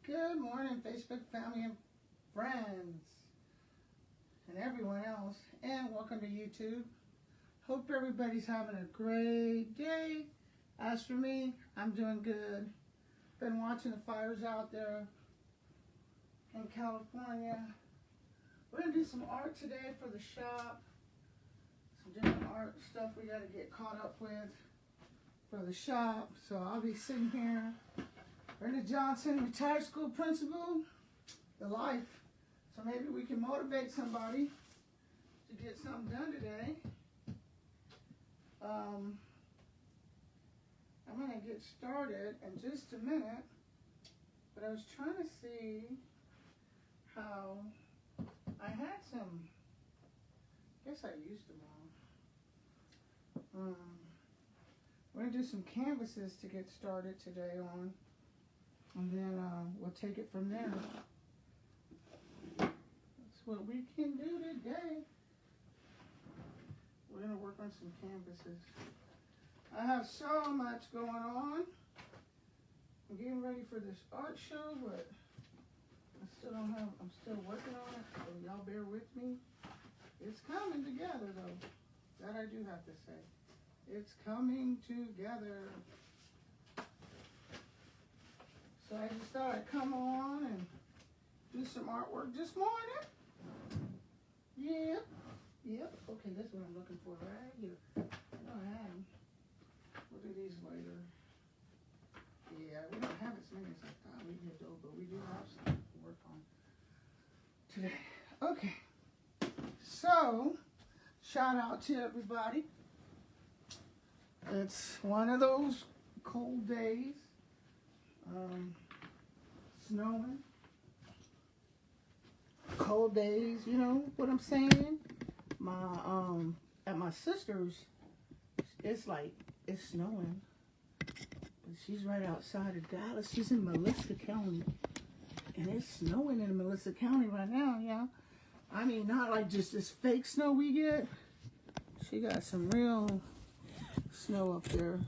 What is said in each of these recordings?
Good morning, Facebook family and friends, and everyone else, and welcome to YouTube. Hope everybody's having a great day. As for me, I'm doing good. Been watching the fires out there in California. We're going to do some art today for the shop. Some different art stuff we got to get caught up with for the shop. So I'll be sitting here. Brenda Johnson, retired school principal, the life. So maybe we can motivate somebody to get something done today. I'm going to get started in just a minute, but I was trying to see how I had some, I guess I used them all. We're going to do some canvases to get started today on. And then we'll take it from there. That's what we can do today. We're going to work on some canvases. I have so much going on. I'm getting ready for this art show, but I'm still working on it, so y'all bear with me. It's coming together, though. That I do have to say. It's coming together. So I just thought I'd come on and do some artwork this morning. Yep. Okay, that's what I'm looking for right here. I know I had them. We'll do these later. Yeah, we don't have as many as I thought we did though, but we do have some to work on today. Okay. So, shout out to everybody. It's one of those cold days. Snowing, cold days, you know what I'm saying? At my sister's, it's snowing. She's right outside of Dallas. She's in Melissa County, and it's snowing in Melissa County right now, yeah. I mean, not like just this fake snow we get. She got some real snow up there.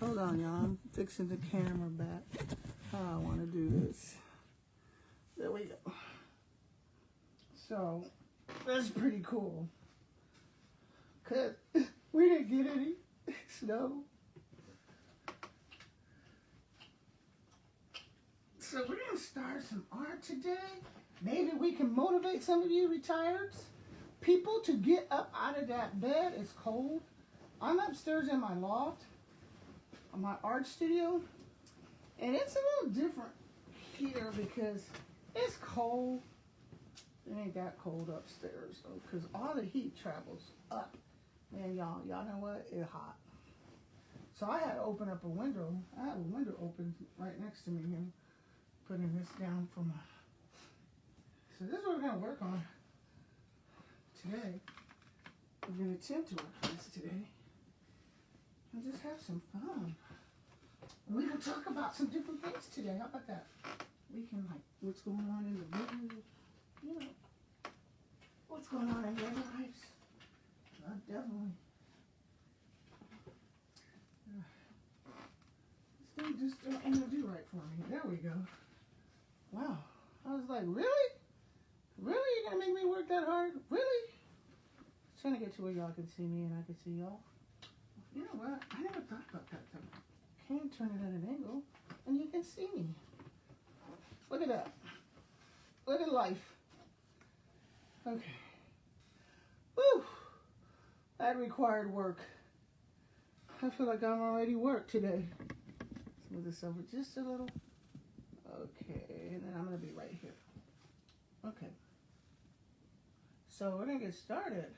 Hold on, y'all. I'm fixing the camera back. How I want to do this. There we go. So, that's pretty cool. Because we didn't get any snow. So, we're going to start some art today. Maybe we can motivate some of you retireds people to get up out of that bed. It's cold. I'm upstairs in my loft. My art studio, and it's a little different here because it's cold. It ain't that cold upstairs though, because all the heat travels up. Man, y'all know what? It's hot. So I had to open up a window. I had a window open right next to me here. Putting this down for my. So this is what we're gonna work on today. We're gonna attempt to work on this today. And just have some fun. We're going to talk about some different things today. How about that? We can, like, what's going on in the news, you know, what's going on in their lives. Definitely. This thing just don't want to do right for me. There we go. Wow. I was like, really? Really? You're going to make me work that hard? Really? I was trying to get to where y'all can see me and I can see y'all. You know what? I never thought about that though. Can turn it at an angle and you can see me. Look at that. Look at life. Okay. Woo! That required work. I feel like I'm already worked today. Move this over just a little. Okay, and then I'm going to be right here. Okay. So we're going to get started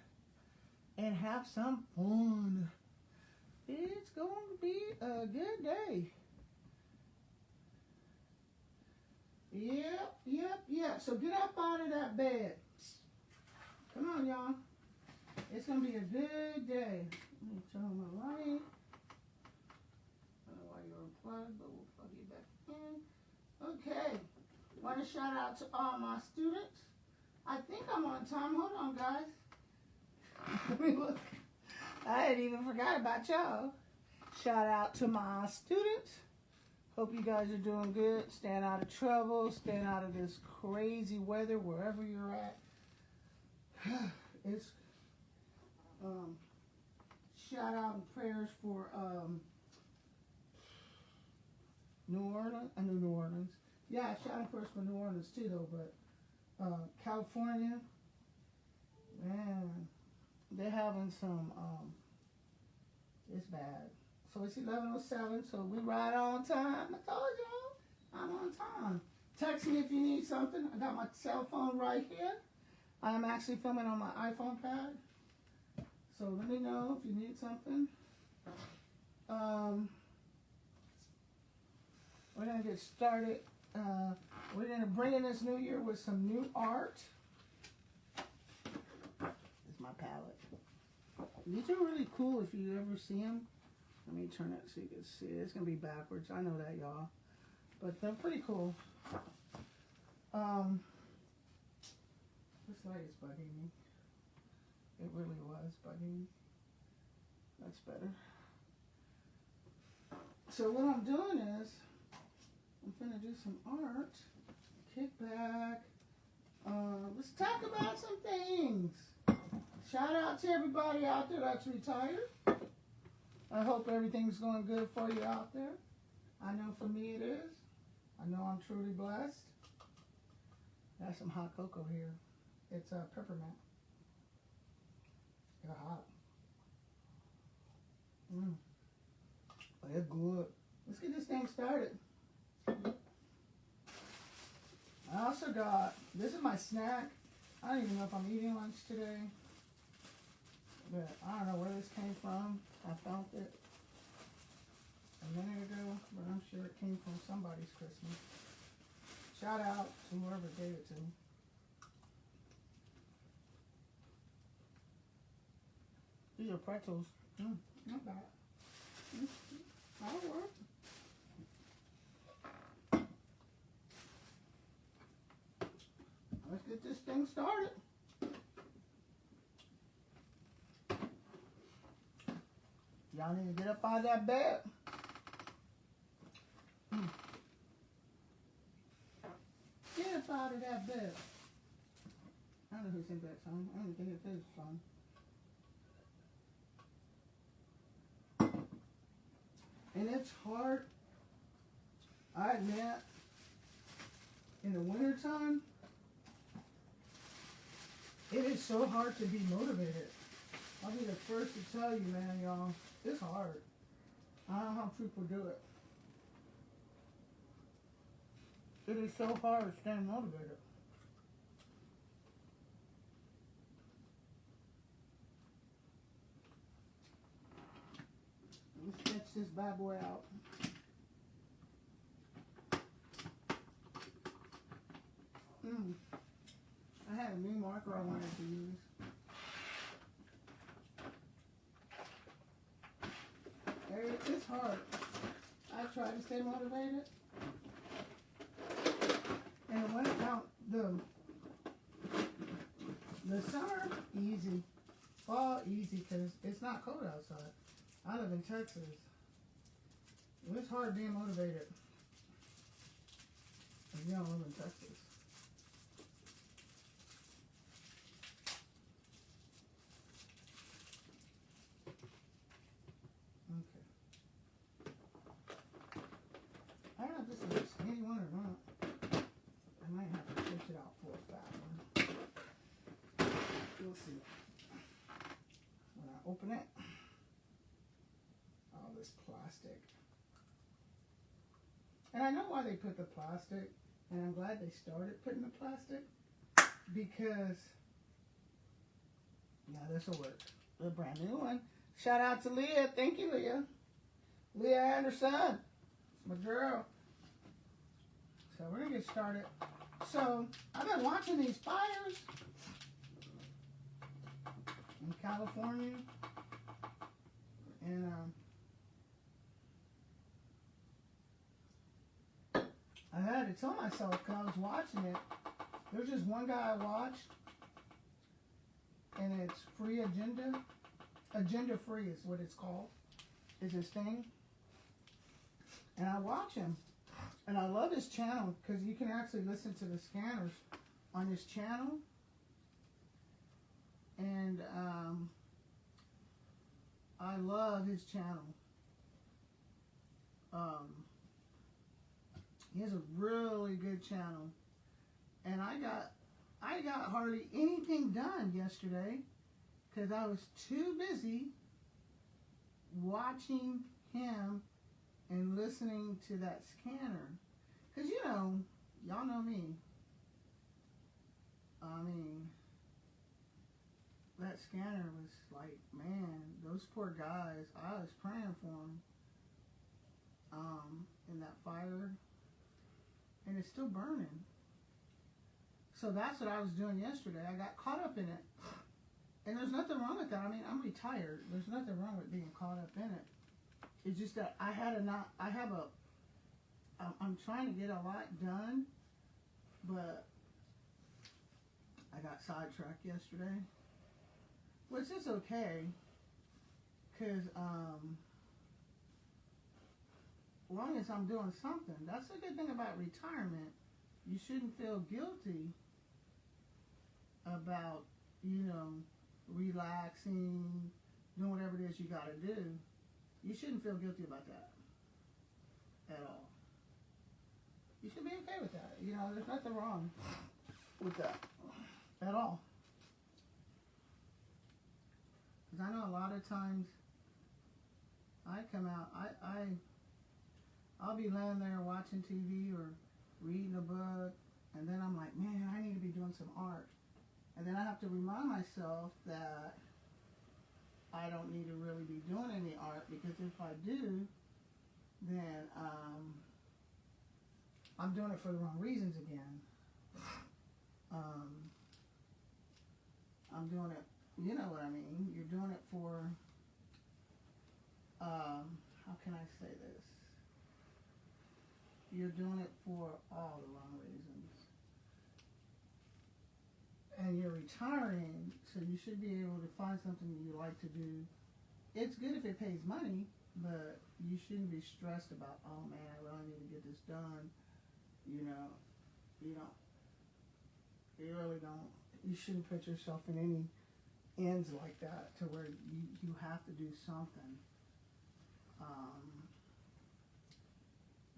and have some fun. It's going to be a good day. Yep. So get up out of that bed. Come on, y'all. It's going to be a good day. Let me turn on my light. I don't know why you're unplugged, but we'll plug you back in. Okay. Want to shout out to all my students. I think I'm on time. Hold on, guys. Let me look. I hadn't even forgot about y'all. Shout out to my students. Hope you guys are doing good. Staying out of trouble. Staying out of this crazy weather wherever you're at. It's shout out and prayers for New Orleans. Yeah, shout out prayers for New Orleans too, though. But California, man, they're having some. It's bad. So it's 11:07. So we right on time. I told y'all, I'm on time. Text me if you need something. I got my cell phone right here. I am actually filming on my iPhone pad. So let me know if you need something. We're going to get started. We're going to bring in this new year with some new art. This is my palette. These are really cool if you ever see them. Let me turn it so you can see it. It's going to be backwards. I know that, y'all. But they're pretty cool. This light is bugging me. It really was bugging me. That's better. So what I'm doing is, I'm going to do some art. Kick back. Let's talk about some things. Shout out to everybody out there that's retired. I hope everything's going good for you out there. I know for me it is. I know I'm truly blessed. Got some hot cocoa here. It's peppermint. It's hot. It's good. Let's get this thing started. I also got, this is my snack. I don't even know if I'm eating lunch today. But I don't know where this came from. I found it a minute ago, but I'm sure it came from somebody's Christmas. Shout out to whoever gave it to me. These are pretzels. Not bad. That'll work. Let's get this thing started. Y'all need to get up out of that bed. Get up out of that bed. I don't know who sings that song. I don't even think it's his song. And it's hard. I admit, in the wintertime, it is so hard to be motivated. I'll be the first to tell you, man, y'all. It's hard. I don't know how people do it. It is so hard staying motivated. Let's sketch this bad boy out. I had a new marker I wanted to use. It's hard. I try to stay motivated. And when it comes, the summer, easy. Fall, easy, because it's not cold outside. I live in Texas. It's hard being motivated if you don't live in Texas. I don't know if this is a skinny one or not. I might have to switch it out for a fat one. We'll see. When I open it, all this plastic. And I know why they put the plastic, and I'm glad they started putting the plastic, because, yeah, this will work. A brand new one. Shout out to Leah. Thank you, Leah. Leah Anderson. My girl. So we're gonna get started. So I've been watching these fires in California, and I had to tell myself, because I was watching it, there's just one guy I watched, and it's Free Agenda. Agenda Free is what it's called, is his thing. And I watch him. And I love his channel because you can actually listen to the scanners on his channel. And I love his channel. He has a really good channel. And I got hardly anything done yesterday because I was too busy watching him and listening to that scanner. Because, you know, y'all know me. I mean, that scanner was like, man, those poor guys, I was praying for them in that fire. And it's still burning. So that's what I was doing yesterday. I got caught up in it. And there's nothing wrong with that. I mean, I'm retired. There's nothing wrong with being caught up in it. It's just that I'm trying to get a lot done, but I got sidetracked yesterday, which is okay, because as long as I'm doing something, that's the good thing about retirement. You shouldn't feel guilty about, you know, relaxing, doing whatever it is you got to do. You shouldn't feel guilty about that at all. You should be okay with that. You know, there's nothing wrong with that at all. Because I know a lot of times I come out, I'll be laying there watching TV or reading a book, and then I'm like, man, I need to be doing some art. And then I have to remind myself that I don't need to really be doing any art, because if I do, then I'm doing it for the wrong reasons again. I'm doing it, you know what I mean? You're doing it for, how can I say this? You're doing it for all the wrong reasons. And you're retiring, so you should be able to find something you like to do. It's good if it pays money, but you shouldn't be stressed about, oh man, I really need to get this done. You know, you really don't. You shouldn't put yourself in any ends like that to where you have to do something.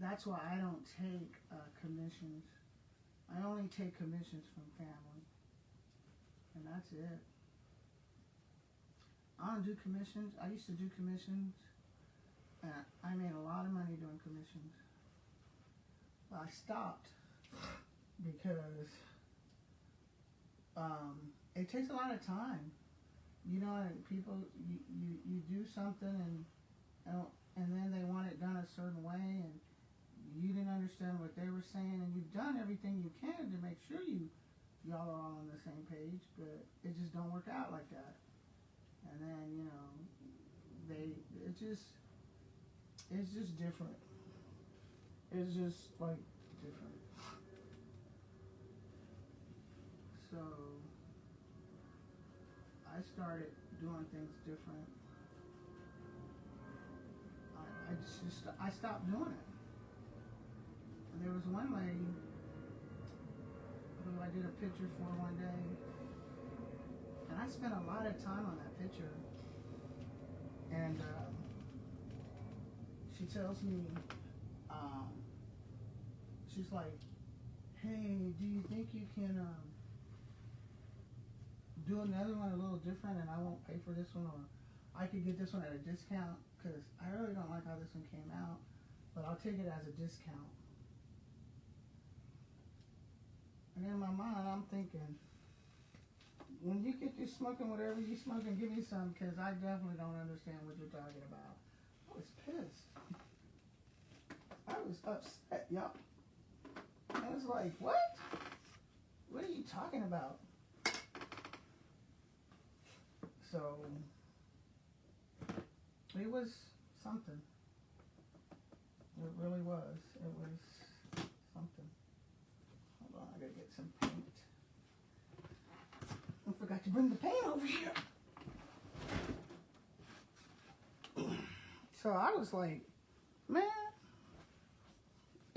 That's why I don't take commissions. I only take commissions from family. And that's it. I don't do commissions. I used to do commissions. And I made a lot of money doing commissions. But I stopped because it takes a lot of time. You know, people, you do something and then they want it done a certain way, and you didn't understand what they were saying, and you've done everything you can to make sure y'all are all on the same page, but it just don't work out like that. And then, you know, it's just different. It's just like different. So I started doing things different. I stopped doing it. And there was one lady who I did a picture for one day, and I spent a lot of time on that picture. And she tells me, she's like, hey, do you think you can do another one a little different, and I won't pay for this one, or I could get this one at a discount, because I really don't like how this one came out, but I'll take it as a discount. And in my mind, I'm thinking, when you get through smoking whatever you smoking, give me some, because I definitely don't understand what you're talking about. I was pissed. I was upset, y'all. I was like, what? What are you talking about? So, it was something. It really was. It was something. Hold on, I gotta get some paint. I forgot to bring the paint over here. So I was like, man,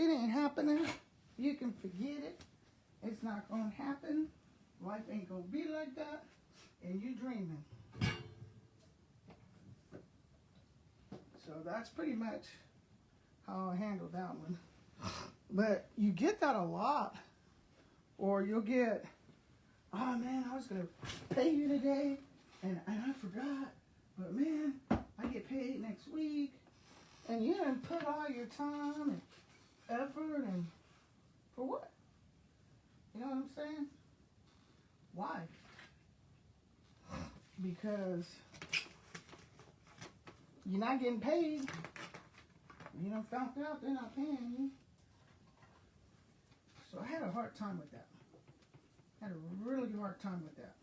it ain't happening, you can forget it. It's not going to happen. Life ain't going to be like that. And you dreaming. So that's pretty much how I handle that one. But you get that a lot. Or you'll get, oh man, I was going to pay you today and I forgot. But man, I get paid next week. And you didn't put all your time and effort and for what? You know what I'm saying? Why? Because you're not getting paid. You done found out they're not paying you. So I had a hard time with that. I had a really hard time with that.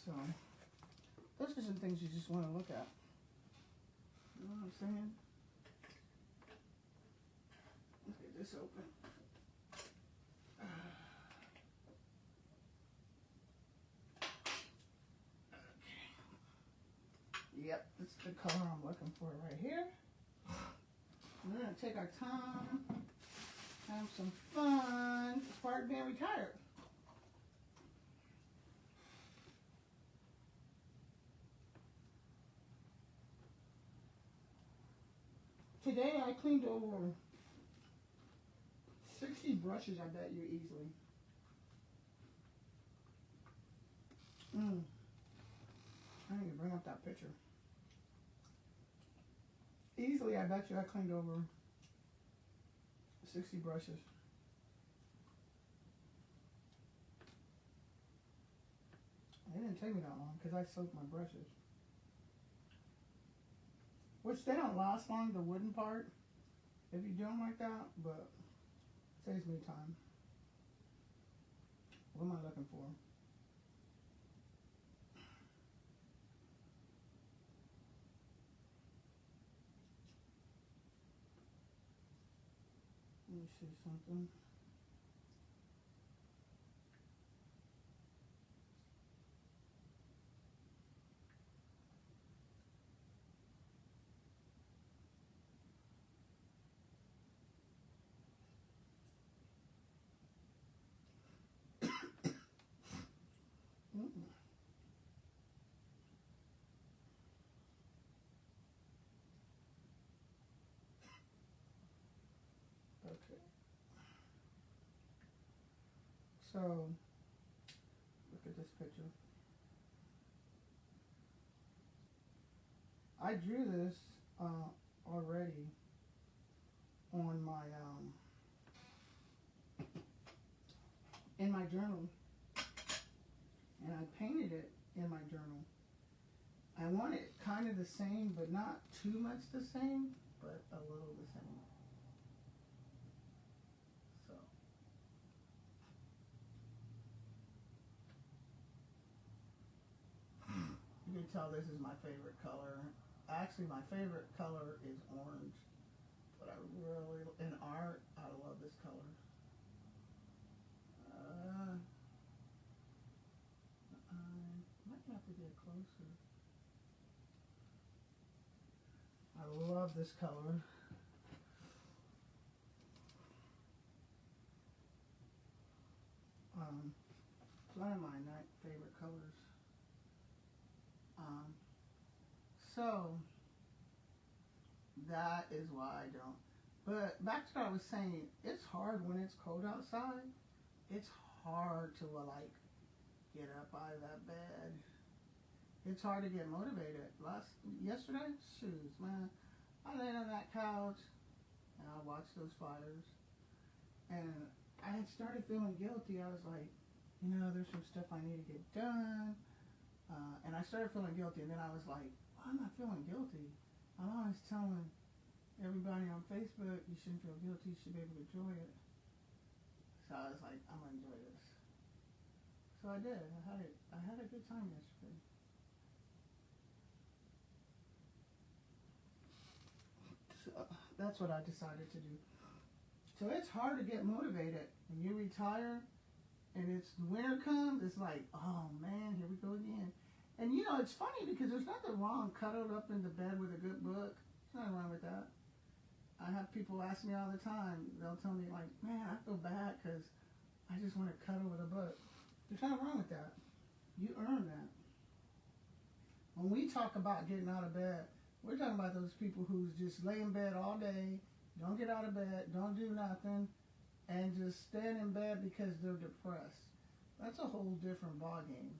So those are some things you just want to look at. You know what I'm saying? Let's get this open. Yep, this is the color I'm looking for right here. We're going to take our time, have some fun. It's part of being retired. Today I cleaned over 60 brushes, I bet you, easily. I need to bring up that picture. Easily, I bet you I cleaned over 60 brushes. It didn't take me that long because I soaked my brushes. Which they don't last long, the wooden part, if you do them like that, but it saves me time. What am I looking for? Let me see something. Okay. So, look at this picture. I drew this already on my in my journal, and I painted it in my journal. I want it kind of the same, but not too much the same, but a little the same. So, you can tell this is my favorite color. Actually, my favorite color is orange, but I really, in art, I love this color. I might have to get closer. I love this color. It's one of my favorite colors. So that is why I don't. But back to what I was saying, it's hard when it's cold outside. It's hard to get up out of that bed. It's hard to get motivated. Yesterday, shoes, man. I laid on that couch and I watched those fires. And I had started feeling guilty. I was like, there's some stuff I need to get done. And I started feeling guilty. And then I was like, why am I feeling guilty? I'm always telling everybody on Facebook, you shouldn't feel guilty. You should be able to enjoy it. So I was like, I'm going to enjoy this. So I did. I had a good time yesterday. So that's what I decided to do. So it's hard to get motivated when you retire and it's winter comes. It's like, oh man, here we go again. And you know, it's funny because there's nothing wrong cuddled up in the bed with a good book. There's nothing wrong with that. I have people ask me all the time. They'll tell me like, man, I feel bad because I just want to cuddle with a book. There's nothing wrong with that. You earn that. When we talk about getting out of bed, we're talking about those people who just lay in bed all day, don't get out of bed, don't do nothing, and just stand in bed because they're depressed. That's a whole different ballgame.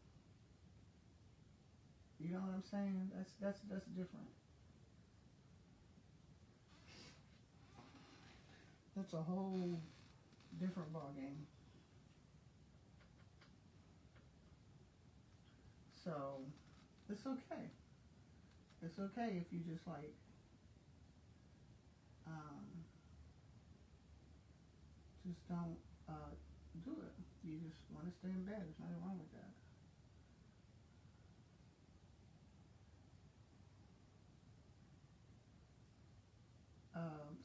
You know what I'm saying? That's different. That's a whole different ballgame. So it's okay. It's okay if you just like um, just don't do it. You just want to stay in bed. There's nothing wrong with that.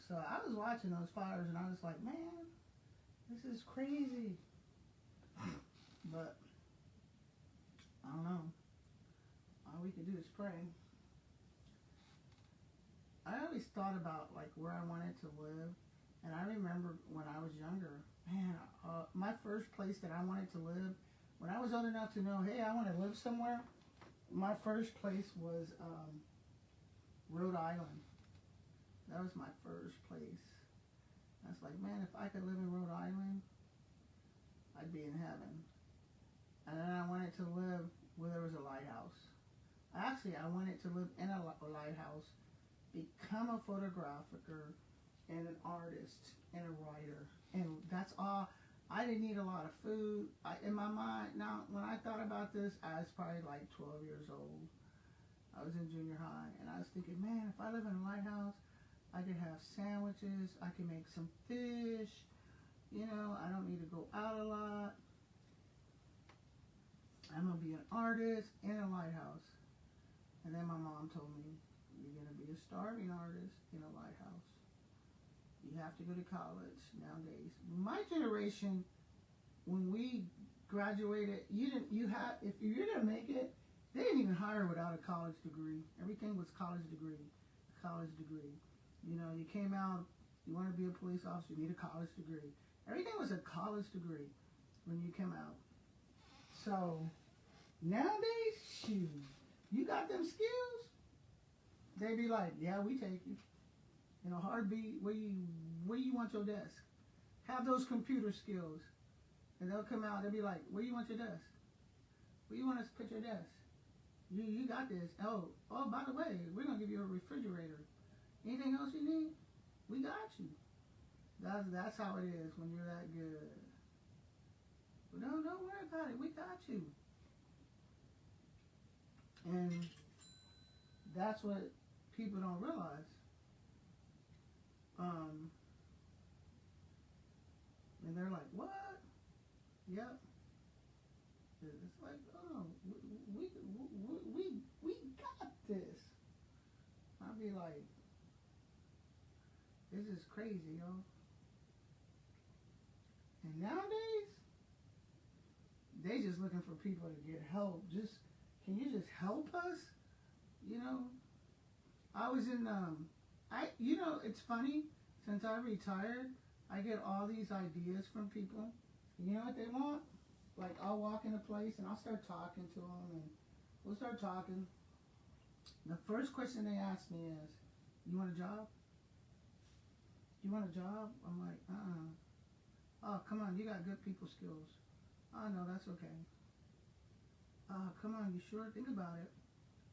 So I was watching those fires and I was like, man, this is crazy. But I don't know. All we could do is pray. I always thought about like where I wanted to live, and I remember when I was younger, man, my first place that I wanted to live, when I was old enough to know, hey, I want to live somewhere, my first place was Rhode Island. That was my first place. I was like, man, if I could live in Rhode Island, I'd be in heaven. And then I wanted to live where there was a lighthouse. Actually, I wanted to live in a lighthouse, become a photographer and an artist and a writer. And that's all. I didn't need a lot of food. In my mind, now, when I thought about this, I was probably like 12 years old. I was in junior high, and I was thinking, man, if I live in a lighthouse, I could have sandwiches, I could make some fish, you know, I don't need to go out a lot. I'm going to be an artist in a lighthouse. And then my mom told me, you're going to be a starving artist in a lighthouse. You have to go to college nowadays. My generation, when we graduated, if you didn't make it, they didn't even hire without a college degree. Everything was college degree. You know, you came out, you want to be a police officer, you need a college degree. Everything was a college degree when you came out. So nowadays, shoot, you got them skills, they be like, yeah, we take you. In a heartbeat, where you want your desk? Have those computer skills. And they'll come out, they'll be like, where you want your desk? Where you want us to put your desk? You got this. Oh, by the way, we're going to give you a refrigerator. Anything else you need? We got you. That's how it is when you're that good. But don't worry about it. We got you. And that's what people don't realize. And they're like, what? Yep. It's like, oh, we got this. I'll be like, this is crazy, yo. And nowadays, they just looking for people to get help. Can you just help us? You know, I was in, it's funny, since I retired, I get all these ideas from people. You know what they want? Like, I'll walk in a place and I'll start talking to them, and we'll start talking. The first question they ask me is, you want a job? You want a job? I'm like, Oh, come on, you got good people skills. Oh, no, that's okay. Oh, come on, you sure? Think about it.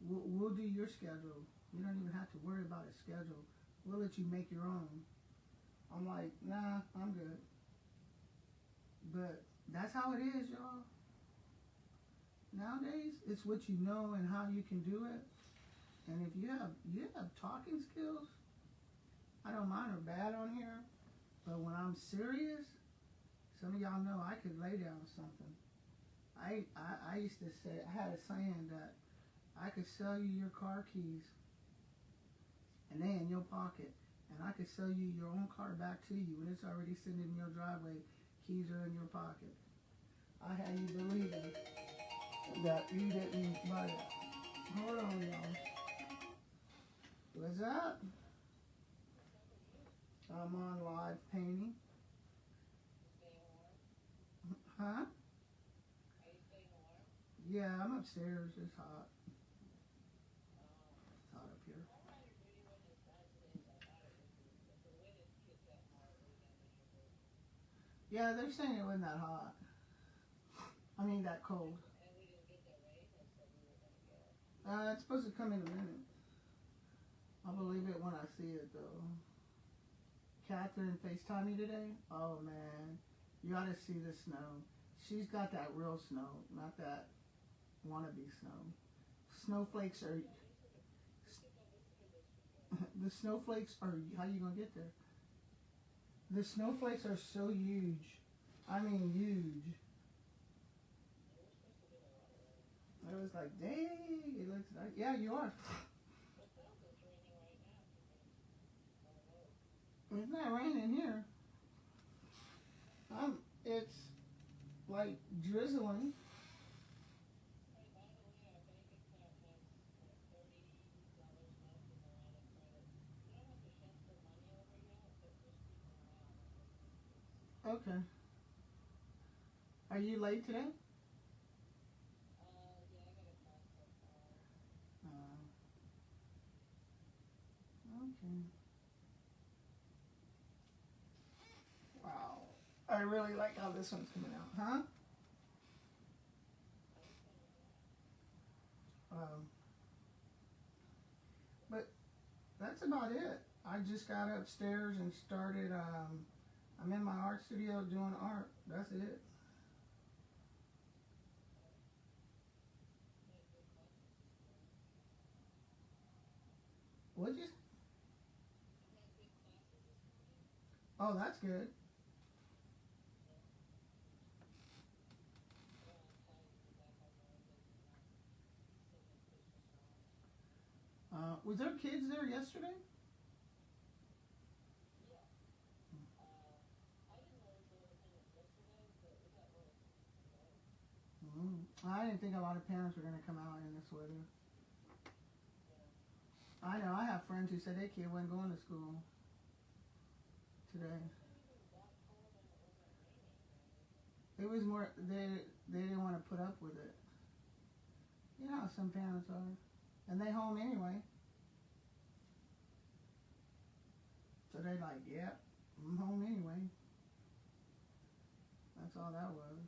We'll do your schedule. You don't even have to worry about a schedule. We'll let you make your own. I'm like, nah, I'm good. But that's how it is, y'all. Nowadays, it's what you know and how you can do it. And if you have talking skills, I don't mind or bad on here. But when I'm serious, some of y'all know I could lay down something. I used to say, I had a saying that I could sell you your car keys and they in your pocket. And I could sell you your own car back to you when it's already sitting in your driveway. Keys are in your pocket. I had you believing. that you didn't buy it. Hold on, y'all. What's up? I'm on live painting. Huh? Yeah, I'm upstairs. It's hot. It's hot up here. Yeah, they're saying it wasn't that hot. I mean, that cold. It's supposed to come in a minute. I'll believe it when I see it, though. Catherine FaceTime me today. Oh, man. You ought to see the snow. She's got that real snow, not that wannabe snow. Snowflakes are... The snowflakes are... How you going to get there? The snowflakes are so huge. I mean, huge. I was like, dang, it looks like... Yeah, you are. It's not raining here. It's like drizzling. Okay. Are you late today? Okay. Wow. I really like how this one's coming out, huh? Um, but that's about it. I just got upstairs and started. I'm in my art studio doing art. That's it. What you? Oh, that's good. Was there kids there yesterday? I didn't think a lot of parents were going to come out in this weather. I know. I have friends who said their kid wasn't going to school today. It was more they didn't want to put up with it. You know how some parents are, and they home anyway. So they like, yeah, I'm home anyway. That's all that was.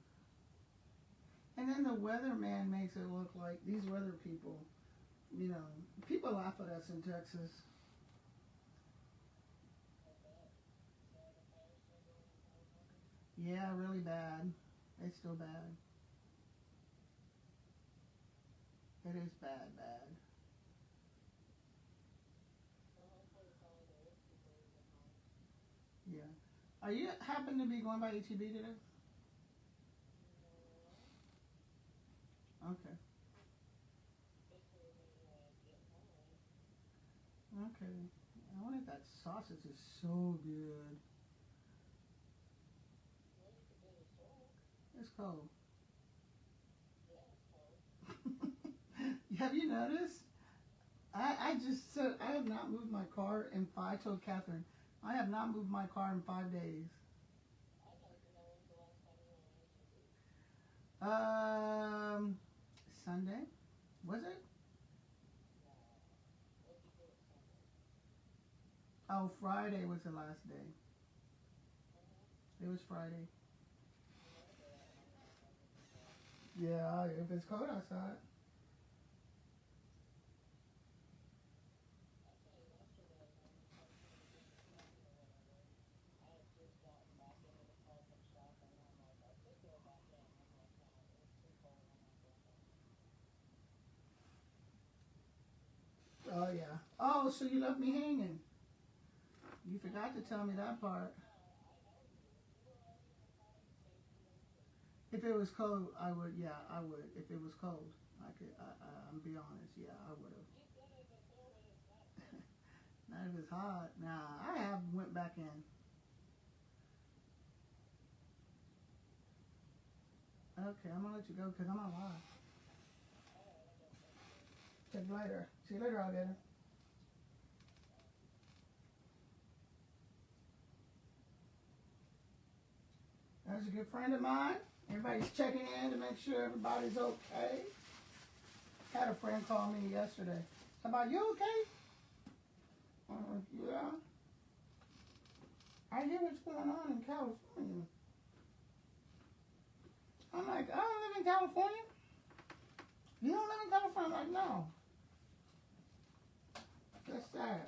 And then the weatherman makes it look like these weather people, you know, people laugh at us in Texas. Yeah, really bad. It's still bad. It is bad, bad. Yeah. Are you happen to be going by HEB today? Okay. Okay. I wonder if that sausage is so good. It's cold. Have you noticed? I just said I have not moved my car in five. I told Catherine I have not moved my car in 5 days. Um, Sunday was it? Oh, Friday was the last day. It was Friday. Yeah, if it's cold outside. Oh yeah. Oh, so you left me hanging. You forgot to tell me that part. If it was cold, I would. Yeah, I would. If it was cold, I could. I'm be honest. Yeah, I would have. Not if it's hot. Nah, I have went back in. Okay, I'm gonna let you go because I'm on live. Check later. See you later, alligator. That's a good friend of mine. Everybody's checking in to make sure everybody's okay. Had a friend call me yesterday. How about you okay? Yeah. I hear what's going on in California. I'm like, I don't live in California. You don't live in California? I'm like, no. That's sad.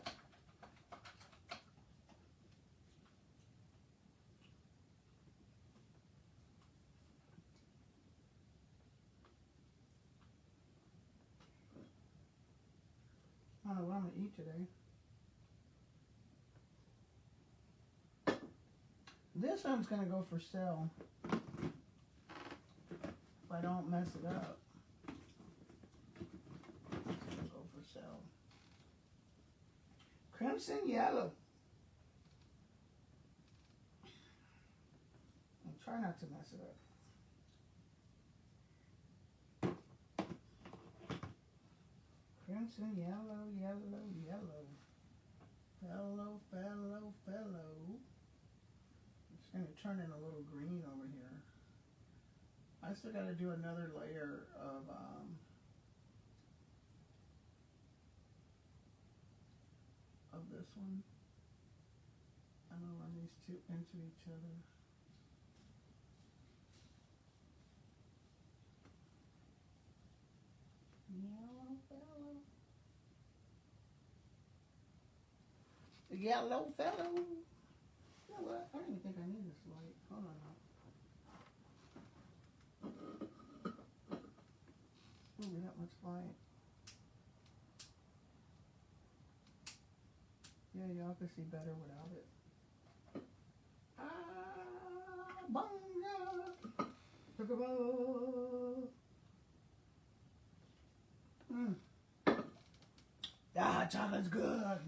I don't know what I'm going to eat today. This one's going to go for sale if I don't mess it up. It's going to go for sale. Crimson yellow. And try not to mess it up. Crimson yellow, yellow, yellow. Fellow, fellow, fellow. It's going to turn in a little green over here. I still got to do another layer of this one. I'm going to run these two into each other. Yellow fellow. The yellow fellow. You know what? I don't even think I need this light. Hold on now. Ooh, that much light. Yeah, y'all can see better without it. Ah, bonga. Ah, chocolate's good.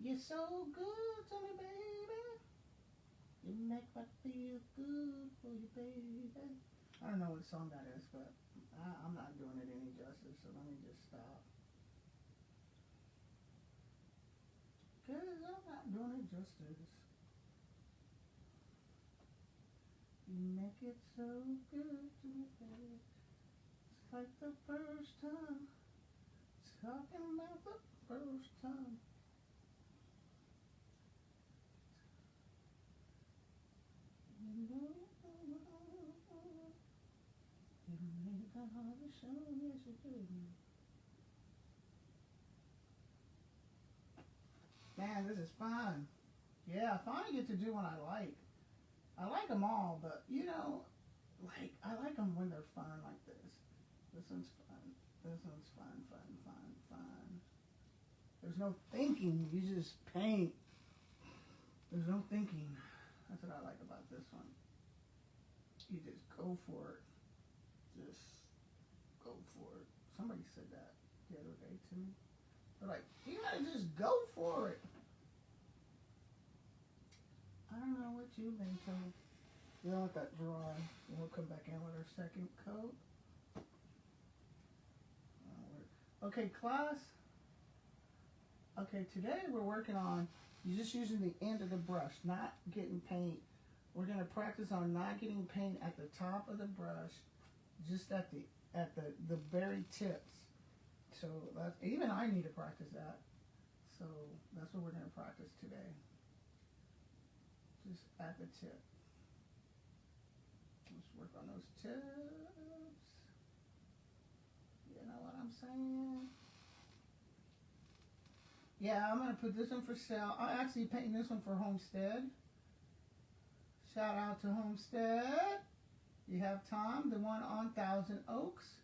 You're so good to me, baby. You make me feel good for you, baby. I don't know what song that is, but I'm not doing it any justice, so let me just stop. Because I'm not doing it justice. You make it so good to me, baby. It's like the first time. Talking about the first time. You made that hard to show, yes you did. Man, this is fun. Yeah, I finally get to do what I like. I like them all, but you know, like I like them when they're fun like this. This one's fun. This one's fun, fun, fun, fun. There's no thinking. You just paint. There's no thinking. That's what I like about this one. You just go for it. Just go for it. Somebody said that the other day to me. They're like, you gotta just go for it. I don't know what you've been told. You don't let that dry. And we'll come back in with our second coat. Okay, class. Okay, today we're working on you're just using the end of the brush, not getting paint. We're gonna practice on not getting paint at the top of the brush, just at the very tips. So that's even I need to practice that. So that's what we're gonna practice today. Just at the tip. Let's work on those tips. You know what I'm saying? Yeah, I'm gonna put this one for sale. I'm actually painting this one for Homestead. Shout out to Homestead. You have Tom, the one on Thousand Oaks.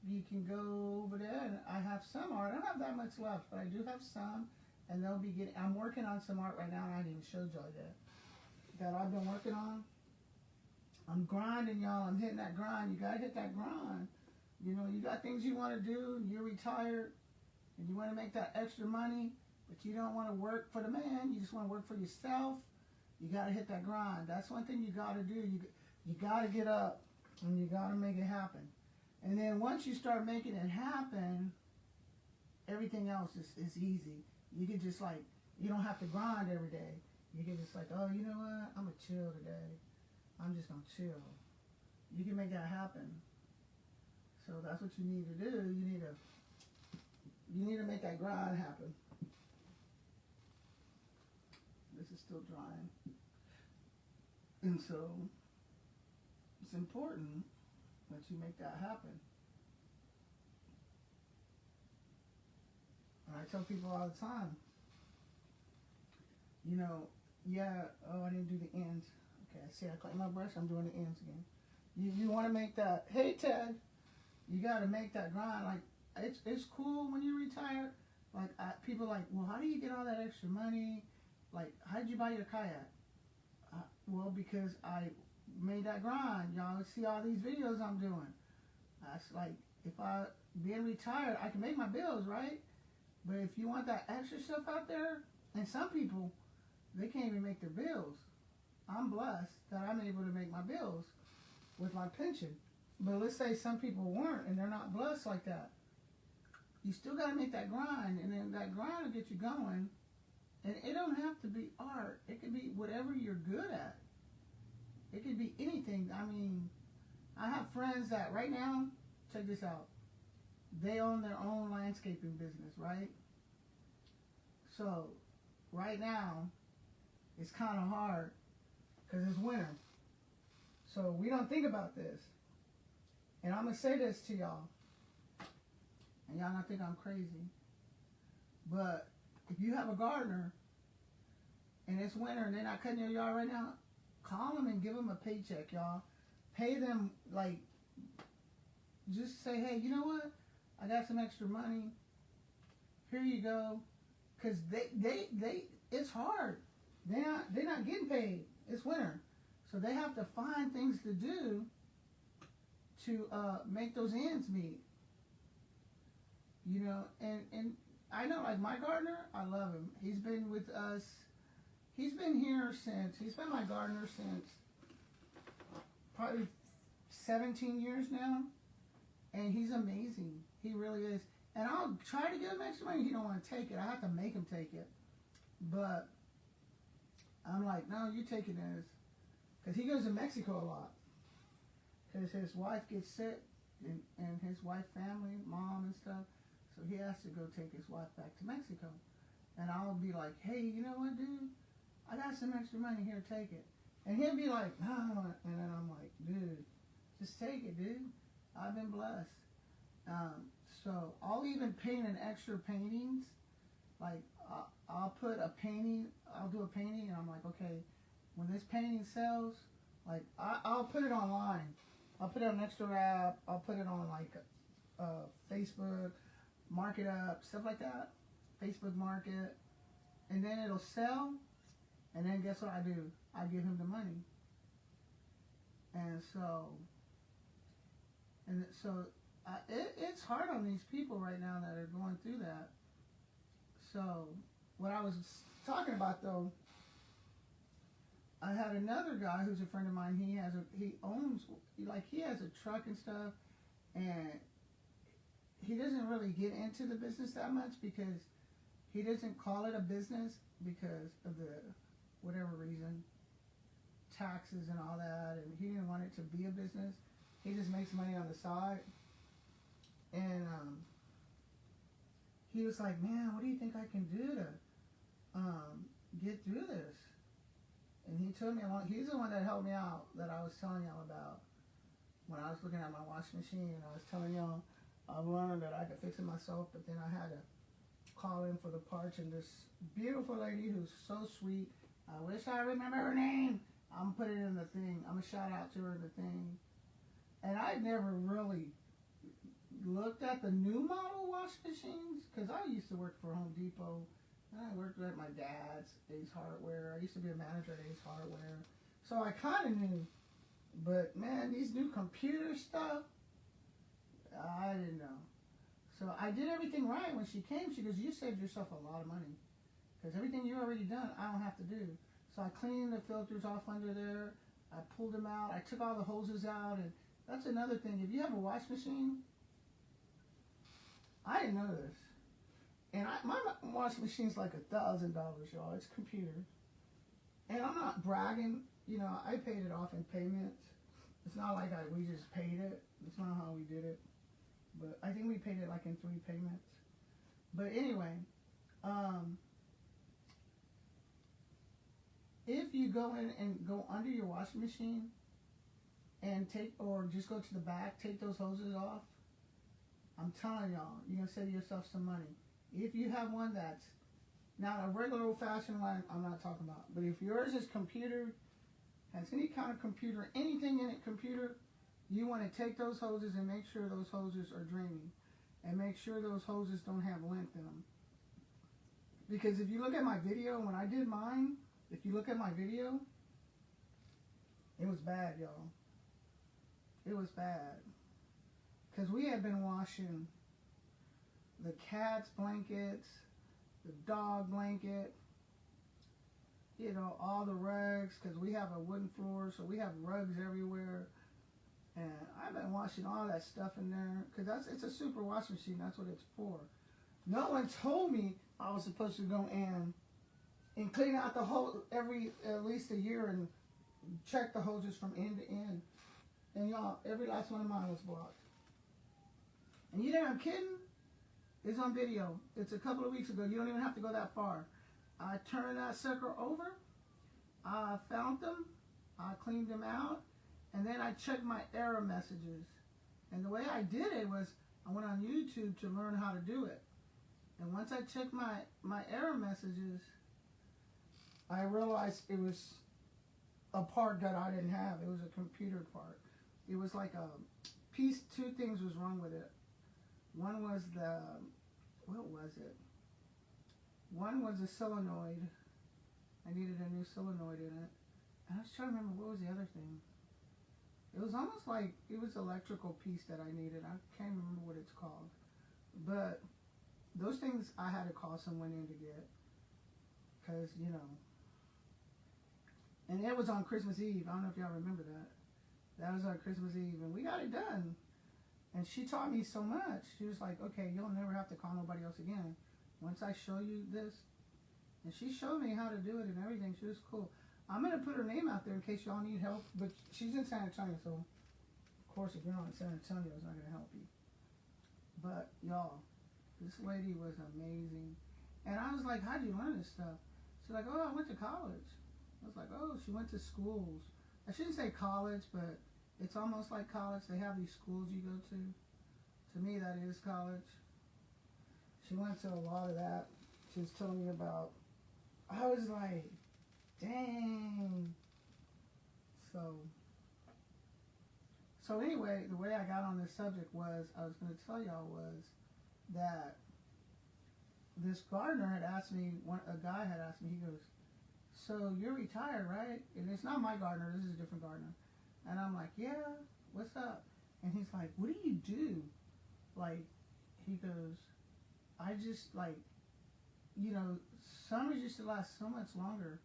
You can go over there, and I have some art. I don't have that much left, but I do have some, and they'll be getting. I'm working on some art right now, and I haven't even showed y'all yet. That I've been working on. I'm grinding, y'all. I'm hitting that grind. You gotta hit that grind. You know, you got things you want to do. You're retired, and you want to make that extra money, but you don't want to work for the man. You just want to work for yourself. You gotta hit that grind. That's one thing you gotta do. You gotta get up, and you gotta make it happen. And then once you start making it happen, everything else is easy. You can just like, you don't have to grind every day. You can just like, oh, you know what? I'm going to chill today. I'm just going to chill. You can make that happen. So that's what you need to do. You need to make that grind happen. This is still drying. And so it's important that you make that happen. And I tell people all the time, you know, I didn't do the ends. Okay, see, I clean my brush, I'm doing the ends again. You want to make that, hey Ted, you got to make that grind. Like, it's cool when you retire. Like, people are like, well, how do you get all that extra money? Like, how did you buy your kayak? Well, because I made that grind. Y'all see all these videos I'm doing. That's like, if I being retired, I can make my bills, right? But if you want that extra stuff out there, and some people, they can't even make their bills. I'm blessed that I'm able to make my bills with my pension. But let's say some people weren't, and they're not blessed like that. You still got to make that grind, and then that grind will get you going. And it don't have to be art. It could be whatever you're good at. It could be anything. I mean, I have friends that right now, check this out, they own their own landscaping business, right? So, right now, it's kind of hard because it's winter. So, we don't think about this. And I'm going to say this to y'all. And y'all not think I'm crazy. But if you have a gardener and it's winter and they're not cutting your yard right now, call them and give them a paycheck, y'all. Pay them, like, just say, hey, you know what? I got some extra money. Here you go. Because it's hard. They're not getting paid. It's winter. So they have to find things to do to make those ends meet. You know, and I know, like, my gardener, I love him. He's been with us. He's been my gardener since probably 17 years now. And he's amazing. He really is. And I'll try to give him extra money. He don't want to take it. I have to make him take it. But I'm like, no, you take it as. Because he goes to Mexico a lot. Because his wife gets sick. And his wife family, mom and stuff. So he has to go take his wife back to Mexico. And I'll be like, hey, you know what, dude? I got some extra money here, take it. And he'll be like, no. And then I'm like, dude, just take it, dude. I've been blessed. So I'll even paint an extra paintings. Like, I'll put a painting, I'll do a painting, and I'm like, okay, when this painting sells, like, I'll put it online. I'll put it on an extra app. I'll put it on, like, Facebook, Market Up, stuff like that. Facebook Market. And then it'll sell. And then guess what I do? I give him the money. And so it's hard on these people right now that are going through that. So what I was talking about, though, I had another guy who's a friend of mine. He has a truck and stuff, and he doesn't really get into the business that much because he doesn't call it a business because of the whatever reason, taxes and all that, and he didn't want it to be a business. He just makes money on the side. And he was like, man, what do you think I can do to get through this? And he told me, he's the one that helped me out that I was telling y'all about when I was looking at my washing machine, and I was telling y'all I learned that I could fix it myself, but then I had to call in for the parts, and this beautiful lady who's so sweet, I wish I remember her name. I'm putting it in the thing. I'm going to shout out to her in the thing. And I never really looked at the new model washing machines because I used to work for Home Depot. And I worked at my dad's, Ace Hardware. I used to be a manager at Ace Hardware. So I kind of knew. But, man, these new computer stuff, I didn't know. So I did everything right when she came. She goes, you saved yourself a lot of money. Because everything you already done, I don't have to do. So I cleaned the filters off under there. I pulled them out. I took all the hoses out. And That's another thing. If you have a wash machine, I didn't know this. And my washing machine's like $1,000, y'all. It's computer. And I'm not bragging. You know, I paid it off in payments. It's not like we just paid it. It's not how we did it. But I think we paid it like in 3 payments. But anyway, if you go in and go under your washing machine and or just go to the back, take those hoses off, I'm telling y'all, you're going to save yourself some money. If you have one that's not a regular old-fashioned one, I'm not talking about. But if yours is computer, has any kind of computer, anything in it computer, you want to take those hoses and make sure those hoses are draining. And make sure those hoses don't have length in them. Because if you look at my video, when I did mine, if you look at my video, it was bad, y'all. It was bad. Because we had been washing the cat's blankets, the dog blanket, you know, all the rugs, because we have a wooden floor, so we have rugs everywhere. And I've been washing all that stuff in there, because it's a super washing machine. That's what it's for. No one told me I was supposed to go in and clean out the hose at least a year and check the hoses from end to end. And y'all, every last one of mine was blocked. And you think I'm kidding? It's on video. It's a couple of weeks ago. You don't even have to go that far. I turned that sucker over. I found them. I cleaned them out. And then I checked my error messages. And the way I did it was I went on YouTube to learn how to do it. And once I checked my error messages, I realized it was a part that I didn't have. It was a computer part. It was like a piece, 2 things was wrong with it. One was what was it? One was a solenoid. I needed a new solenoid in it. And I was trying to remember what was the other thing. It was almost like it was electrical piece that I needed. I can't remember what it's called. But those things I had to call someone in to get. Because, you know. And it was on Christmas Eve. I don't know if y'all remember that. That was on Christmas Eve. And we got it done. And she taught me so much. She was like, okay, you'll never have to call nobody else again. Once I show you this. And she showed me how to do it and everything. She was cool. I'm going to put her name out there in case y'all need help. But she's in San Antonio, so of course if you're not in San Antonio, it's not going to help you. But y'all, this lady was amazing. And I was like, how'd you learn this stuff? She's like, oh, I went to college. I was like, oh, she went to schools. I shouldn't say college, but it's almost like college. They have these schools you go to. To me, that is college. She went to a lot of that. She was telling me about, I was like, dang. So anyway, the way I got on this subject was, I was going to tell y'all was that this gardener had asked me, a guy had asked me, he goes, so you're retired, right? And it's not my gardener, this is a different gardener. And I'm like, yeah, what's up? And he's like, what do you do? Like, he goes, I just, like, you know, summers used to last so much longer.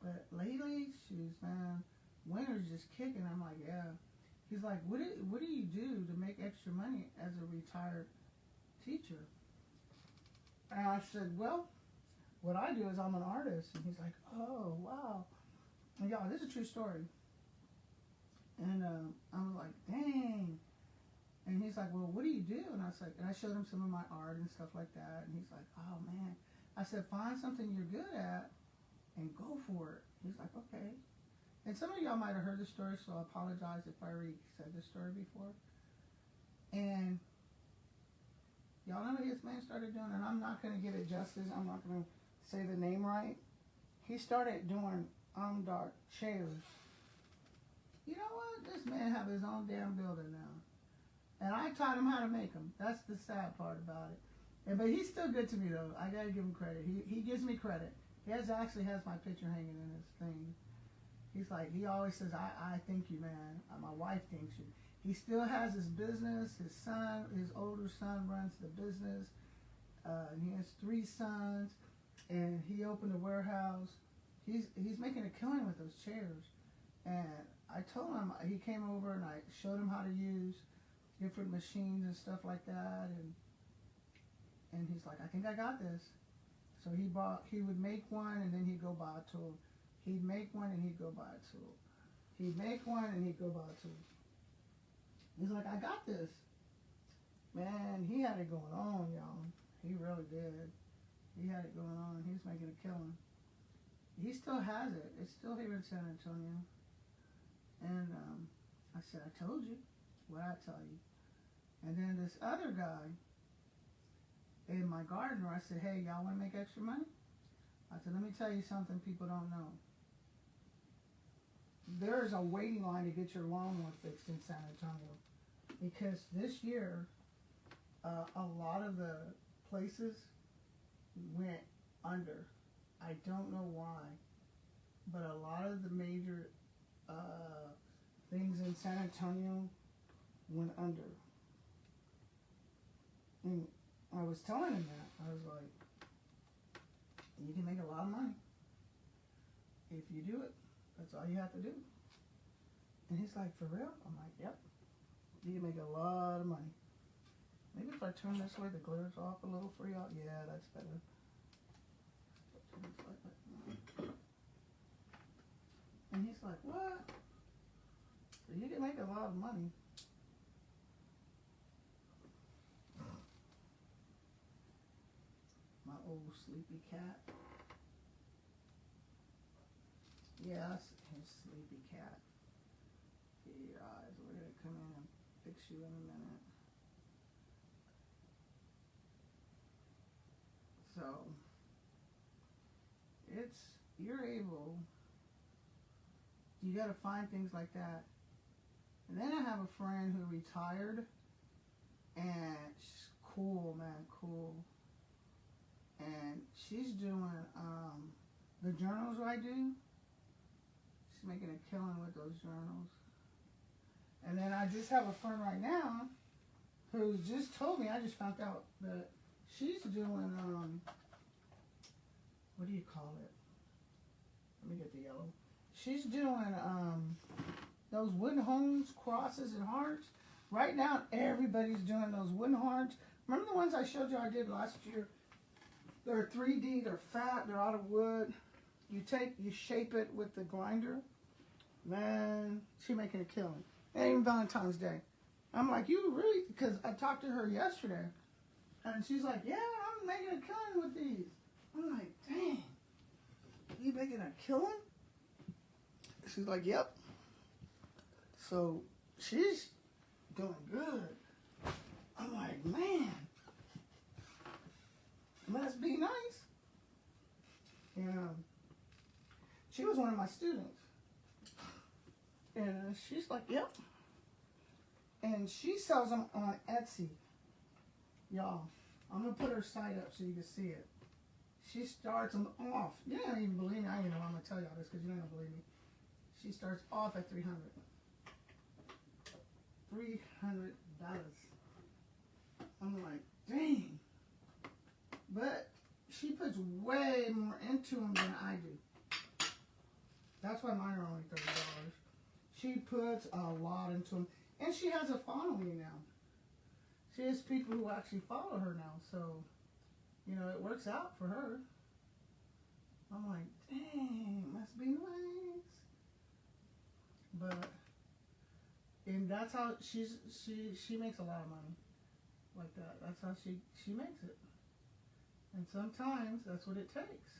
But lately, man, winter's just kicking. I'm like, yeah. He's like, what do you do to make extra money as a retired teacher? And I said, well, what I do is I'm an artist. And he's like, oh, wow. And y'all, this is a true story. And I was like, dang. And he's like, well, what do you do? And I was like, and I showed him some of my art and stuff like that. And he's like, oh, man. I said, find something you're good at and go for it. He's like, okay. And some of y'all might have heard the story, so I apologize if I already said this story before. And y'all know what this man started doing? And I'm not going to give it justice. I'm not going to say the name right. He started doing dark chairs. You know what? This man have his own damn building now. And I taught him how to make them. That's the sad part about it. But he's still good to me, though. I got to give him credit. He gives me credit. He actually has my picture hanging in his thing. He's like, he always says, I thank you, man. My wife thanks you. He still has his business. His older son runs the business. And he has 3 sons. And he opened a warehouse. He's making a killing with those chairs. And I told him, he came over and I showed him how to use different machines and stuff like that, and he's like, I think I got this. So he would make one and then he'd go buy a tool. He'd make one and he'd go buy a tool. He'd make one and he'd go buy a tool. He's like, I got this. Man, he had it going on, y'all. He really did. He had it going on. He was making a killing. He still has it. It's still here in San Antonio. And I said, I told you what I tell you. And then this other guy in my garden, where I said, hey, y'all want to make extra money? I said, let me tell you something people don't know. There's a waiting line to get your lawnmower fixed in San Antonio. Because this year, a lot of the places went under. I don't know why, but a lot of the major things in San Antonio went under. And I was telling him that. I was like, you can make a lot of money. If you do it, that's all you have to do. And he's like, for real? I'm like, yep. You can make a lot of money. Maybe if I turn this way, the glare off a little for y'all. Yeah, that's better. And he's like, what? So you can make a lot of money. My old sleepy cat. Yes, his sleepy cat. Get your eyes. We're going to come in and fix you in a minute. So, you're able, you got to find things like that. And then I have a friend who retired, and she's cool, man, cool. And she's doing the journals I do. She's making a killing with those journals. And then I just have a friend right now who just told me, I just found out that she's doing, what do you call it? Let me get the yellow. She's doing those wooden homes, crosses, and hearts. Right now, everybody's doing those wooden hearts. Remember the ones I showed you I did last year? They're 3D, they're fat, they're out of wood. You shape it with the grinder. Man, she's making a killing. And even Valentine's Day. I'm like, you really? Because I talked to her yesterday. And she's like, yeah, I'm making a killing with these. I'm like, dang. You making a killing? She's like, yep. So she's doing good. I'm like, man, must be nice. Yeah. She was one of my students. And she's like, yep. And she sells them on Etsy. Y'all, I'm going to put her site up so you can see it. She starts them off. You don't even believe me. I don't even know why I'm going to tell y'all this because you don't believe me. She starts off at $300. $300. I'm like, dang. But she puts way more into them than I do. That's why mine are only $30. She puts a lot into them. And she has a following now. She has people who actually follow her now. So, you know, it works out for her. I'm like, dang, must be nice. But, and that's how she makes a lot of money. Like that. That's how she makes it. And sometimes that's what it takes.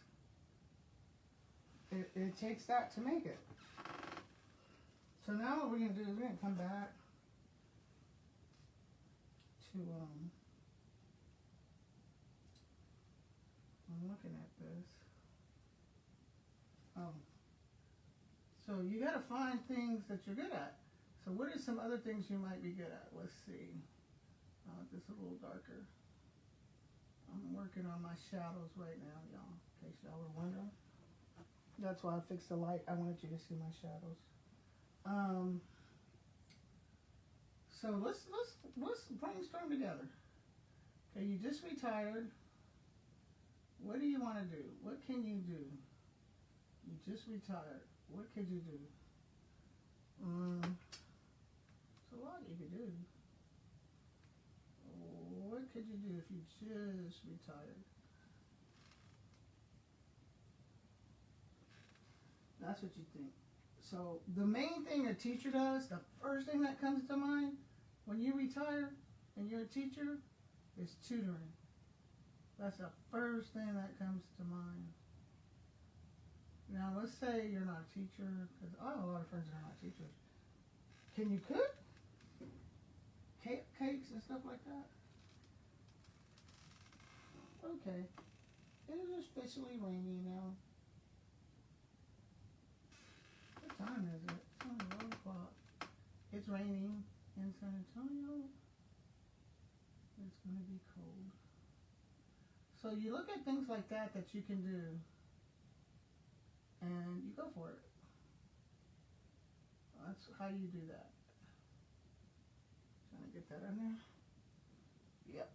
It takes that to make it. So now what we're going to do is we're going to come back to, I'm looking at this. Oh. So you got to find things that you're good at. So what are some other things you might be good at? Let's see. I'll make this a little darker. I'm working on my shadows right now, y'all. In case y'all were wondering. That's why I fixed the light. I wanted you to see my shadows. So let's brainstorm together. Okay, you just retired. What do you want to do? What can you do? You just retired. What could you do? It's a lot you could do. What could you do if you just retired? That's what you think. So the main thing a teacher does, the first thing that comes to mind when you retire and you're a teacher, is tutoring. That's the first thing that comes to mind. Now let's say you're not a teacher, because I have a lot of friends that are not teachers. Can you cook? Cakes and stuff like that? Okay. It is officially raining now. What time is it? It's only 1 o'clock. It's raining in San Antonio. It's going to be cold. So you look at things like that you can do, and you go for it. That's how you do that. Trying to get that in there. Yep.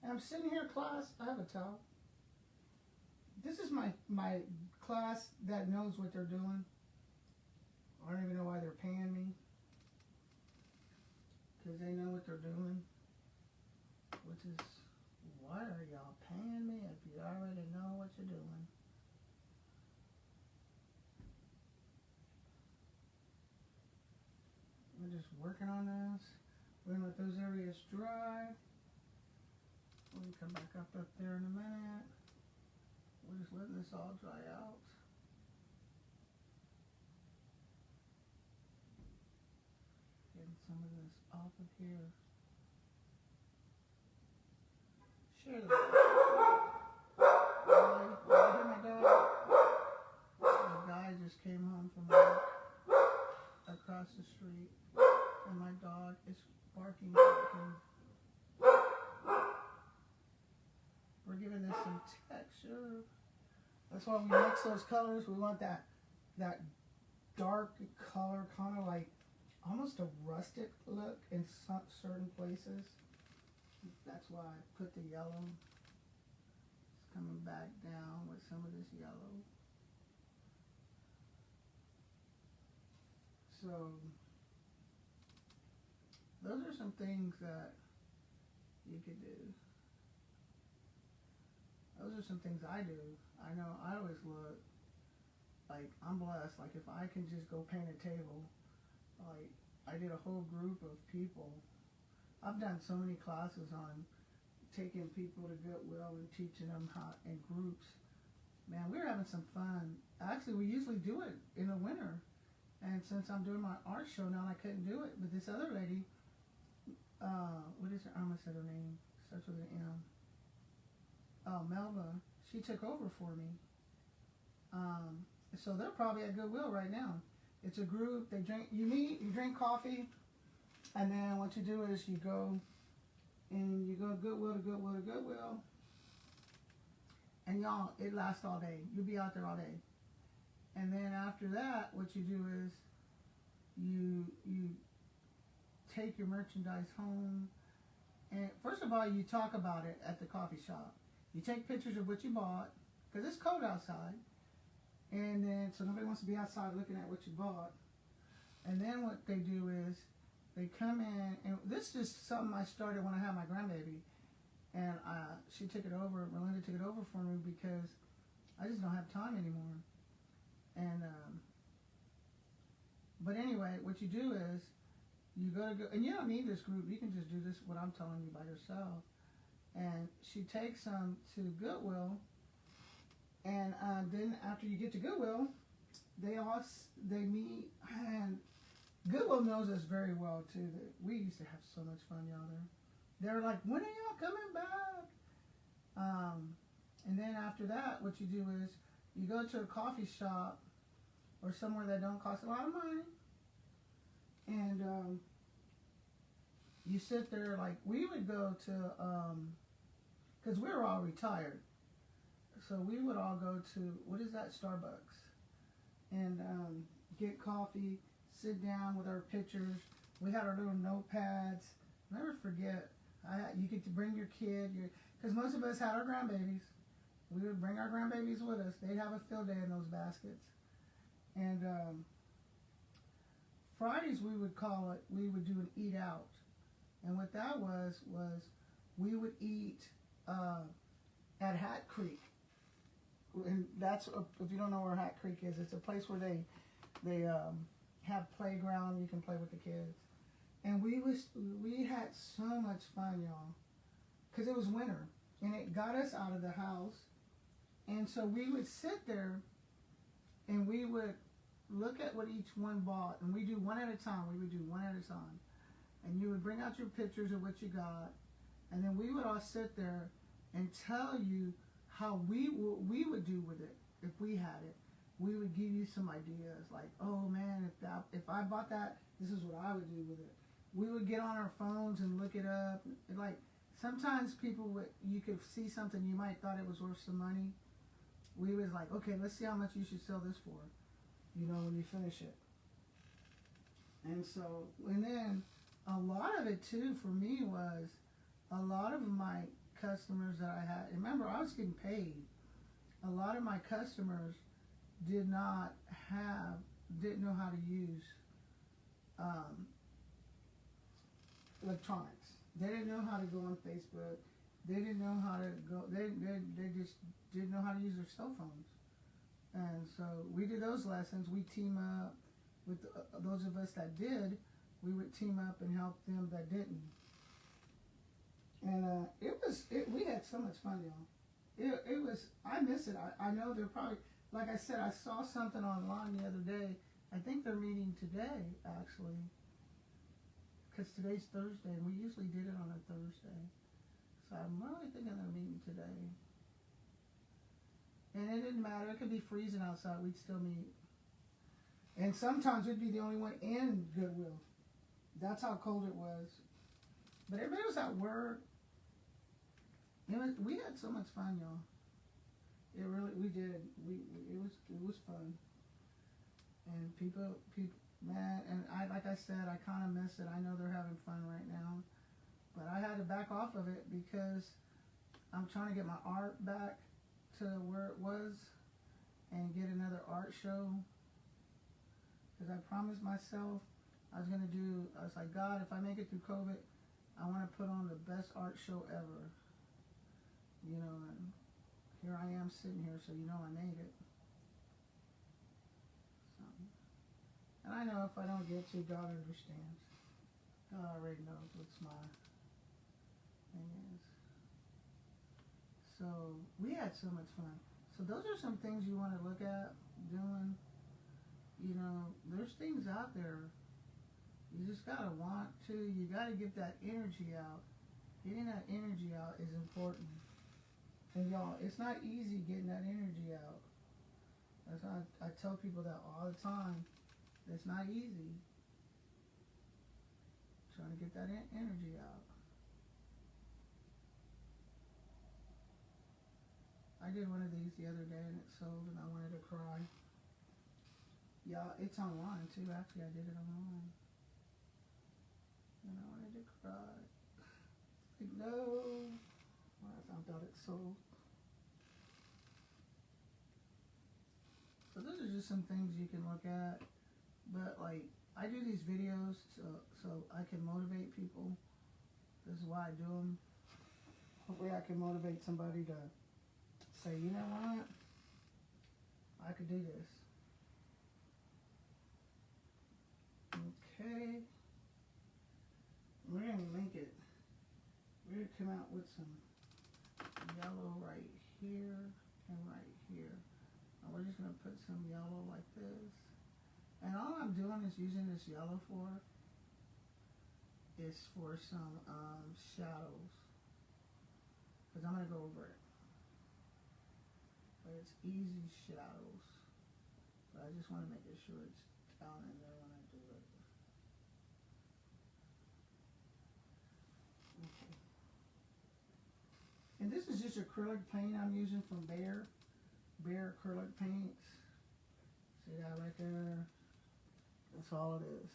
And I'm sitting here, class. I have a towel. This is my class that knows what they're doing. I don't even know why they're paying me, because they know what they're doing. Which is, why are y'all paying me if you already know what you're doing? We're just working on this. We're gonna let those areas dry. We'll come back up there in a minute. We're just letting this all dry out. Getting some of this off of here. Share the Really? You hear my dog? The guy just came home from work across the street, and my dog is barking at him. We're giving this some texture. That's why we mix those colors. We want that dark color, kind of like almost a rustic look in certain places. That's why I put the yellow. It's coming back down with some of this yellow. So those are some things that you could do. Those are some things I do. I know I always look like I'm blessed. Like if I can just go paint a table, like I did a whole group of people. I've done so many classes on taking people to Goodwill and teaching them how in groups. Man, we're having some fun. Actually, we usually do it in the winter. And since I'm doing my art show now, I couldn't do it. But this other lady, what is her? I almost said her name. Starts with an M. Melba, she took over for me. So they're probably at Goodwill right now. It's a group. They drink. You meet. You drink coffee, and then what you do is you go Goodwill to Goodwill to Goodwill, and y'all, it lasts all day. You'll be out there all day, and then after that, what you do is you take your merchandise home, and first of all, you talk about it at the coffee shop. You take pictures of what you bought, because it's cold outside. And then, so nobody wants to be outside looking at what you bought. And then what they do is, they come in, and this is something I started when I had my grandbaby. And she took it over, Melinda took it over for me, because I just don't have time anymore. And, but anyway, what you do is, you go, and you don't need this group, you can just do this, what I'm telling you, by yourself. And she takes them to Goodwill, and then after you get to Goodwill, they meet, and Goodwill knows us very well too. We used to have so much fun, y'all. They're like, when are y'all coming back? And then after that, what you do is you go to a coffee shop or somewhere that don't cost a lot of money, and you sit there. Like we would go to, because we were all retired. So we would all go to, what is that, Starbucks, and get coffee, sit down with our pictures. We had our little notepads. Never forget, you get to bring your kid, because most of us had our grandbabies. We would bring our grandbabies with us. They'd have a field day in those baskets. And Fridays we would call it, we would do an eat out. And what that was we would eat at Hat Creek. And that's, if you don't know where Hat Creek is, it's a place where they have playground, you can play with the kids. And we had so much fun, y'all, because it was winter and it got us out of the house. And so we would sit there and we would look at what each one bought, and we do one at a time. We would do one at a time, and you would bring out your pictures of what you got, and then we would all sit there and tell you how we would do with it if we had it. We would give you some ideas, like, oh man, if I bought that, this is what I would do with it. We would get on our phones and look it up. And like sometimes you could see something you might thought it was worth some money. We was like, okay, let's see how much you should sell this for, when you finish it. And so, and then a lot of it too for me was a lot of my customers that I had, remember I was getting paid. A lot of my customers didn't know how to use electronics. They didn't know how to go on Facebook. They didn't know how to go, they just didn't know how to use their cell phones. And so we did those lessons. We team up with those of us that did. We would team up and help them that didn't. And we had so much fun, y'all. It was, I miss it. I know they're probably, like I said, I saw something online the other day. I think they're meeting today, actually, because today's Thursday, and we usually did it on a Thursday. So I'm really thinking they're meeting today. And it didn't matter. It could be freezing outside. We'd still meet. And sometimes we'd be the only one in Goodwill. That's how cold it was. But everybody was at work. We had so much fun, y'all. We did. It was fun. And people, man, and like I said, I kind of miss it. I know they're having fun right now. But I had to back off of it because I'm trying to get my art back to where it was and get another art show. Because I promised myself I was like, God, if I make it through COVID, I want to put on the best art show ever. And here I am sitting here, so I made it. So, and I know if I don't get to, God understands. God already knows what's my thing is. So we had so much fun. So those are some things you want to look at doing. There's things out there. You just gotta want to. You gotta get that energy out. Getting that energy out is important. And y'all, it's not easy getting that energy out. That's why I tell people that all the time. It's not easy. Trying to get that energy out. I did one of these the other day and it sold and I wanted to cry. Yeah, it's online too. Actually, I did it online. And I wanted to cry. Like, no. When I found out it sold. So those are just some things you can look at. But like, I do these videos so I can motivate people. This is why I do them. Hopefully I can motivate somebody to say, you know what? I could do this. Okay. We're going to link it. We're going to come out with some yellow right here and right here. And we're just going to put some yellow like this. And all I'm doing is using this yellow for some shadows. Because I'm going to go over it. But it's easy shadows. But I just want to make sure it's down in there when I do it. Okay. And this is just acrylic paint I'm using from Behr acrylic paints. See that right there? That's all it is.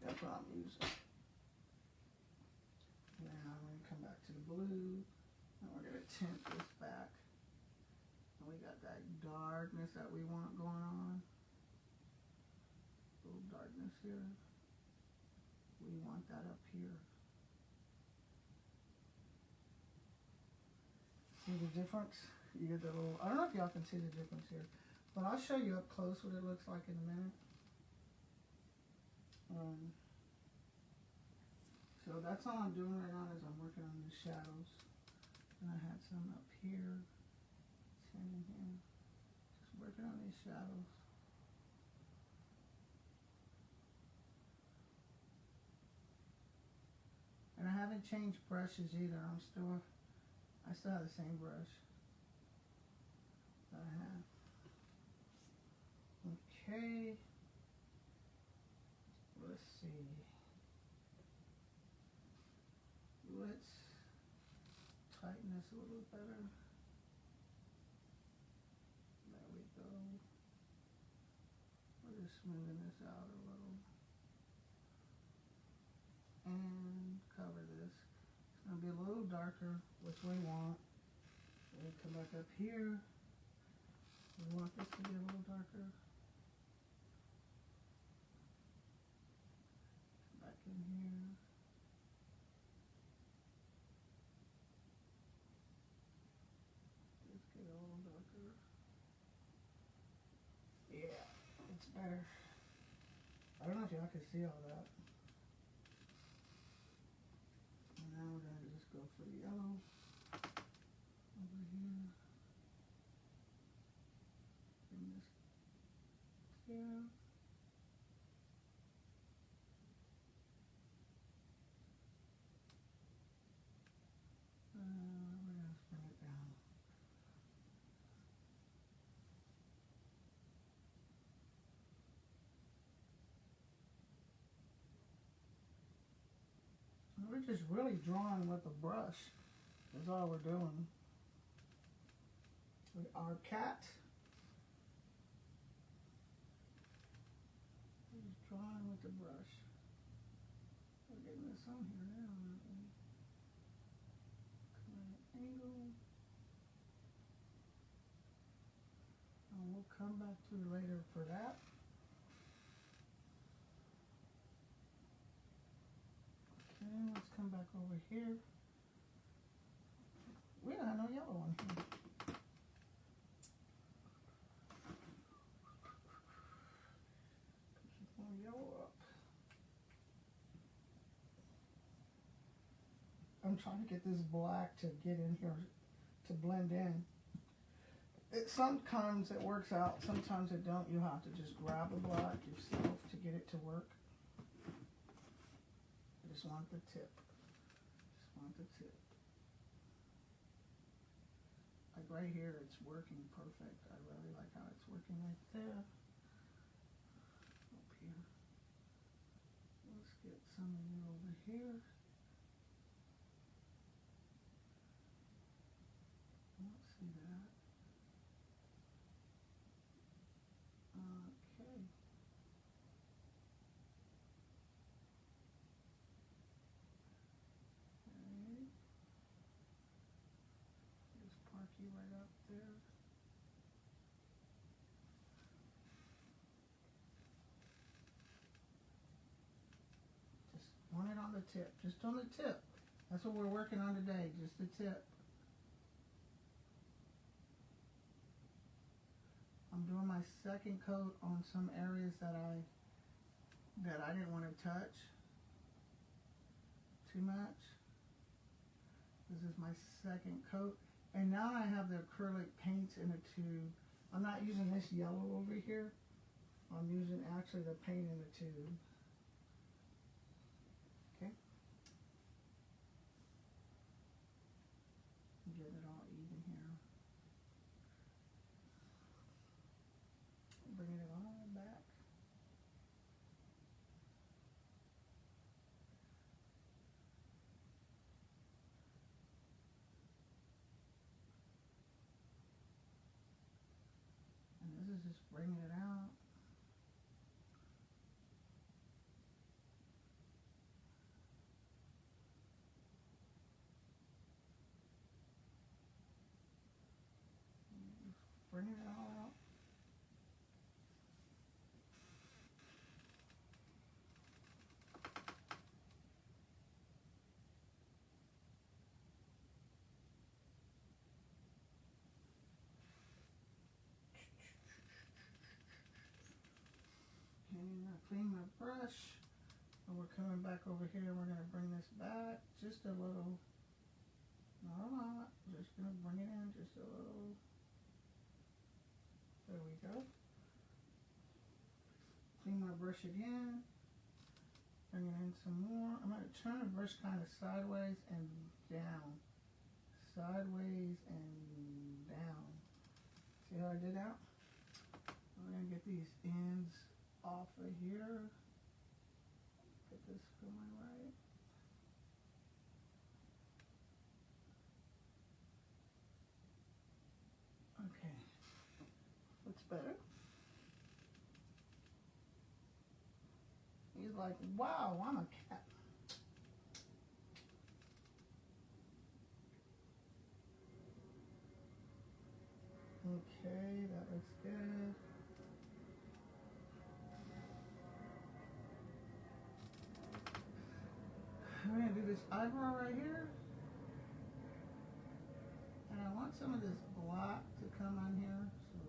That's what I'm using. Now I'm going to come back to the blue. And we're going to tint this back. And we got that darkness that we want going on. A little darkness here. We want that up here. See the difference? You get the little, I don't know if y'all can see the difference here, but I'll show you up close what it looks like in a minute. So that's all I'm doing right now is I'm working on the shadows. And I had some up here, some in here. Just working on these shadows. And I haven't changed brushes either. I still have the same brush that I have. Okay. Let's see. Let's tighten this a little better. There we go. We're just smoothing this out a little. And cover this. It's going to be a little darker, which we want. We'll come back up here. We want this to be a little darker. Back in here. Let's get a little darker. Yeah, it's better. I don't know if y'all can see all that. And now we're going to just go for the yellow over here. Bring this here. We're going to bring it down. We're just really drawing with a brush. That's all we're doing. Our cat. We're just drawing with the brush. We're getting this on here now, aren't we? Come at an angle. And we'll come back to it later for that. Okay, let's come back over here. We don't have no yellow on here. Put some more yellow up. I'm trying to get this black to get in here to blend in. Sometimes it works out, sometimes it don't. You have to just grab the black yourself to get it to work. I just want the tip. Just want the tip. Like right here, it's working perfect. I really like how it's working right there. Up here. Let's get some of you over here. I don't see that. Okay. Okay. Just park you right up there. Just want it on the tip. Just on the tip. That's what we're working on today. Just the tip. I'm doing my second coat on some areas that I didn't want to touch too much. This is my second coat. And now I have the acrylic paints in a tube. I'm not using this yellow over here. I'm using actually the paint in the tube. Okay. Get it all even here. Bring it all back. And this is just bringing it out. Bring it all out. our brush. And we're coming back over here. We're going to bring this back just a little. Not a lot. Just going to bring it in just a little. There we go. Clean my brush again. Bring it in some more. I'm going to turn the brush kind of sideways and down. Sideways and down. See how I did that? We're going to get these ends off of here. Get this going right. Okay. Looks better. He's like, wow, I'm a cat. Okay, that looks good. We're going to do this eyebrow right here. And I want some of this black to come on here. So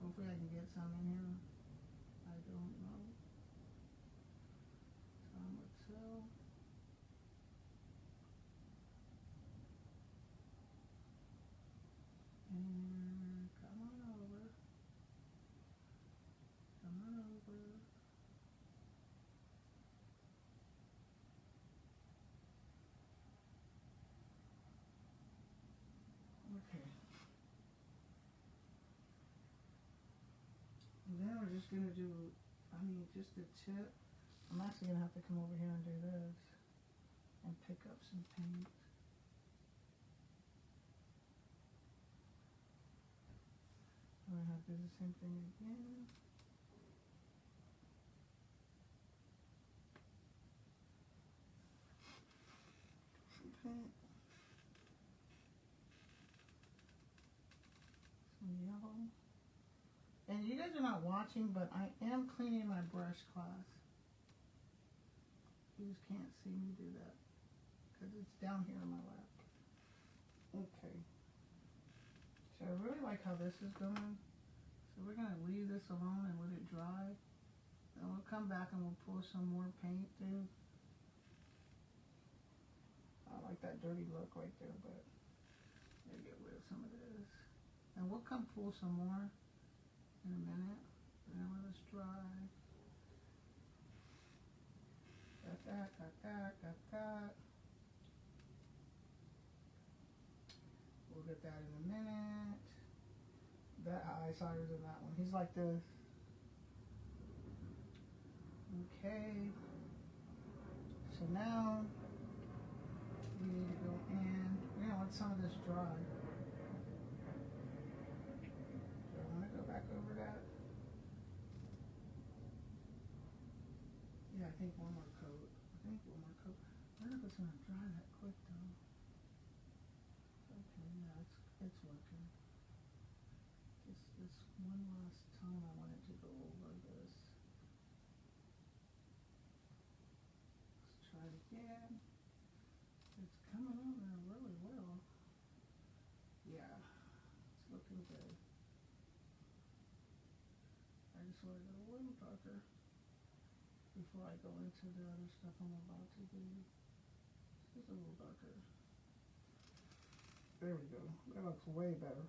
hopefully I can get some in here. I don't know. Time will tell. And come on over. Come on over. Okay. And then we're just going to do, just the tip. I'm actually going to have to come over here and do this. And pick up some paint. I'm going to have to do the same thing again. Some paint. Some yellow. And you guys are not watching, but I am cleaning my brush class. You just can't see me do that because it's down here in my lap. Okay. So I really like how this is going. So we're going to leave this alone and let it dry. And we'll come back and we'll pull some more paint too. I like that dirty look right there, but I'm going to get rid of some of this. And we'll come pull some more in a minute. We're going to let this dry. Got that, got that, got that. We'll get that in a minute. That eyesider's in that one. He's like this. Okay. So now we need to go in. We're gonna let some of this dry. So I'm gonna go back over that. Yeah, I think one more coat. I don't know if it's gonna dry that quick though. Okay, yeah, it's working. Just this one last time I wanted to go over this. Let's try it again. It's coming on there really well. Yeah, it's looking good. I just want to go a little darker before I go into the other stuff I'm about to do. Just a little darker. There we go. That looks way better.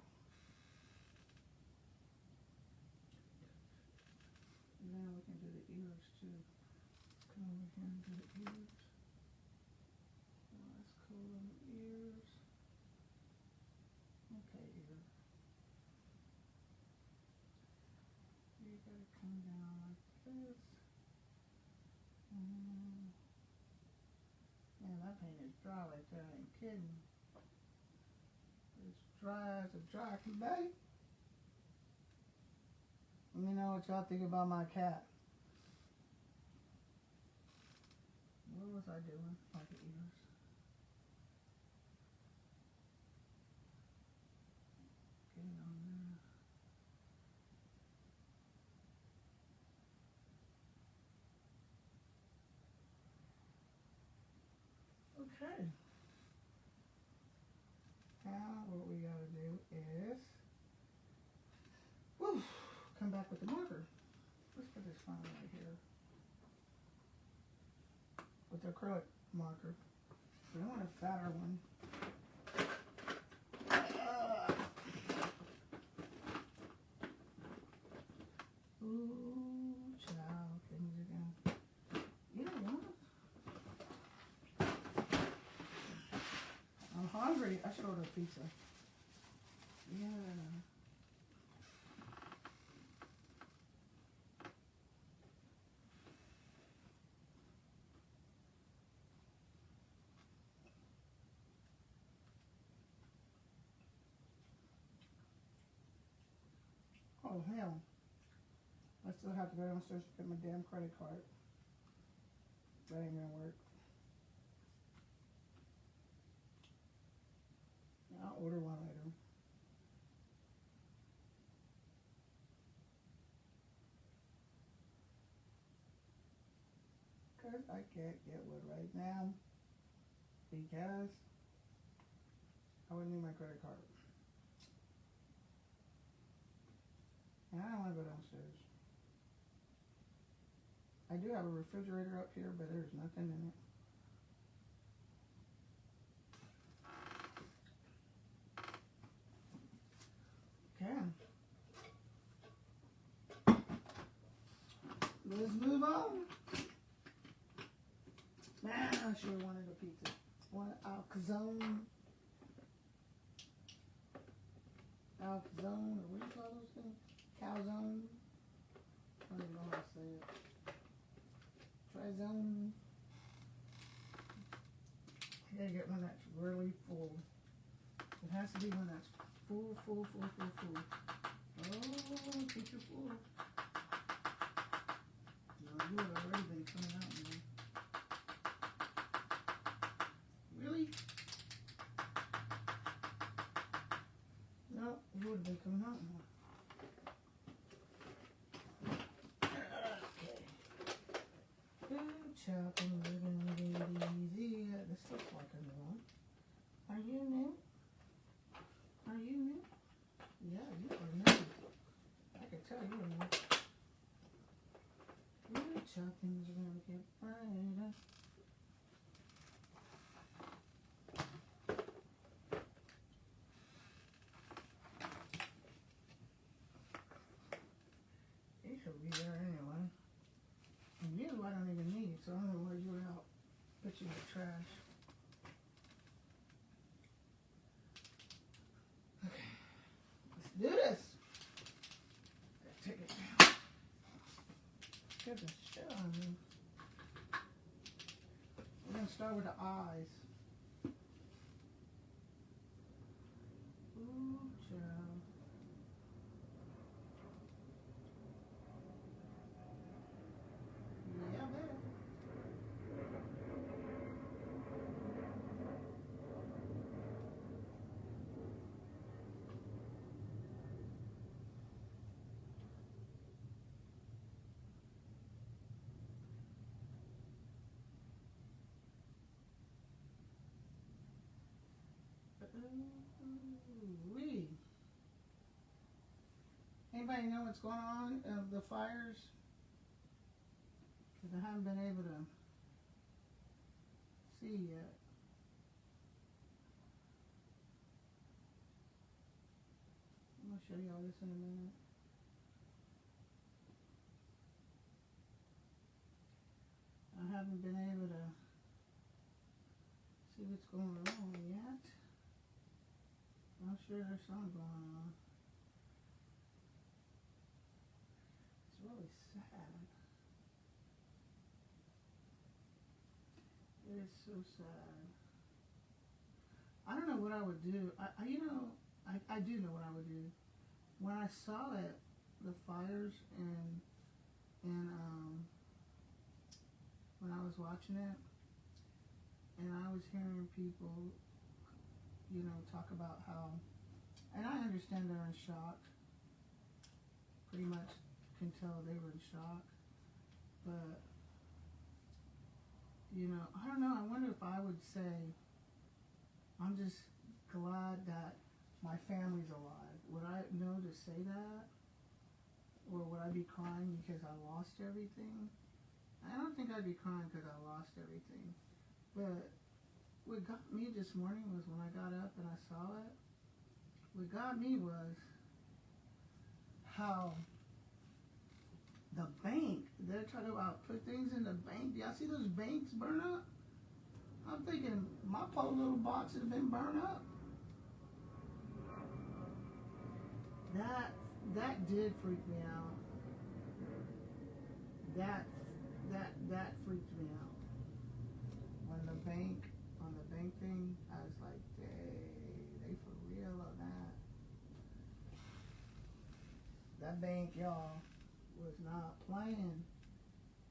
And now we can do the ears too. Let's come over here and do the ears. Last coat on the ears. Okay, ear. You gotta come down like this. Man, that paint is dry right there. I ain't kidding. It's dry as a dry can be. Let me know what y'all think about my cat. What was I doing? Like the ears. Get it on there. Okay. Now what we gotta do is come back with the marker. Let's put just find it right here with the acrylic marker. But I want a fatter one. Ooh, child, things again. You know what? I'm hungry. I should order a pizza. Yeah. Oh, hell. I still have to go downstairs to get my damn credit card. That ain't gonna work. I'll order one later. Because I can't get one right now. Because I would need my credit card. And I don't want to go downstairs. I do have a refrigerator up here, but there's nothing in it. Okay. Let's move on. Man, I sure wanted a pizza. One Alcazone. Alcazone, or what do you call those things? Calzone. I don't even know how to say it. Trizone. I gotta get one that's really full. It has to be one that's full. Oh, picture full. No, you have already been coming out, man. Really? No, you would have been coming out more. Okay. Good chopping, living easy. This looks like a new one. Are you new? Are you new? Yeah, you are new. I can tell you are new. Good chopping's gonna get brighter. It should be there anyway. And you I don't even need, so I don't know where you were out. Put you in the trash. Okay. Let's do this. Take it down. Get the shit on me. We're gonna start with the eyes. Ooh, child. Yeah, baby. Ooh-wee. Anybody know what's going on of the fires? Because I haven't been able to see yet. I'm going to show you all this in a minute. I haven't been able to see what's going on yet. I'm sure there's something going on. It's really sad. It is so sad. I don't know what I would do. I do know what I would do. When I saw it, the fires and when I was watching it, and I was hearing people, talk about how, and I understand they're in shock. Pretty much can tell they were in shock, but I don't know. I wonder if I would say, I'm just glad that my family's alive. Would I know to say that? Or would I be crying because I lost everything? I don't think I'd be crying because I lost everything. But what got me this morning was when I got up and I saw it. What got me was how the bank, they're talking about put things in the bank. Do y'all see those banks burn up? I'm thinking my poor little box has been burned up. That did freak me out. That freaked me out. When the bank, on the bank thing, I was like, they for real on that. That bank, y'all, was not playing.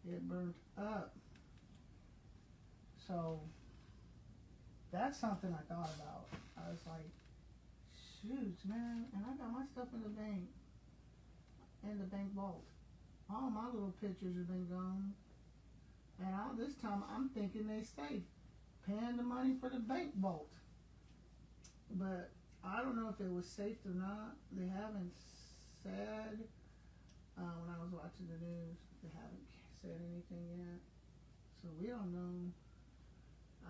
It burnt up. So that's something I thought about. I was like, shoot, man, and I got my stuff in the bank vault. All my little pictures have been gone. And all this time I'm thinking they safe, paying the money for the bank vault. But I don't know if it was safe or not. They haven't said, when I was watching the news, they haven't said anything yet. So we don't know.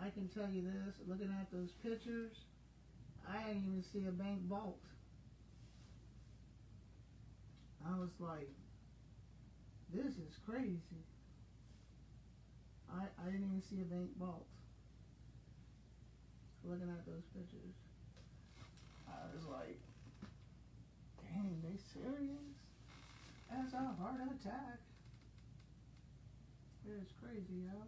I can tell you this, looking at those pictures, I didn't even see a bank vault. I was like, this is crazy. I didn't even see a bank vault. Looking at those pictures, I was like, dang, they serious? That's a heart attack. It was crazy, yo.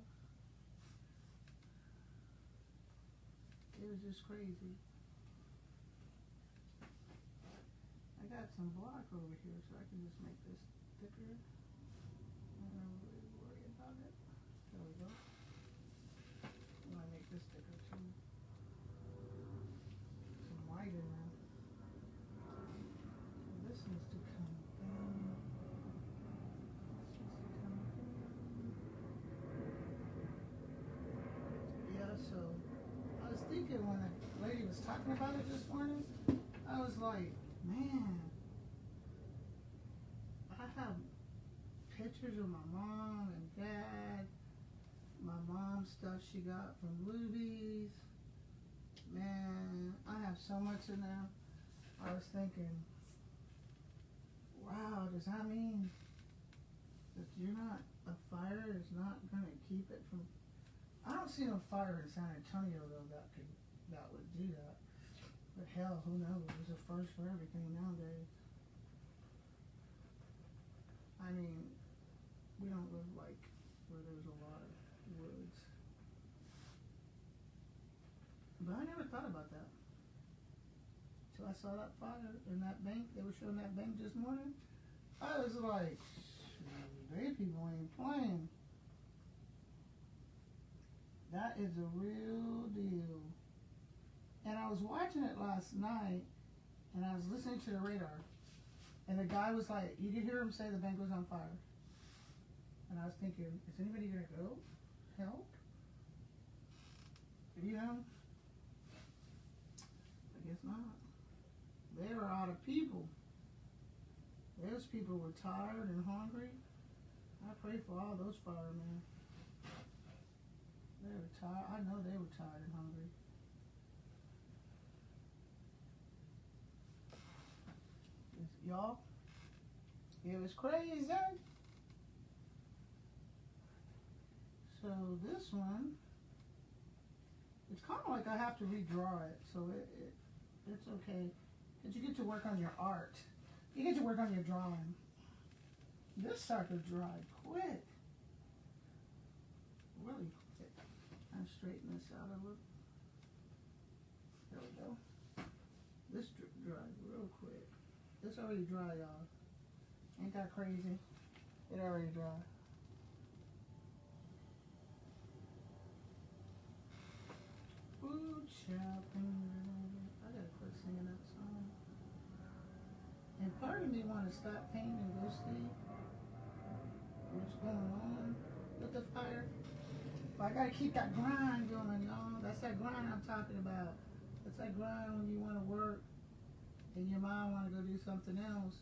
It was just crazy. I got some block over here, so I can just make this thicker. I don't really worry about it. There we go. I'm gonna make this thicker too. Some white in there. This needs to come in. Yeah, so I was thinking when the lady was talking about it this morning, I was like, man, I have pictures of my mom and dad, my mom's stuff she got from Luby's. Man, I have so much in there. I was thinking, wow, does that mean that a fire is not gonna keep it from, I don't see no fire in San Antonio though that would do that. But hell, who knows? There's a first for everything nowadays. I mean, we don't live like where there's a lot of woods. But I never thought about that. Till I saw that fire in that bank. They were showing that bank this morning. I was like, they people ain't playing. That is a real deal. And I was watching it last night, and I was listening to the radar, and the guy was like, you could hear him say the bank was on fire. And I was thinking, is anybody gonna go help? You know? I guess not. They were out of people. Those people were tired and hungry. I pray for all those firemen. They were tired. I know they were tired and hungry. Y'all, it was crazy. So this one, it's kind of like I have to redraw it, so it's okay. Because you get to work on your art. You get to work on your drawing. This sucker dried quick. Really quick. I'll straighten this out a little. There we go. This dried real quick. This already dry, y'all. Ain't that crazy? It already dry. Ooh, child. I gotta quit singing that song. And part of me want to stop painting and go sleep. What's going on with the fire? But I gotta keep that grind going, y'all. That's that grind I'm talking about. That's that grind when you want to work and your mind want to go do something else.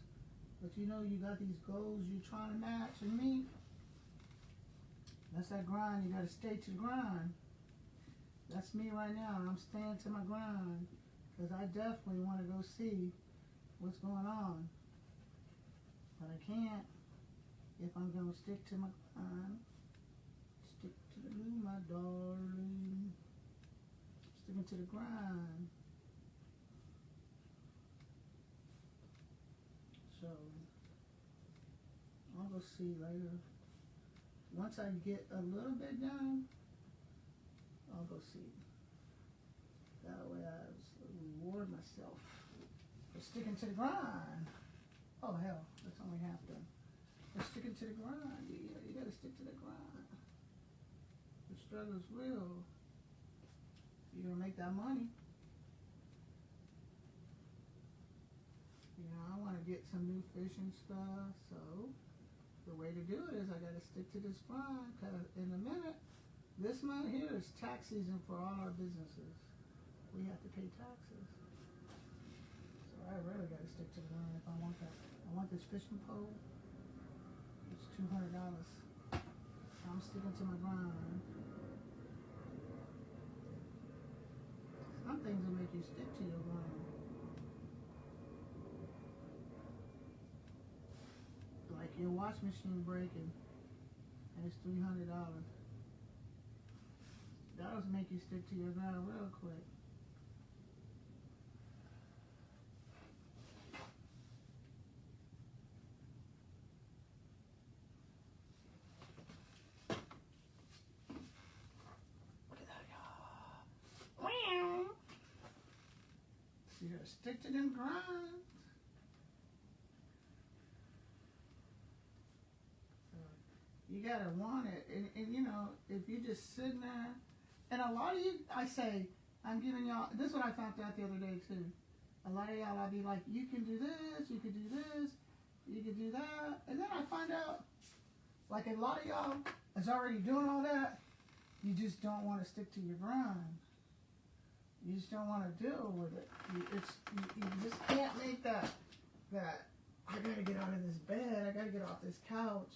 But you know you got these goals you're trying to match and meet. That's that grind. You got to stay to the grind. That's me right now. I'm staying to my grind because I definitely want to go see what's going on. But I can't if I'm going to stick to my grind. Stick to the glue, my darling. Sticking to the grind. So, I'll go see later. Once I get a little bit done, I'll go see. That way I reward myself for sticking to the grind. Oh hell, that's only half done. For sticking to the grind. You gotta stick to the grind. The struggle's real. You're gonna make that money. You know, I want to get some new fishing stuff, so the way to do it is I got to stick to this grind, because in a minute, this month here is tax season for all our businesses. We have to pay taxes. So I really got to stick to the grind if I want that. I want this fishing pole. It's $200. I'm sticking to my grind. Some things will make you stick to your grind. Like your wash machine breaking and it's $300. That'll make you stick to your grind real quick. Look at that, y'all. So you gotta stick to them grinds. You gotta want it, and you know, if you just sitting there, and a lot of you, I say, I'm giving y'all, this is what I found out the other day too. A lot of y'all, I'll be like, you can do this, you can do this, you can do that, and then I find out, like a lot of y'all is already doing all that, you just don't want to stick to your grind. You just don't want to deal with it. You just can't make that, I gotta get out of this bed, I gotta get off this couch.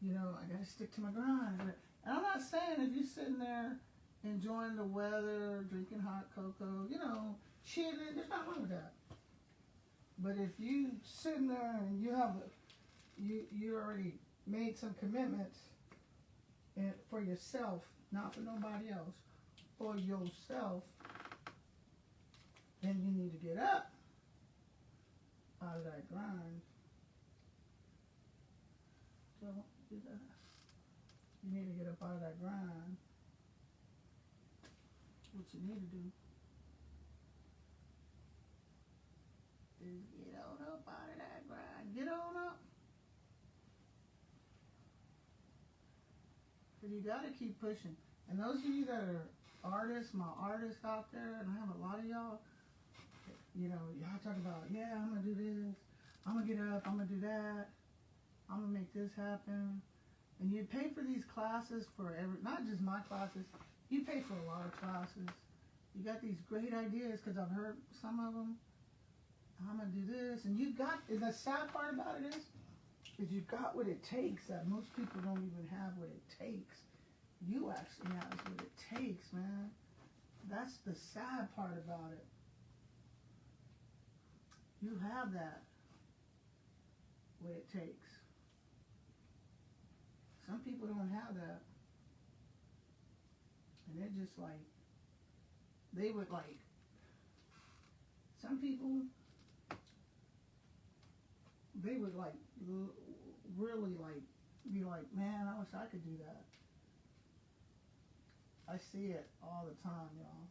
You know, I gotta stick to my grind. And I'm not saying if you're sitting there enjoying the weather, drinking hot cocoa, you know, chilling, there's nothing wrong with that. But if you sitting there and you already made some commitments for yourself, not for nobody else, for yourself, then you need to get up out of that grind. Don't do that. You need to get up out of that grind. What you need to do is get on up out of that grind. Get on up. Because you got to keep pushing. And those of you that are artists, my artists out there, and I have a lot of y'all, you know, y'all talk about, yeah, I'm going to do this. I'm going to get up. I'm going to do that. I'm going to make this happen. And you pay for these classes for not just my classes, you pay for a lot of classes. You got these great ideas, because I've heard some of them. I'm going to do this. And and the sad part about it is you got what it takes that most people don't even have what it takes. You actually have what it takes, man. That's the sad part about it. You have that, what it takes. Some people don't have that. And they're just like, they would like, some people, they would like, really like, be like, man, I wish I could do that. I see it all the time, y'all.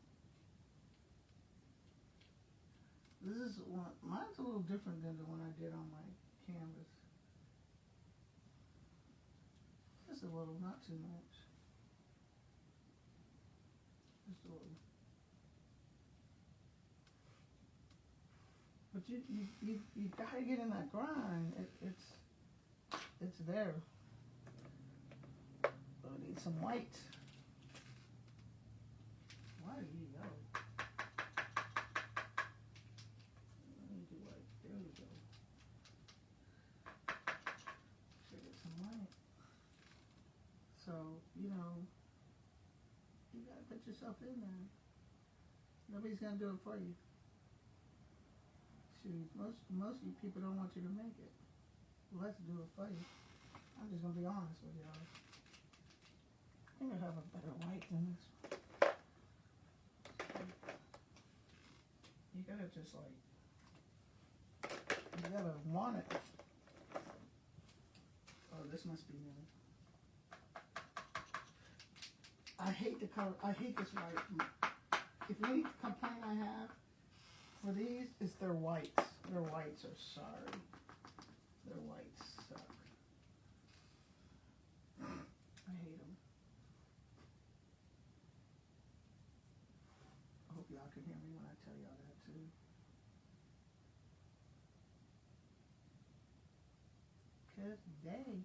This is one, mine's a little different than the one I did on my canvas. Just a little, not too much. Just a little. But you gotta get in that grind. It's there. But I need some white. Why do you know? Let me do white. There we go. put yourself in there. Nobody's gonna do it for you. Shoot, most of you people don't want you to make it. Let's do it for you. I'm just gonna be honest with y'all. I think I have a better white than this. You gotta just like, you gotta want it. Oh, this must be new. I hate the color. I hate this white. If any complaint I have for these is their whites. Their whites are sorry. Their whites suck. I hate them. I hope y'all can hear me when I tell y'all that too. Cause they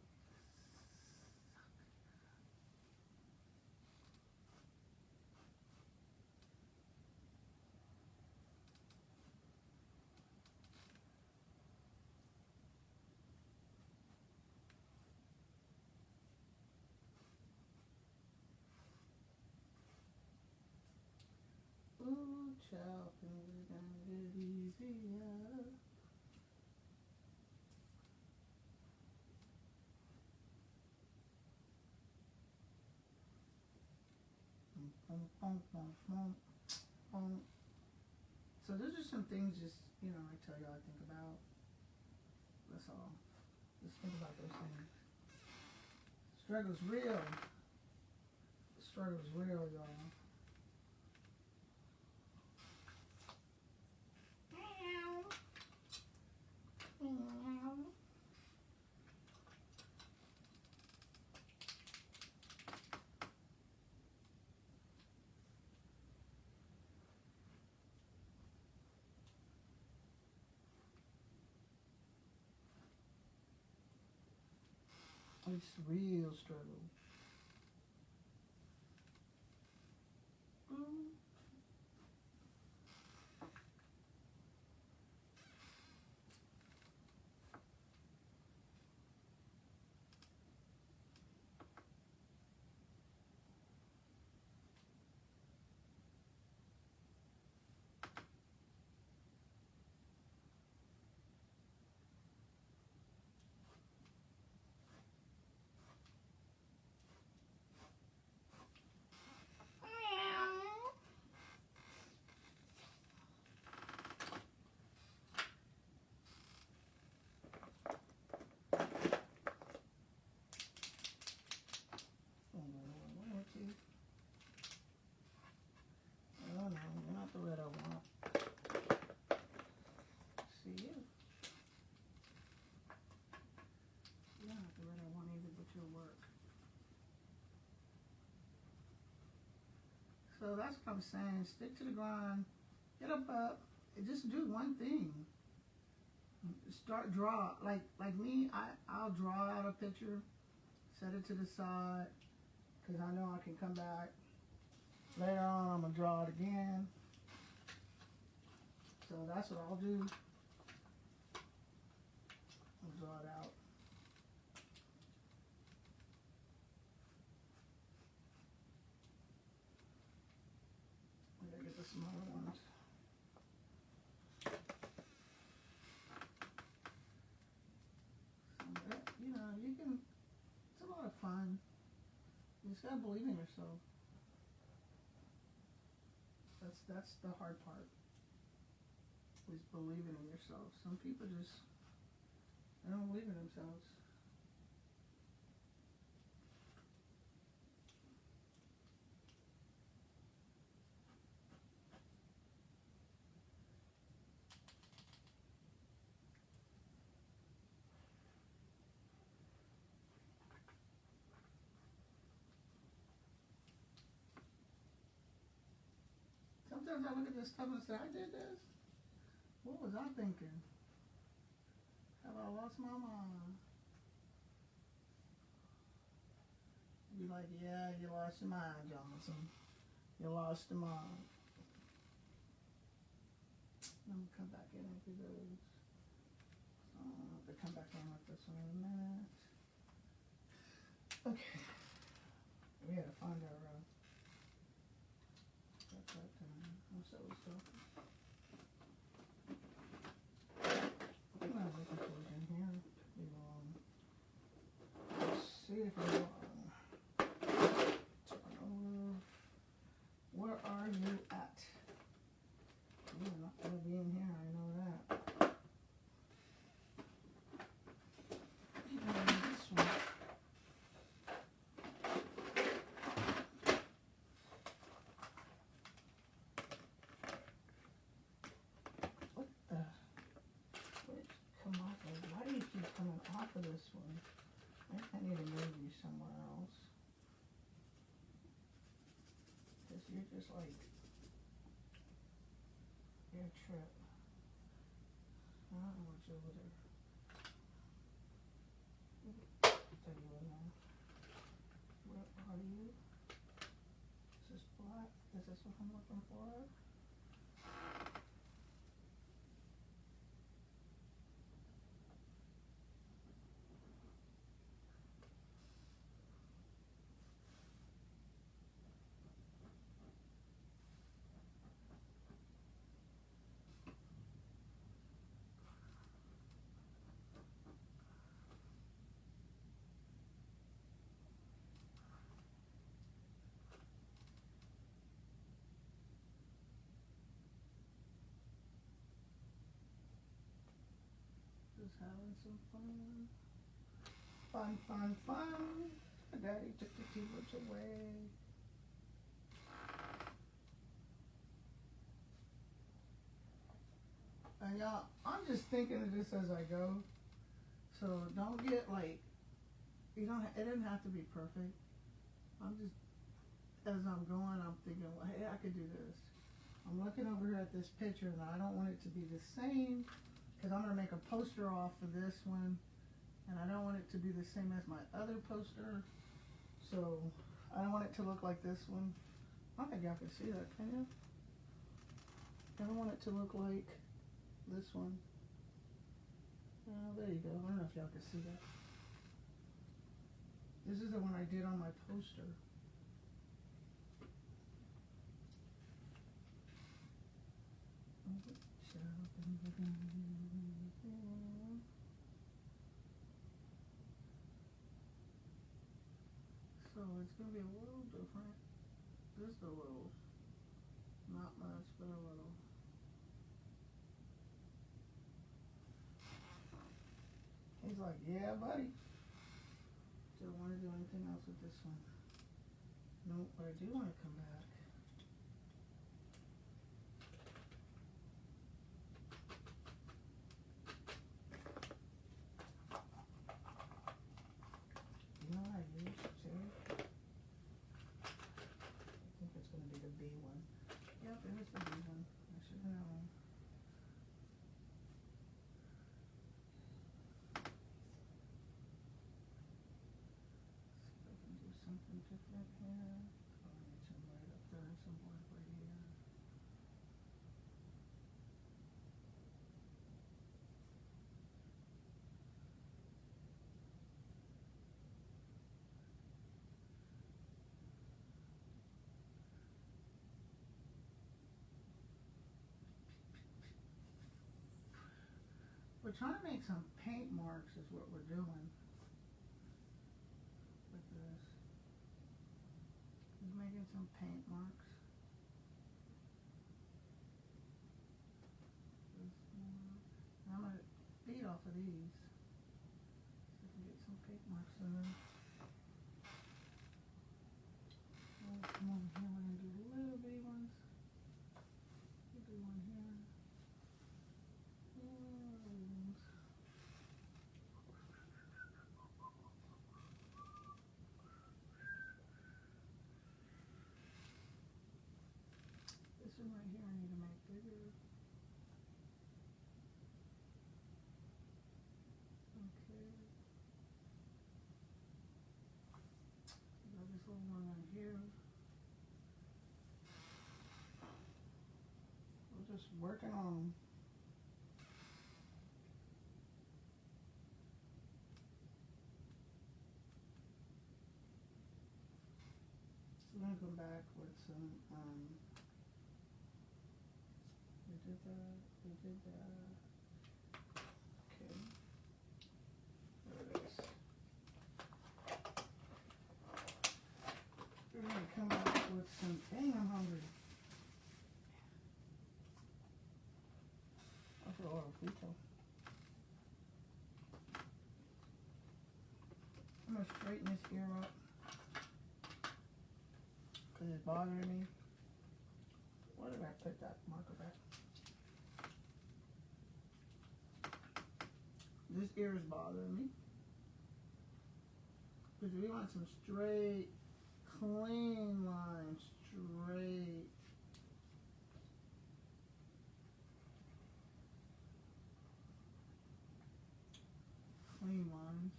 ooh, child, things are gonna get easier. So those are some things just, I tell y'all I think about. That's all. Just think about those things. Struggle's real. The struggle's real, y'all. It's real struggle. Oh no, you're not the red I want. See you. You're not the red I want either, but you'll work. So that's what I'm saying. Stick to the grind. Get up. And just do one thing. Draw. Like me, I'll draw out a picture, set it to the side, because I know I can come back. Later on, I'm going to draw it again. So that's what I'll do. I'll draw it out. I gotta get the smaller ones. So that, you can, it's a lot of fun. You just gotta believe in yourself. That's the hard part. Is believing in yourself. Some people they don't believe in themselves. Sometimes I look at this stuff and say, I did this? What was I thinking? Have I lost my mind? Be like, yeah, you lost your mind, Johnson. You lost your mind. I'm gonna come back in and do those. I'll have to come back in with this one in a minute. Okay. We gotta find our at that time. Once I was talking. I'm not looking for it in here. Could be wrong. Let's see if I'm wrong. Turn over. Where are you at? You're not going to be in here, I know that. And this one. What the? Where'd you come off of? Why do you keep coming off of this one? I think I need to move you somewhere else. Because you're just like, you're a trip. I don't know what's over there. There you are now. Where are you? Is this black? Is this what I'm looking for? Just having some fun. Fun, fun, fun. Daddy took the keyboards away. And y'all, I'm just thinking of this as I go. So don't get like, you don't, it doesn't have to be perfect. I'm just, as I'm going, I'm thinking, well, hey, I could do this. I'm looking over here at this picture and I don't want it to be the same because I'm going to make a poster off of this one. And I don't want it to be the same as my other poster. So I don't want it to look like this one. I don't think y'all can see that, can you? I don't want it to look like this one. Oh, there you go. I don't know if y'all can see that. This is the one I did on my poster. So it's going to be a little different. Just a little. Not much, but a little. He's like, yeah, buddy. Don't want to do anything else with this one. Nope, but I do want to come back. You know what I used too? I think it's going to be the B one. Yep, it was the B one. I should have known. See if I can do something different here. Oh, I need some light up there and some black right here. We're trying to make some paint marks is what we're doing with this. Just making some paint marks. I'm going to beat off of these so I can get some paint marks in there. Oh, come on, here we're going to do little bitty ones. We'll do one here. This one right here I need to make bigger. Okay. Got this little one right here. We're just working on. I'm gonna come back with some did that. We did that. Okay. There it is. We're gonna come back with some. Dang, I'm hungry. I'll throw a frito. I'm gonna straighten this ear up because it's bothering me. Where did I put that marker back? This ear is bothering me because we want some straight, clean lines, straight. Clean lines.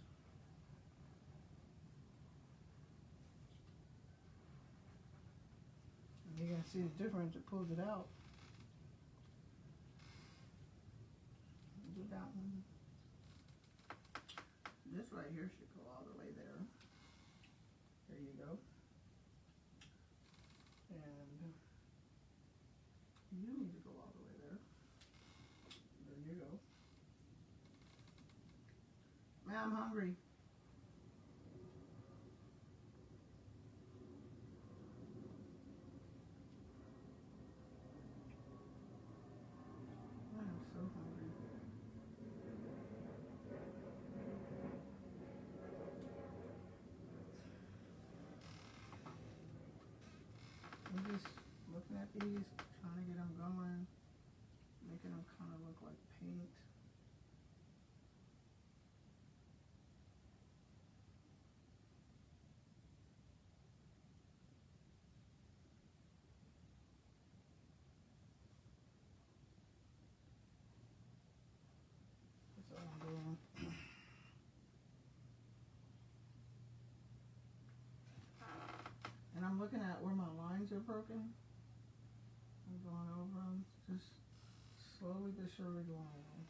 And you're gonna see the difference. It pulls it out. Do that one. This right here should go all the way there. There you go. And you need to go all the way there. There you go. Man, I'm hungry. I am so hungry. I'm just looking at these, trying to get them going, making them kind of look like paint. That's all I'm doing. And I'm looking at where my lines are broken. I'm going over them, just slowly but surely going over them.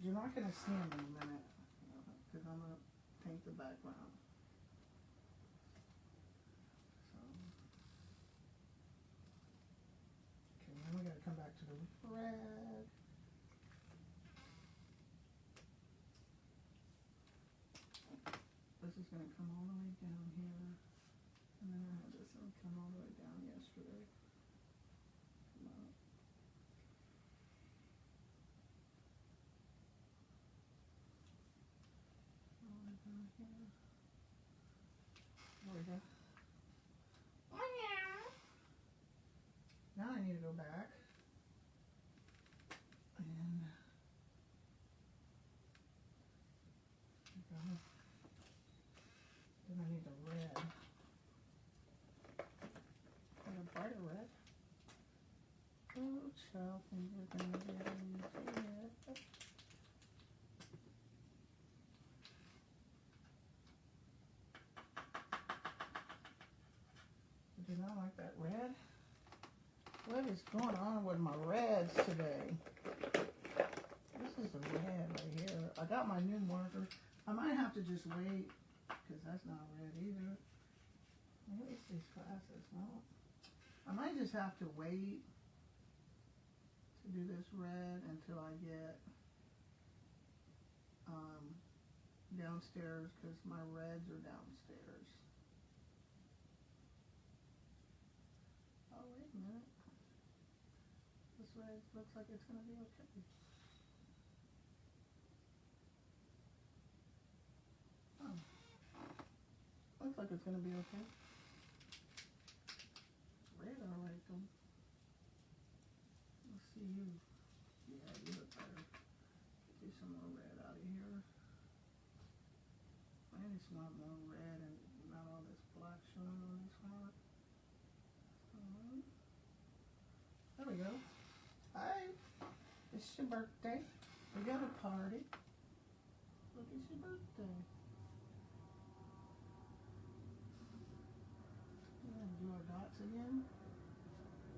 You're not going to see them in a minute, because I'm going to paint the background. So, okay, then we got to come back to the red. This is going to come all the way down here. And then I had this one come all the way down yesterday. Come on. All the way down here. There we go. Now I need to go back. And then I need the red. And a brighter red. Oh, child, things are gonna get easy. I do not like that red. What is going on with my reds today? This is the red right here. I got my new marker. I might have to just wait because that's not red either. Maybe it's these glasses. No. I might just have to wait to do this red until I get downstairs because my reds are downstairs. Oh, wait a minute. This red looks like it's going to be okay. Oh. Looks like it's going to be okay. Red alright though. Let's see you. Yeah, you look better. Get you some more red out of here. I just want more red and not all this black showing on this one. There we go. Hi. It's your birthday. We got a party. Look, it's your birthday. We're gonna do our dots again.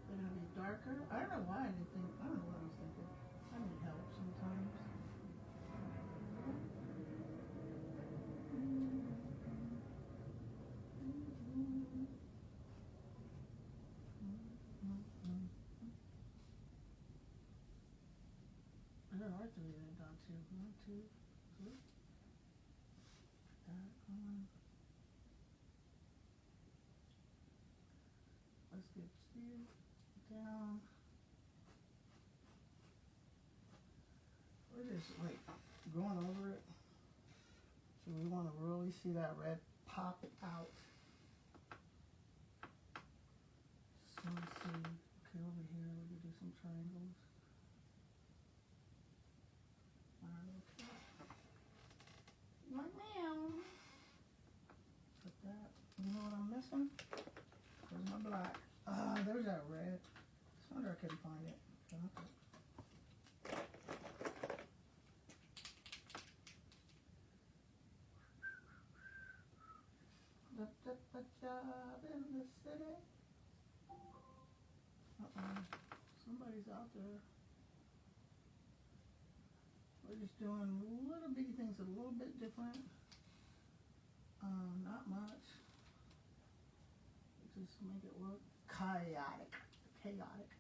They're gonna be darker. I don't know why I didn't think. I don't know what I was thinking. I need help sometimes. there are three that dot too. 1, 2, 3. That going. Let's get you down. We're just like going over it. So we want to really see that red pop out. So let's see. Okay, over here we can do some triangles. Okay. Meow. Put that. You know what I'm missing? There's my black. Ah, there's that red. No wonder I couldn't find it. Okay. A job in the city. Somebody's out there. We're just doing little bitty things a little bit different. Not much. Just make it look chaotic. Chaotic.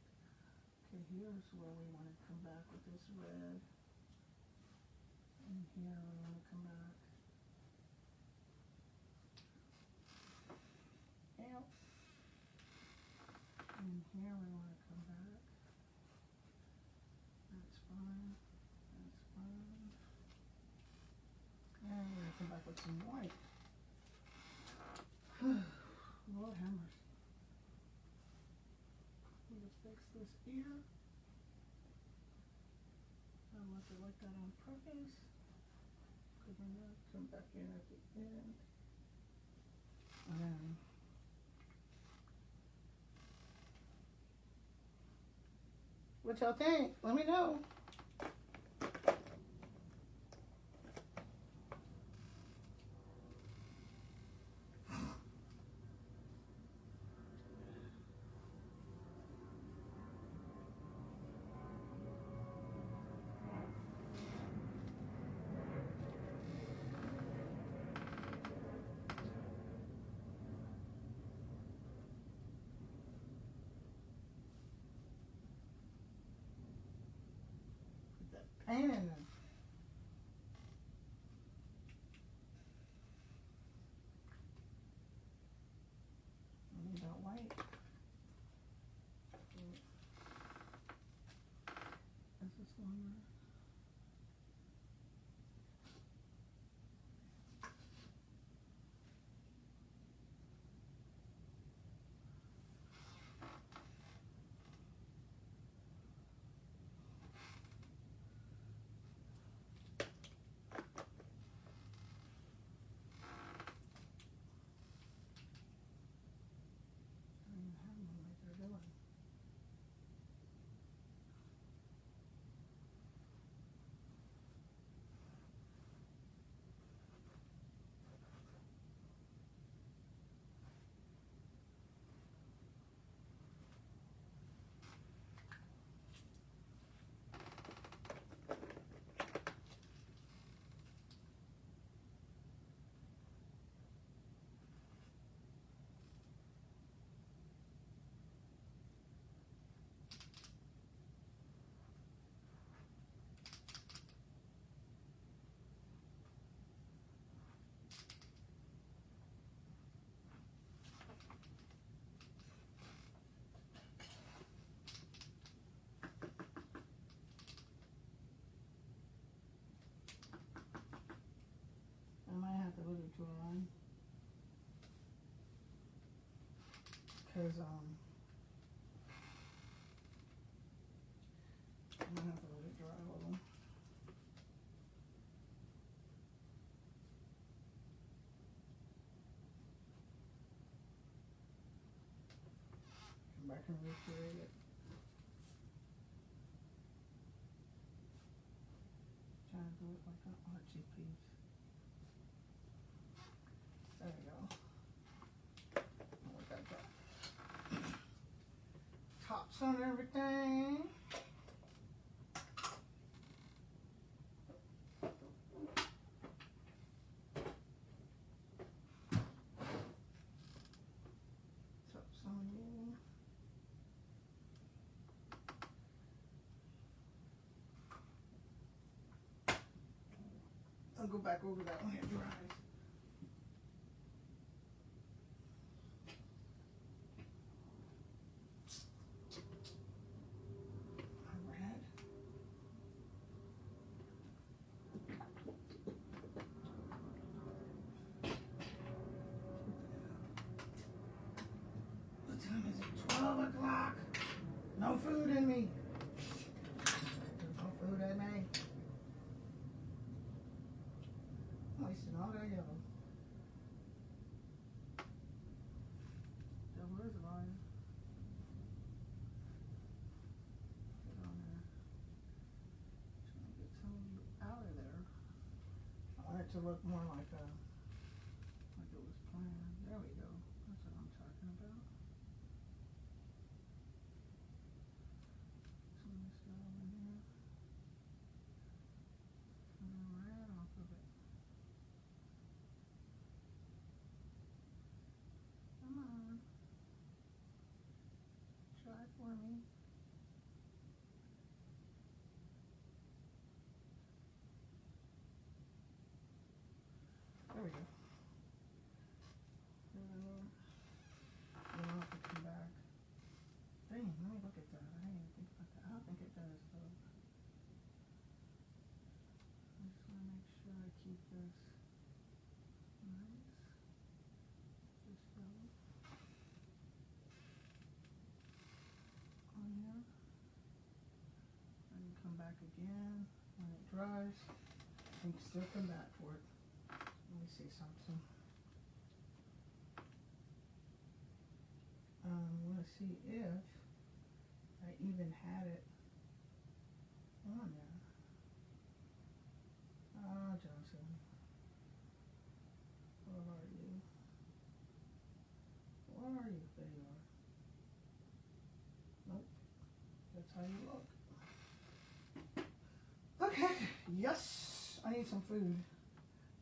Okay, here's where we want to come back with this red. And here we want to come back. Out. And here we want to come back. That's fine. That's fine. And we're going to come back with some white. Lord have mercy. I'm going to fix this ear. I left it like that on purpose. Because I'm going to come back in at the end. And then what y'all think? Let me know. Put that paint in them. I need that white. Is this one? I might have to let it dry. Because, I might have to let it dry a little. Come back and recreate it. Trying to do it like an archy piece. There you go. Look at that. Tops on everything. Tops on you. back over that when it dries. What time is it? 12 o'clock. No food in me. No food in me. I'm wasting all that yellow. That was volume. Get on there. Trying to get some out of there. I want it to look more like it was planned. There we go. That's what I'm talking about. Some of this yellow in here. Coming right off of it. Come on. Try for me. There we go. I'll have to come back. Dang, let me look at that. I didn't even think about that. I don't think it does, though. I just want to make sure I keep this nice. Just yellow. On here. I can come back again when it dries. I can still come back for it. Let me see something. I want to see if I even had it on there. Ah, Johnson. Where are you? Where are you? There you are. Nope. That's how you look. Okay. Yes. I need some food.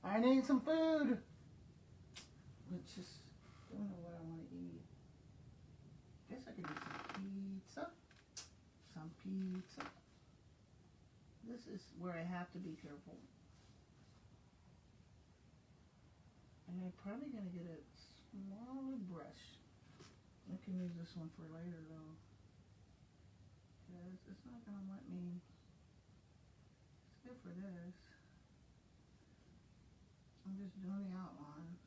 I need some food. Which is, I don't know what I want to eat. Guess I could eat some pizza. Some pizza. This is where I have to be careful. And I'm probably going to get a smaller brush. I can use this one for later though. Because it's not going to let me. It's good for this. I'm just doing the outline.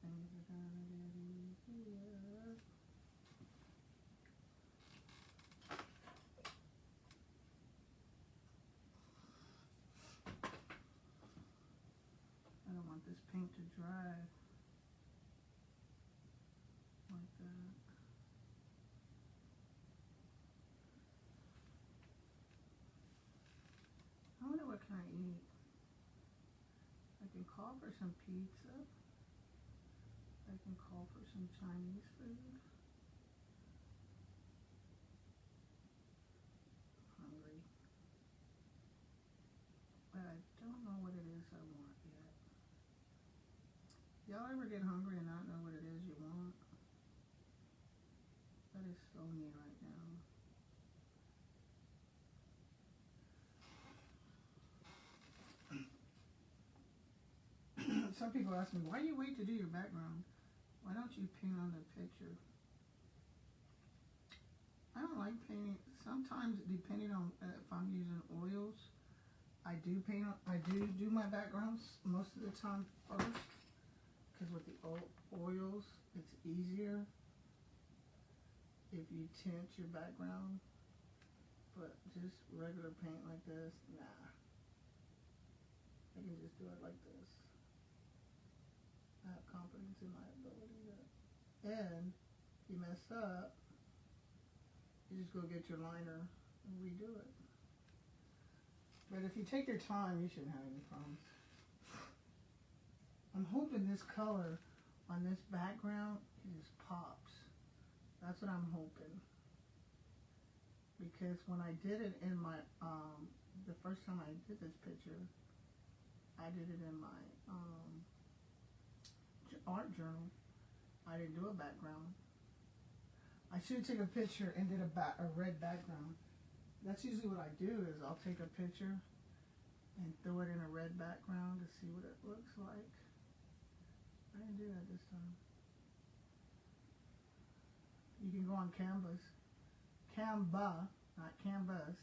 Things are gonna get easier. I don't want this paint to dry like that. I wonder what can I eat. I can call for some pizza. I can call for some Chinese food. Hungry. But I don't know what it is I want yet. Y'all ever get hungry and not know what it is you want? That is so me right now. Some people ask me, why do you wait to do your background? Why don't you paint on the picture? I don't like painting. Sometimes, depending on if I'm using oils, I do do my backgrounds most of the time first. Because with the oils, it's easier if you tint your background. But just regular paint like this, nah. I can just do it like this. I have confidence in my ability to. And if you mess up, you just go get your liner and redo it. But if you take your time, you shouldn't have any problems. I'm hoping this color on this background just pops. That's what I'm hoping. Because when I did it in my, the first time I did this picture, I did it in my art journal. I didn't do a background. I should take a picture and did a red background. That's usually what I do is I'll take a picture and throw it in a red background to see what it looks like. I didn't do that this time. You can go on Canvas, Canva, not Canvas,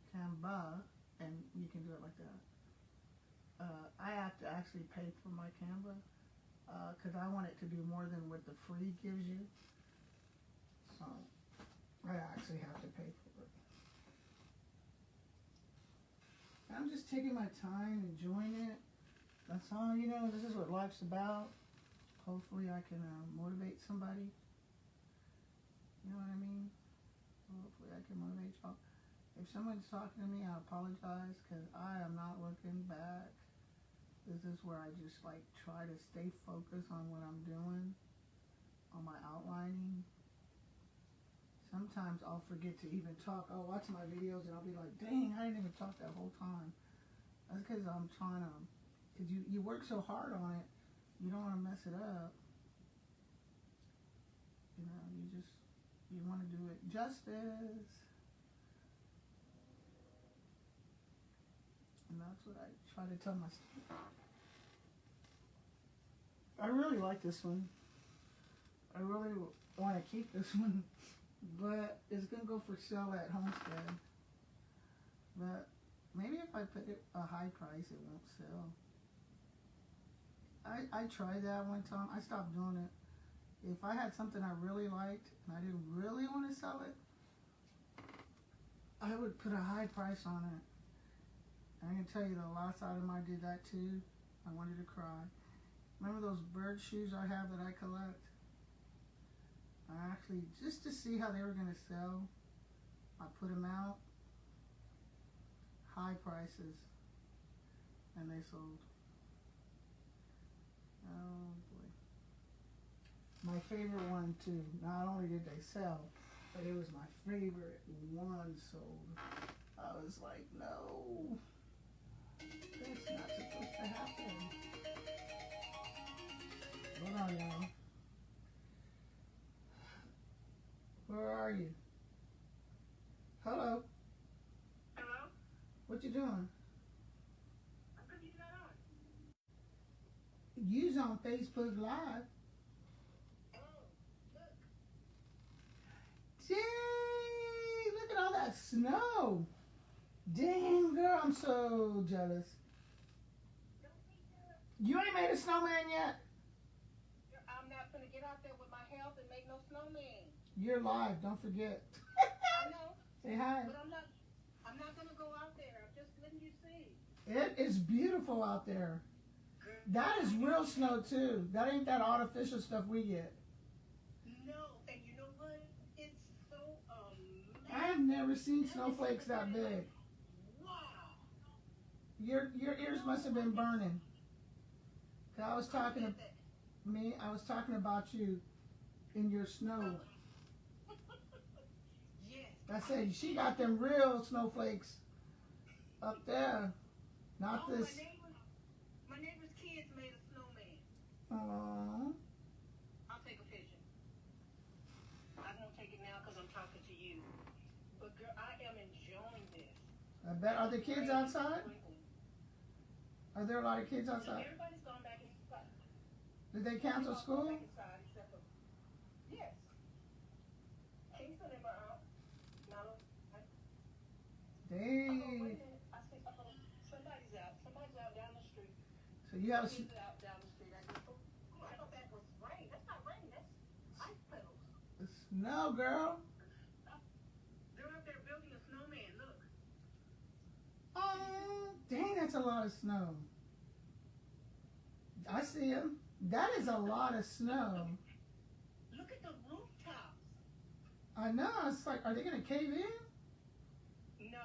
Canva, and you can do it like that. I have to actually pay for my Canva because I want it to do more than what the free gives you. So I actually have to pay for it. I'm just taking my time, enjoying it. That's all, this is what life's about. Hopefully I can motivate somebody. You know what I mean? Hopefully I can motivate y'all. If someone's talking to me, I apologize because I am not looking back. This is where I just try to stay focused on what I'm doing, on my outlining. Sometimes I'll forget to even talk. I'll watch my videos and I'll be like, dang, I didn't even talk that whole time. That's because I'm trying to, because you work so hard on it, you don't want to mess it up. You want to do it justice. And that's what I try to tell my students. I really like this one. I really want to keep this one. But it's going to go for sale at Homestead. But maybe if I put it a high price, it won't sell. I tried that one time. I stopped doing it. If I had something I really liked and I didn't really want to sell it, I would put a high price on it. And I can tell you the last item I did that too, I wanted to cry. Remember those bird shoes I have that I collect? I actually, just to see how they were going to sell, I put them out, high prices, and they sold. Oh boy. My favorite one too, not only did they sell, but it was my favorite one sold. I was like, no, that's not supposed to happen. Hold on, y'all. Where are you? Hello? Hello? What you doing? I'm good, you not on. You's on Facebook Live. Oh, look. Dang, look at all that snow. Dang, girl, I'm so jealous. Don't be jealous. You ain't made a snowman yet? I'm not going to get out there with my health and make no snowman. You're live, don't forget. I know. Say hi. But I'm not going to go out there. I'm just letting you see. It is beautiful out there. That is real snow too. That ain't that artificial stuff we get. No, and you know what? It's so amazing. I've never seen snowflakes that big. Wow. Your ears must have been burning. 'Cause I was talking about you in your snow. Yes. I said she got them real snowflakes up there, not this. My neighbor's kids made a snowman. Aww. I'll take a picture. I won't take it now because I'm talking to you. But girl, I am enjoying this. I bet. Are the kids outside? Are there a lot of kids outside? Everybody's gone back inside. Did they cancel school? Inside, except for, yes. Kingston in my house. Dang. Wait a minute. I see somebody's out. Somebody's out down the street. So you have. Somebody's out down the street. I thought that was rain. That's not rain. That's ice petals. Snow, girl. They're up there building a snowman. Look. Oh, dang, that's a lot of snow. I see them. That is a lot of snow. Look at the rooftops. I know. It's like, are they gonna cave in? No.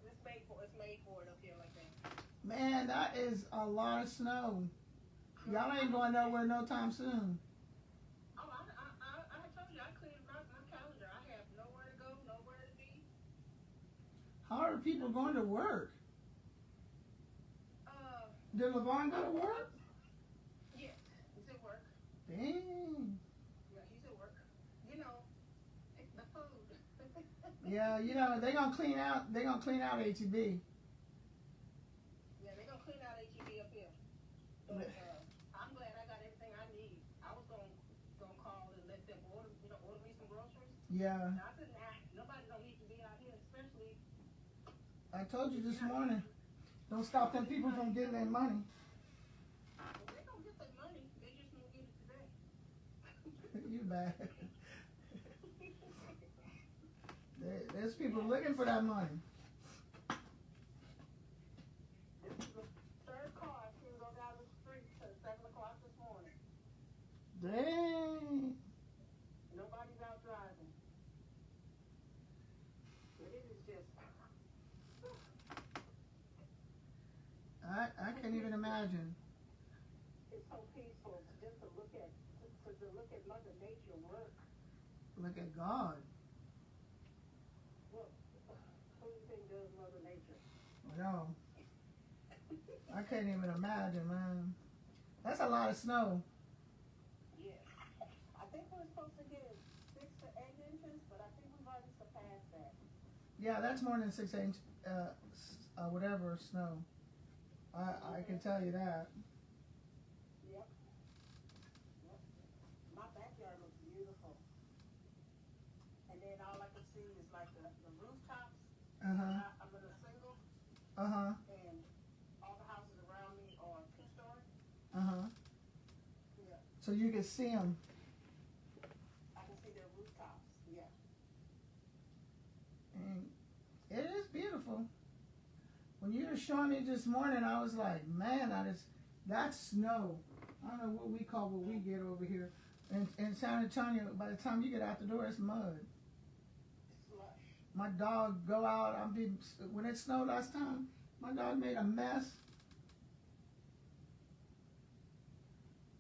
It's made for it up here like that. Man, that is a lot of snow. Y'all ain't going nowhere no time soon. Oh, I told you I cleared my calendar. I have nowhere to go, nowhere to be. How are people going to work? Did LeVon go to work? Yes, he's at work. Dang. Yeah, he's at work. You know, Yeah, you know they're gonna clean out. They're gonna clean out HEB. Yeah, they're gonna clean out HEB up here. But I'm glad I got everything I need. I was gonna call and let them order, order me some groceries. Yeah. And I said, nah, nobody don't need to be out here, especially. I told you this morning. Don't stop them people from getting their money. Well, they don't get their money. They just won't get it today. You bad. There's people looking for that money. This is the third car I've seen go down the street since 7 o'clock this morning. Dang. Nobody's out driving. But it is just. I can't even imagine. It's so peaceful just to look at Mother Nature work. Look at God. Well, who do you think does Mother Nature? No. I can't even imagine, man. That's a lot of snow. Yes. I think we're supposed to get 6 to 8 inches, but I think we've already surpassed that. Yeah, that's more than 6 inch, whatever snow. I can tell you that. Yep. My backyard looks beautiful. And then all I can see is like the rooftops. I'm in a single. And all the houses around me are two-story. Yeah. So you can see them. I can see their rooftops. Yeah. And it is beautiful. When you were showing me this morning, I was like, man, that's snow. I don't know what we call what we get over here. In San Antonio, by the time you get out the door, it's mud. It's slush. My dog go out. When it snowed last time, my dog made a mess.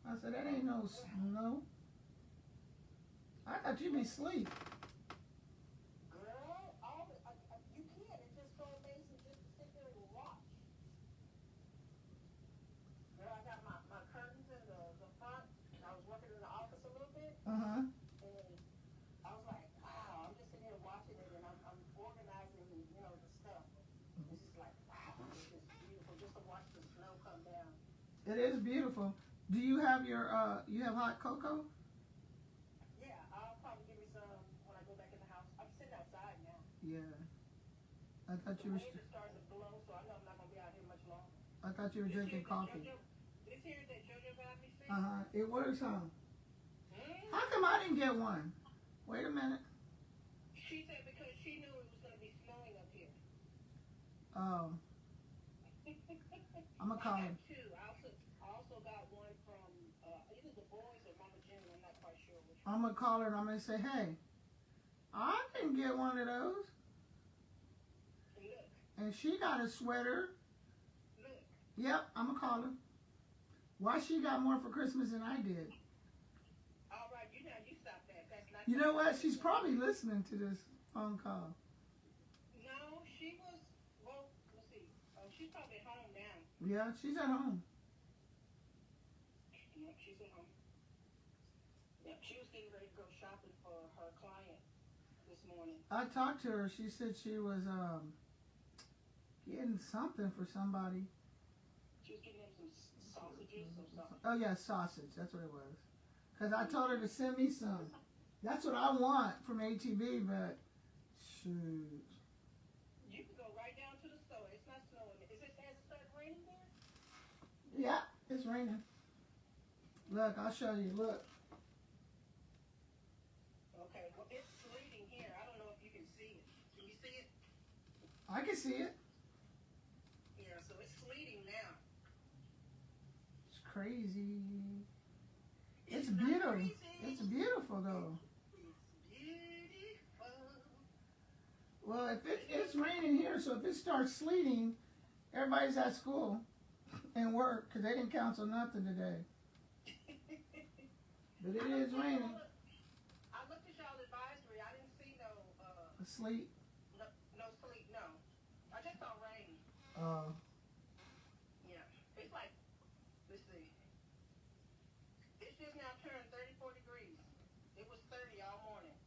I said, that ain't no snow. I thought you'd be asleep. You can't. It's just so amazing just to sit there and watch. Girl, I got my curtains in the front, and I was working in the office a little bit, and I was like, wow, I'm just sitting here watching it, and I'm organizing, the stuff. It's just like, wow, it's just beautiful just to watch the snow come down. It is beautiful. Do you have you have hot cocoa? Yeah, I'll probably give me some when I go back in the house. I'm sitting outside now. Yeah. I thought you The were. wind is starting to blow, so I know I'm not going to be out here much longer. I thought you were drinking coffee. This here that JoJo got me, see? It works, huh? How come I didn't get one? Wait a minute. She said because she knew it was going to be snowing up here. Oh. I'm gonna call I him. got two. I also got one from either the boys or Mama Jen. I'm not quite sure which one. I'm gonna call her and I'm gonna say, hey, I can get one of those. Look. And she got a sweater. Look. Yep, I'm gonna call her. Why she got more for Christmas than I did? All right, you stop that. That's not. You know what? She's probably listening to this phone call. No, she was. Well, let's see. She's probably home now. Yeah, she's at home. Yep, she's at home. Yep, she was getting ready to go shopping for her client this morning. I talked to her. She said she was getting something for somebody. She was getting him some sausages or something. Oh yeah, sausage. That's what it was. Cause I told her to send me some. That's what I want from HEB, but shoot. You can go right down to the store. It's not snowing. Has it started raining there? Yeah, it's raining. Look, I'll show you. Look. Okay, well it's sleeting here. I don't know if you can see it. Can you see it? I can see it. Yeah, so it's sleeting now. It's crazy. It's not beautiful. crazy. It's beautiful though. It's beautiful. Well, if it's raining here, so if it starts sleeting, everybody's at school and work because they didn't cancel nothing today. But it is raining. I looked at y'all advisory. I didn't see no Sleet. no sleet. No, I just saw rain. Yeah, it's like, let's see. It's just now turned 34 degrees. It was 30 all morning.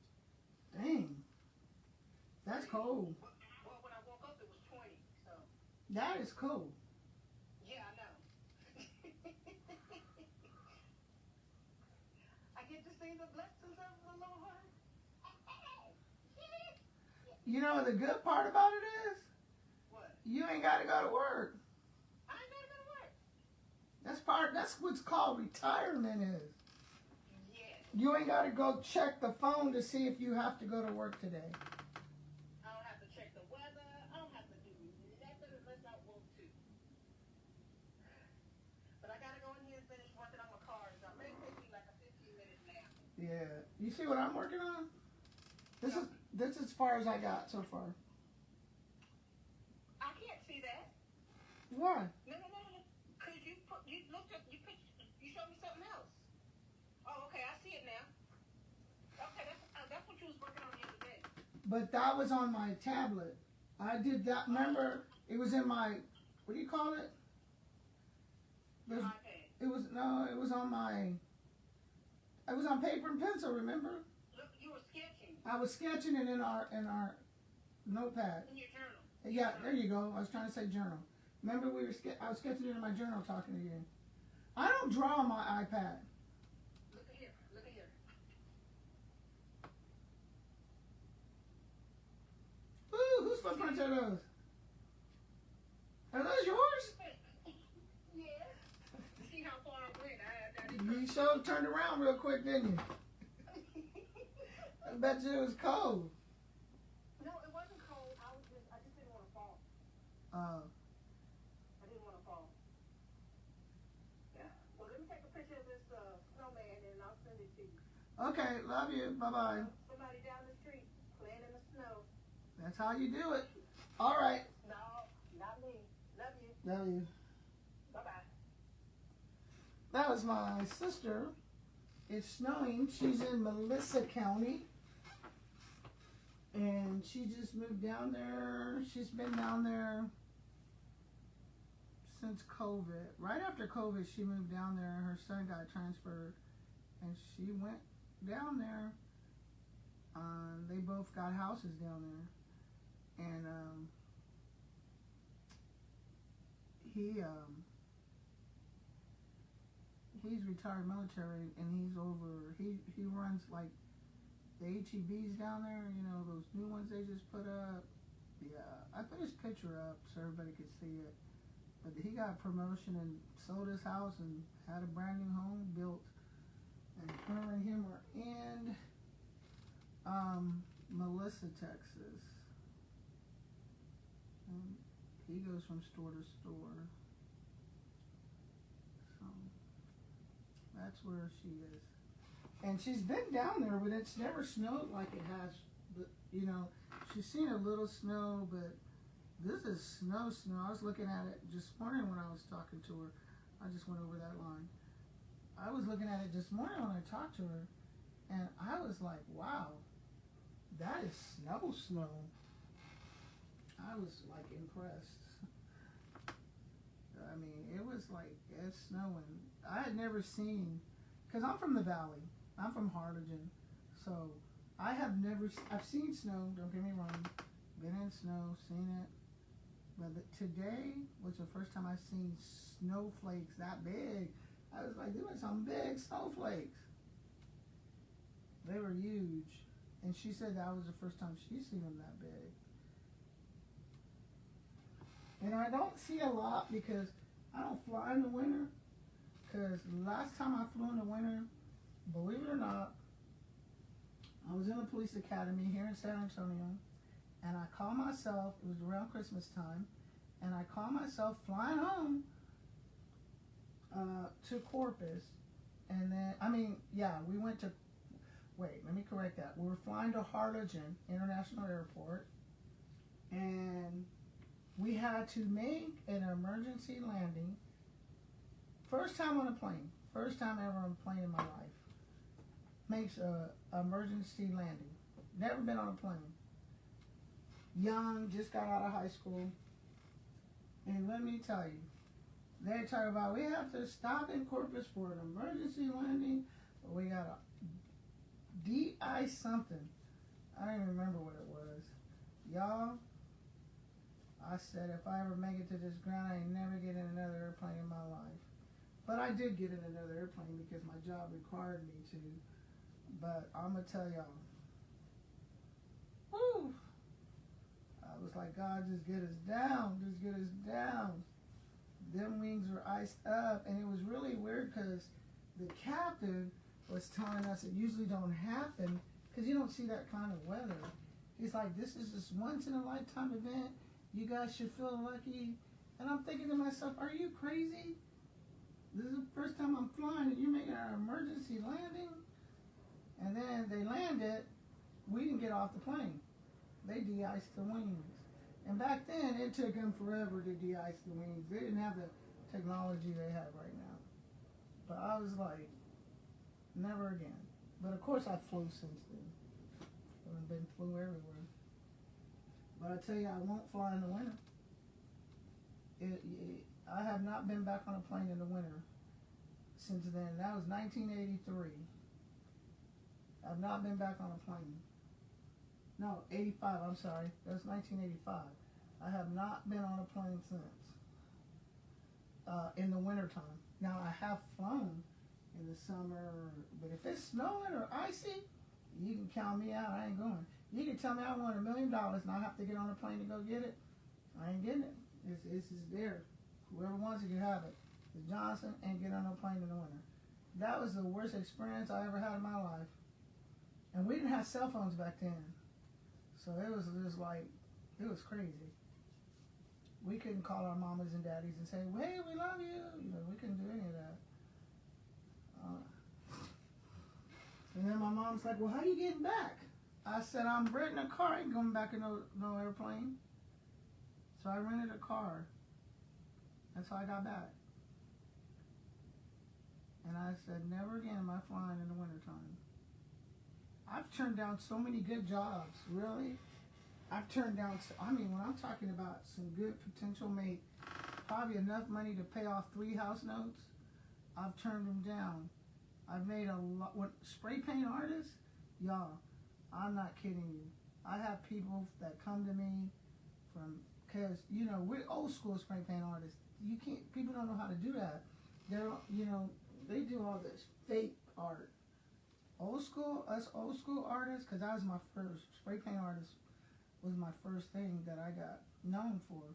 Dang. That's cold. Well, when I woke up, it was 20. So. That is cold. Yeah, I know. I get to see the blessings of the Lord. You know the good part about it is? What? You ain't got to go to work. I ain't gotta go to work. That's what's called retirement is. Yes. You ain't got to go check the phone to see if you have to go to work today. I don't have to check the weather. I don't have to do nothing unless I want to. But I gotta go in here and finish working on my cars. It may take me like a 15-minute nap. Yeah. You see what I'm working on? This is as far as I got so far. I can't see that. Why? No. Cause you looked up, you showed me something else. Oh, okay, I see it now. Okay, that's what you was working on the other day. But that was on my tablet. I did that. Remember, it was in my, what do you call it? Your iPad. It was on paper and pencil. Remember? Look, you were sketching. I was sketching it in our notepad. In your journal. Yeah, there you go. I was trying to say journal. Remember, I was sketching it in my journal talking to you. I don't draw on my iPad. Look at here. Ooh, whose footprints are those? Are those yours? Yeah. See how far I went. You sure turned around real quick, didn't you? I bet you it was cold. No, it wasn't cold. I just didn't want to fall. Oh. I didn't want to fall. Yeah. Well, let me take a picture of this snowman and I'll send it to you. Okay, love you. Bye-bye. Somebody down the street playing in the snow. That's how you do it. All right. No, not me. Love you. Love you. Bye-bye. That was my sister. It's snowing. She's in Melissa County. And she just moved down there. She's been down there since COVID. Right after COVID, she moved down there. Her son got transferred. And she went down there. They both got houses down there. And he's retired military, and he runs like the HEBs down there, you know, those new ones they just put up. Yeah, I put his picture up so everybody could see it. But he got a promotion and sold his house and had a brand new home built. And her and him are in Melissa, Texas. And he goes from store to store. So that's where she is. And she's been down there, but it's never snowed like it has. But, you know, she's seen a little snow, but this is snow. I was looking at it this morning when I was talking to her. I just went over that line. I was looking at it this morning when I talked to her, and I was like, wow, that is snow. I was like impressed. I mean, it was like, it's snowing. I had never seen, because I'm from the valley. I'm from Harlingen. So I've seen snow, don't get me wrong. Been in snow, seen it. But today was the first time I've seen snowflakes that big. I was like, there were some big snowflakes. They were huge. And she said that was the first time she's seen them that big. And I don't see a lot because I don't fly in the winter. Because last time I flew in the winter, believe it or not, I was in the police academy here in San Antonio. And I called myself, it was around Christmas time, and I called myself flying home to Corpus. And then, we went to, let me correct that. We were flying to Harlingen International Airport, and we had to make an emergency landing. First time on a plane. First time ever on a plane in my life. Makes a emergency landing. Never been on a plane. Young, just got out of high school. And let me tell you, they talk about we have to stop in Corpus for an emergency landing. We got to de-ice something. I don't even remember what it was. Y'all, I said if I ever make it to this ground, I ain't never get in another airplane in my life. But I did get in another airplane because my job required me to. But I'm going to tell y'all, whew, I was like, God, just get us down. Just get us down. Them wings were iced up. And it was really weird because the captain was telling us it usually don't happen because you don't see that kind of weather. He's like, this is just once in a lifetime event. You guys should feel lucky. And I'm thinking to myself, are you crazy? This is the first time I'm flying and you're making an emergency landing? And then they landed. We didn't get off the plane. They de-iced the wings. And back then, it took them forever to de-ice the wings. They didn't have the technology they have right now. But I was like, never again. But of course, I flew since then. I've been flew everywhere. But I tell you, I won't fly in the winter. I have not been back on a plane in the winter since then. That was 1983. I've not been back on a plane. No, 85, I'm sorry. That was 1985. I have not been on a plane since. In the wintertime. Now, I have flown in the summer, but if it's snowing or icy, you can count me out. I ain't going. You can tell me I want $1 million and I have to get on a plane to go get it. I ain't getting it. It's there. Whoever wants it can have it. The Johnson ain't get on a plane in the winter. That was the worst experience I ever had in my life. And we didn't have cell phones back then. So it was just like, it was crazy. We couldn't call our mamas and daddies and say, hey, we love you. You know, we couldn't do any of that. And then my mom's like, well, how you getting back? I said, I'm renting a car. I ain't going back in no airplane. So I rented a car. That's how I got back. And I said, never again am I flying in the wintertime. I've turned down so many good jobs, really. I've turned down, when I'm talking about some good potential make probably enough money to pay off 3 house notes, I've turned them down. I've made a lot, spray paint artists, y'all, I'm not kidding you. I have people that come to me because, we're old school spray paint artists. People don't know how to do that. They do all this fake art. Us old school artists, because that was my first, spray paint artist was my first thing that I got known for.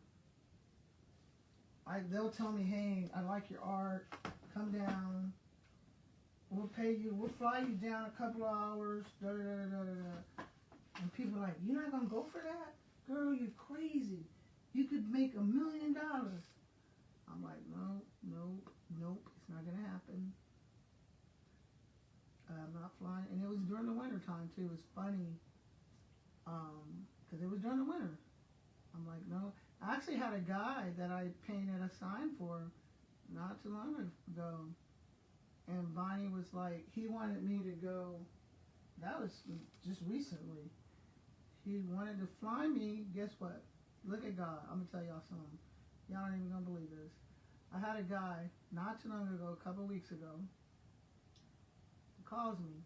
They'll tell me, hey, I like your art, come down, we'll pay you, we'll fly you down a couple of hours, da da da da da. And people are like, you're not gonna go for that? Girl, you're crazy. You could make $1 million. I'm like, nope, it's not gonna happen. I'm not flying, and it was during the winter time too. It was funny, because it was during the winter. I'm like, no. I actually had a guy that I painted a sign for not too long ago, and Bonnie was like, he wanted me to go. That was just recently. He wanted to fly me. Guess what? Look at God. I'm gonna tell y'all something. Y'all ain't even gonna believe this. I had a guy not too long ago, a couple weeks ago, calls me,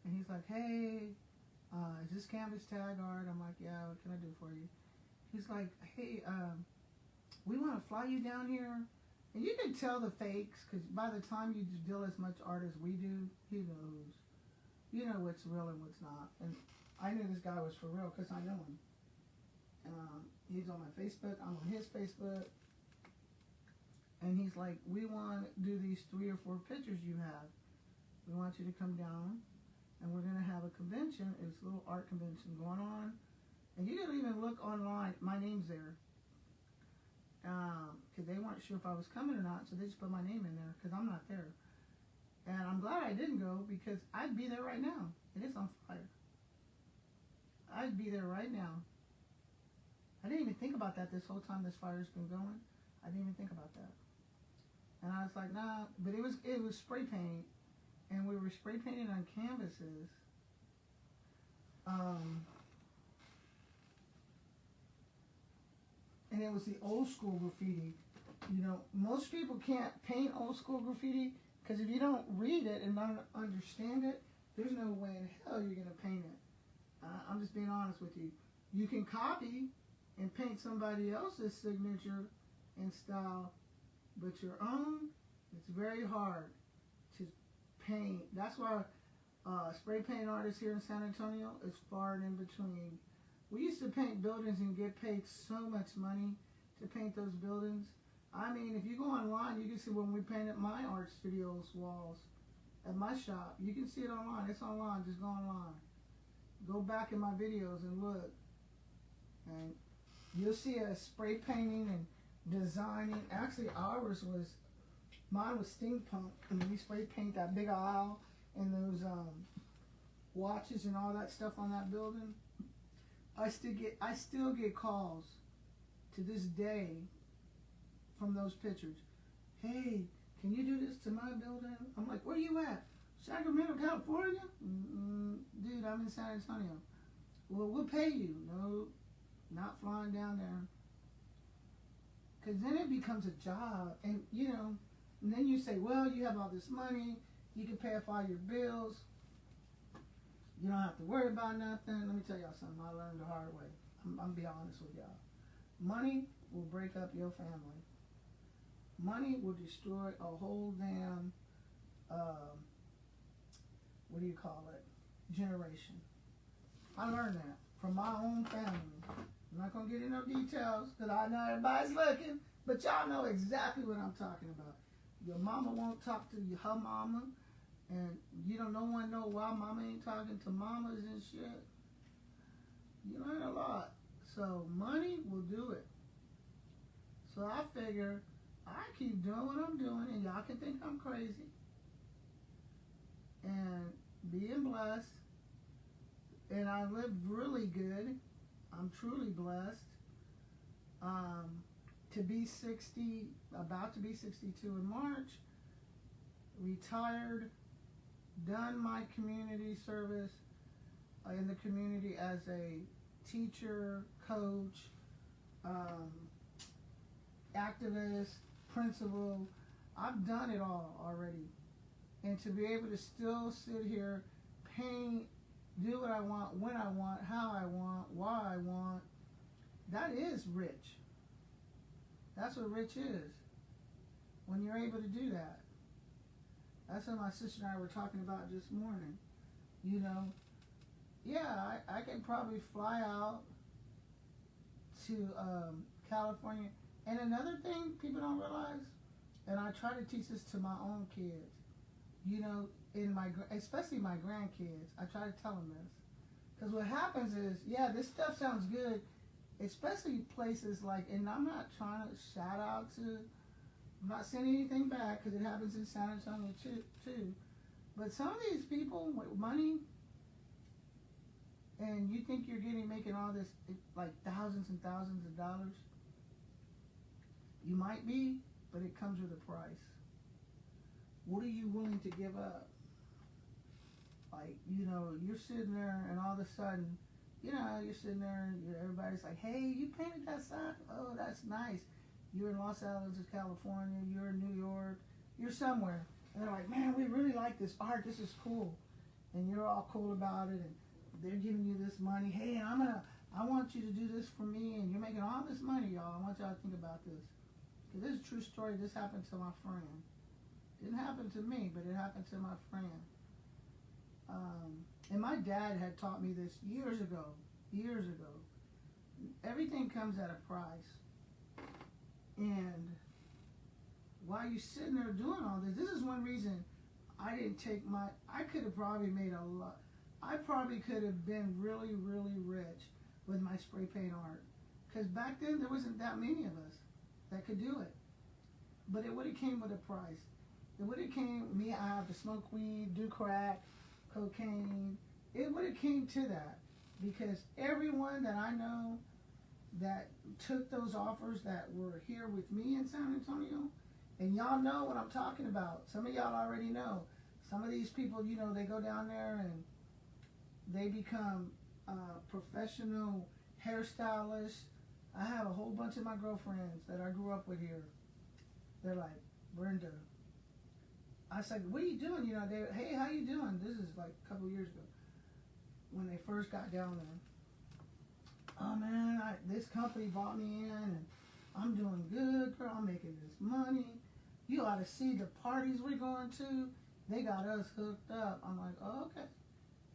and he's like, hey, is this canvas tag art? I'm like, yeah, what can I do for you? He's like, hey, we want to fly you down here. And you can tell the fakes, because by the time you deal as much art as we do, he knows. You know what's real and what's not. And I knew this guy was for real because I know him. He's on my Facebook, I'm on his Facebook. And he's like, we want to do these 3 or 4 pictures you have. We want you to come down, and we're going to have a convention. It's a little art convention going on. And you can even look online. My name's there. Because they weren't sure if I was coming or not, so they just put my name in there because I'm not there. And I'm glad I didn't go because I'd be there right now. It is on fire. I'd be there right now. I didn't even think about that this whole time this fire's been going. I didn't even think about that. And I was like, nah. But it was spray paint. And we were spray painting on canvases. And it was the old school graffiti. Most people can't paint old school graffiti because if you don't read it and not understand it, there's no way in hell you're going to paint it. I'm just being honest with you. You can copy and paint somebody else's signature and style, but your own, it's very hard to paint. That's why spray paint artists here in San Antonio is far and in between. We used to paint buildings and get paid so much money to paint those buildings. I mean, if you go online, you can see when we painted my art studio's walls at my shop. You can see it online. It's online. Just go online. Go back in my videos and look. And you'll see us spray painting and designing. Actually, mine was steampunk. And we spray paint that big aisle and those watches and all that stuff on that building. I still get calls to this day from those pictures. Hey, can you do this to my building? I'm like, where you at? Sacramento, California? Dude, I'm in San Antonio. Well, we'll pay you. No, not flying down there. Because then it becomes a job. And, and then you say, well, you have all this money. You can pay off all your bills. You don't have to worry about nothing. Let me tell y'all something I learned the hard way. I'm going to be honest with y'all. Money will break up your family. Money will destroy a whole damn, generation. I learned that from my own family. I'm not going to get into no details because I know everybody's looking, but y'all know exactly what I'm talking about. Your mama won't talk to her mama, and no one know why mama ain't talking to mamas and shit. You learn a lot. So money will do it. So I figure I keep doing what I'm doing, and y'all can think I'm crazy. And being blessed, and I live really good. I'm truly blessed. To be 60, about to be 62 in March, retired, done my community service in the community as a teacher, coach, activist, principal. I've done it all already. And to be able to still sit here, paint, do what I want, when I want, how I want, why I want, that is rich. That's what rich is. When you're able to do that. That's what my sister and I were talking about this morning. Yeah, I can probably fly out to California. And another thing people don't realize, and I try to teach this to my own kids, especially my grandkids, I try to tell them this. Because what happens is, yeah, this stuff sounds good, especially places like, and I'm not trying to shout out to, I'm not saying anything bad because it happens in San Antonio too. But some of these people with money, and you think you're making all this, like thousands and thousands of dollars, you might be, but it comes with a price. What are you willing to give up? Like, you're sitting there and all of a sudden, you're sitting there and everybody's like, hey, you painted that sign? Oh, that's nice. You're in Los Angeles, California. You're in New York. You're somewhere. And they're like, man, we really like this art. This is cool. And you're all cool about it. And they're giving you this money. Hey, I want you to do this for me. And you're making all this money, y'all. I want y'all to think about this. Because this is a true story. This happened to my friend. Didn't happen to me, but it happened to my friend. And my dad had taught me this years ago. Everything comes at a price. And while you're sitting there doing all this is one reason I didn't take I could have probably made a lot. I probably could have been really, really rich with my spray paint art. Because back then, there wasn't that many of us that could do it. But it would have came with a price. It would have came, I have to smoke weed, do crack, cocaine. It would have came to that. Because everyone that I know that took those offers that were here with me in San Antonio, and y'all know what I'm talking about. Some of y'all already know. Some of these people, they go down there and they become professional hairstylists. I have a whole bunch of my girlfriends that I grew up with here. They're like, Brenda. I said, what are you doing? Hey, how you doing? This is like a couple years ago when they first got down there. oh man, this company brought me in and I'm doing good, girl. I'm making this money. You ought to see the parties we're going to. They got us hooked up. I'm like, oh, okay.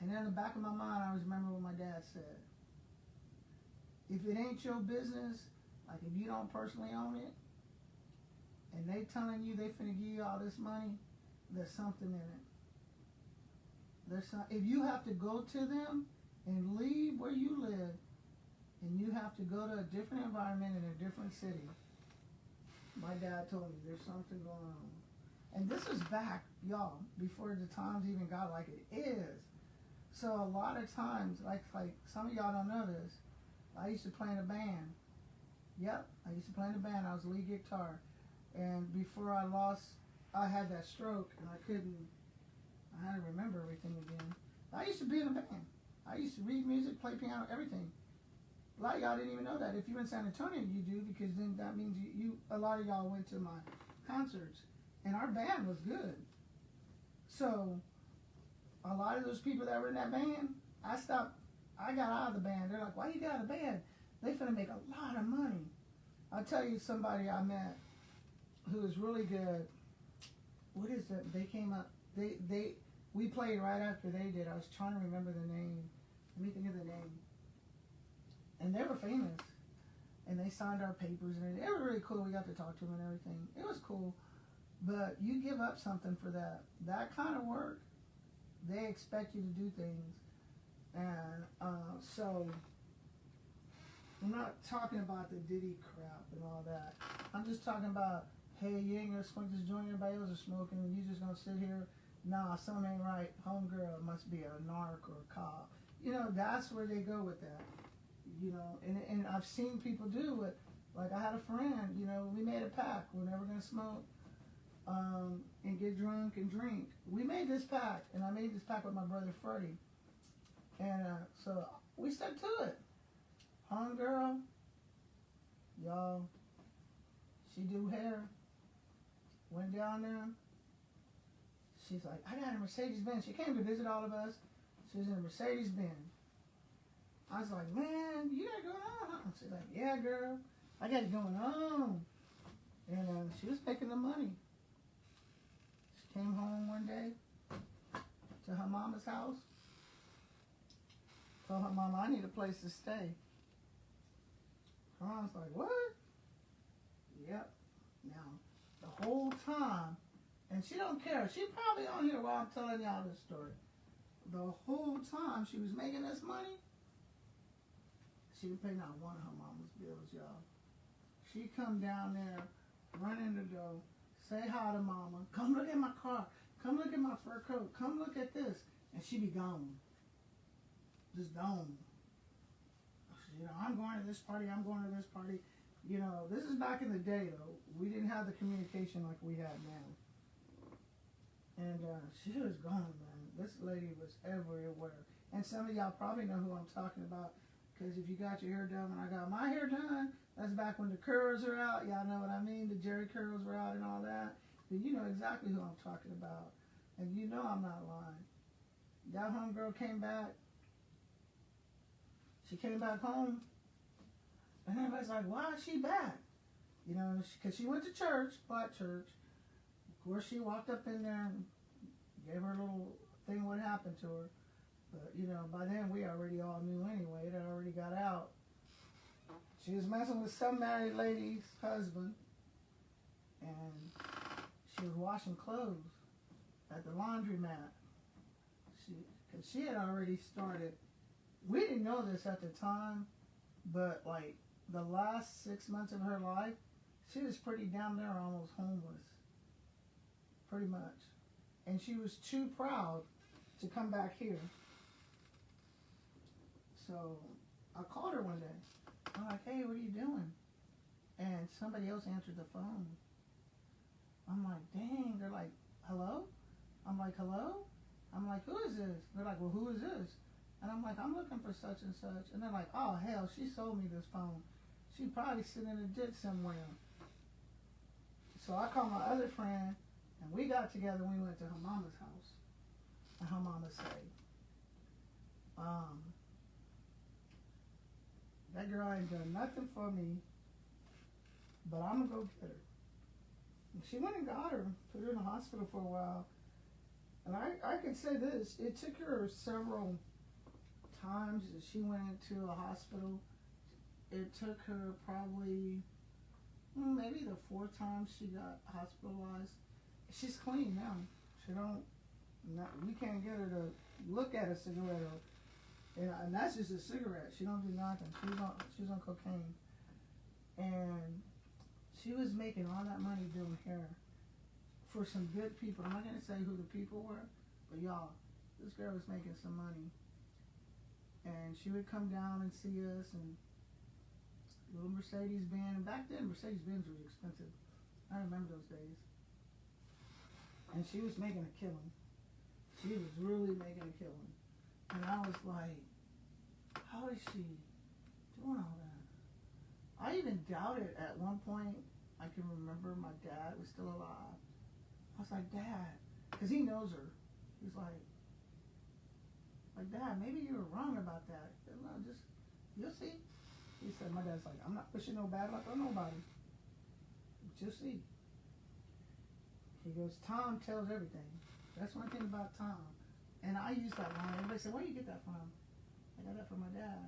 And then in the back of my mind, I always remember what my dad said. If it ain't your business, like if you don't personally own it, and they telling you they finna give you all this money, there's something in it. If you have to go to them and leave where you live, and you have to go to a different environment in a different city, my dad told me there's something going on. And this was back, y'all, before the times even got like it is. So a lot of times, like some of y'all don't know this, I used to play in a band. Yep, I used to play in a band. I was lead guitar. And before I had that stroke and I had to remember everything again. I used to be in a band. I used to read music, play piano, everything. A lot of y'all didn't even know that. If you're in San Antonio, you do, because then that means a lot of y'all went to my concerts. And our band was good. So a lot of those people that were in that band, I got out of the band. They're like, why you got out of the band? They finna make a lot of money. I'll tell you somebody I met who was really good. What is it? They came up, we played right after they did. I was trying to remember the name. Let me think of the name. And they were famous. And they signed our papers and everything. It was really cool. We got to talk to them and everything. It was cool. But you give up something for that. That kind of work, they expect you to do things. And so, I'm not talking about the Diddy crap and all that. I'm just talking about, hey, you ain't gonna smoke this joint everybody else is smoking, and you just gonna sit here. Nah, something ain't right. Homegirl must be a narc or a cop. You know, that's where they go with that. You know, and I've seen people do it. Like I had a friend, you know, we made a pact. We're never gonna smoke and get drunk and drink. We made this pact, and I made this pact with my brother Freddie. And so we stuck to it. Homegirl, y'all, she do hair. Went down there. She's like, I got a Mercedes-Benz. She came to visit all of us. She was in a Mercedes-Benz. I was like, man, you got it going on. She's like, yeah, girl, I got it going on. And she was making the money. She came home one day to her mama's house. Told her mama, I need a place to stay. Her mom's like, what? Yep. Now, the whole time, and she don't care. She probably on here while I'm telling y'all this story. The whole time she was making this money, she didn't pay not one of her mama's bills, y'all. She come down there, run in the door, say hi to mama, come look at my car, come look at my fur coat, come look at this, and she be gone. Just gone. You know, I'm going to this party, I'm going to this party. You know, this is back in the day, though. We didn't have the communication like we have now. And she was gone, man. This lady was everywhere. And some of y'all probably know who I'm talking about, because if you got your hair done when I got my hair done, that's back when the curls are out. Y'all know what I mean? The Jerry curls were out and all that. Then you know exactly who I'm talking about. And you know I'm not lying. That homegirl came back. She came back home. And everybody's like, why is she back? You know, because she went to church, black church. Of course, she walked up in there and gave her a little thing what happened to her. But, you know, by then we already all knew anyway. It had already got out. She was messing with some married lady's husband. And she was washing clothes at the laundromat. Because she had already started. We didn't know this at the time, but like the last 6 months of her life, she was pretty down there, almost homeless. Pretty much. And she was too proud to come back here. So I called her one day. I'm like, hey, what are you doing? And somebody else answered the phone. I'm like, dang. They're like, hello? I'm like, hello? I'm like, who is this? They're like, well, who is this? And I'm like, I'm looking for such and such. And they're like, oh, hell, she sold me this phone. She probably sitting in a ditch somewhere. So I called my other friend, and we got together and we went to her mama's house. And her mama said, That girl ain't done nothing for me, but I'm gonna go get her. And she went and got her, put her in the hospital for a while. And I can say this, it took her several times that she went into a hospital. It took her probably maybe the 4th time she got hospitalized. She's clean now. She don't, not, we can't get her to look at a cigarette or, and that's just a cigarette. She don't do nothing. She's on cocaine. And she was making all that money doing hair for some good people. I'm not gonna say who the people were, but y'all, this girl was making some money. And she would come down and see us, and little Mercedes-Benz. And back then, Mercedes-Benz was expensive. I remember those days. And she was making a killing. She was really making a killing. And I was like, how is she doing all that? I even doubted at one point. I can remember my dad was still alive. I was like, Dad, because he knows her. He's like, Dad, maybe you were wrong about that. I said, no, just, you'll see. He said, my dad's like, I'm not pushing no bad luck on nobody. Just see. He goes, Tom tells everything. That's one thing about Tom. And I use that line. Everybody said, where do you get that from? I got that from my dad.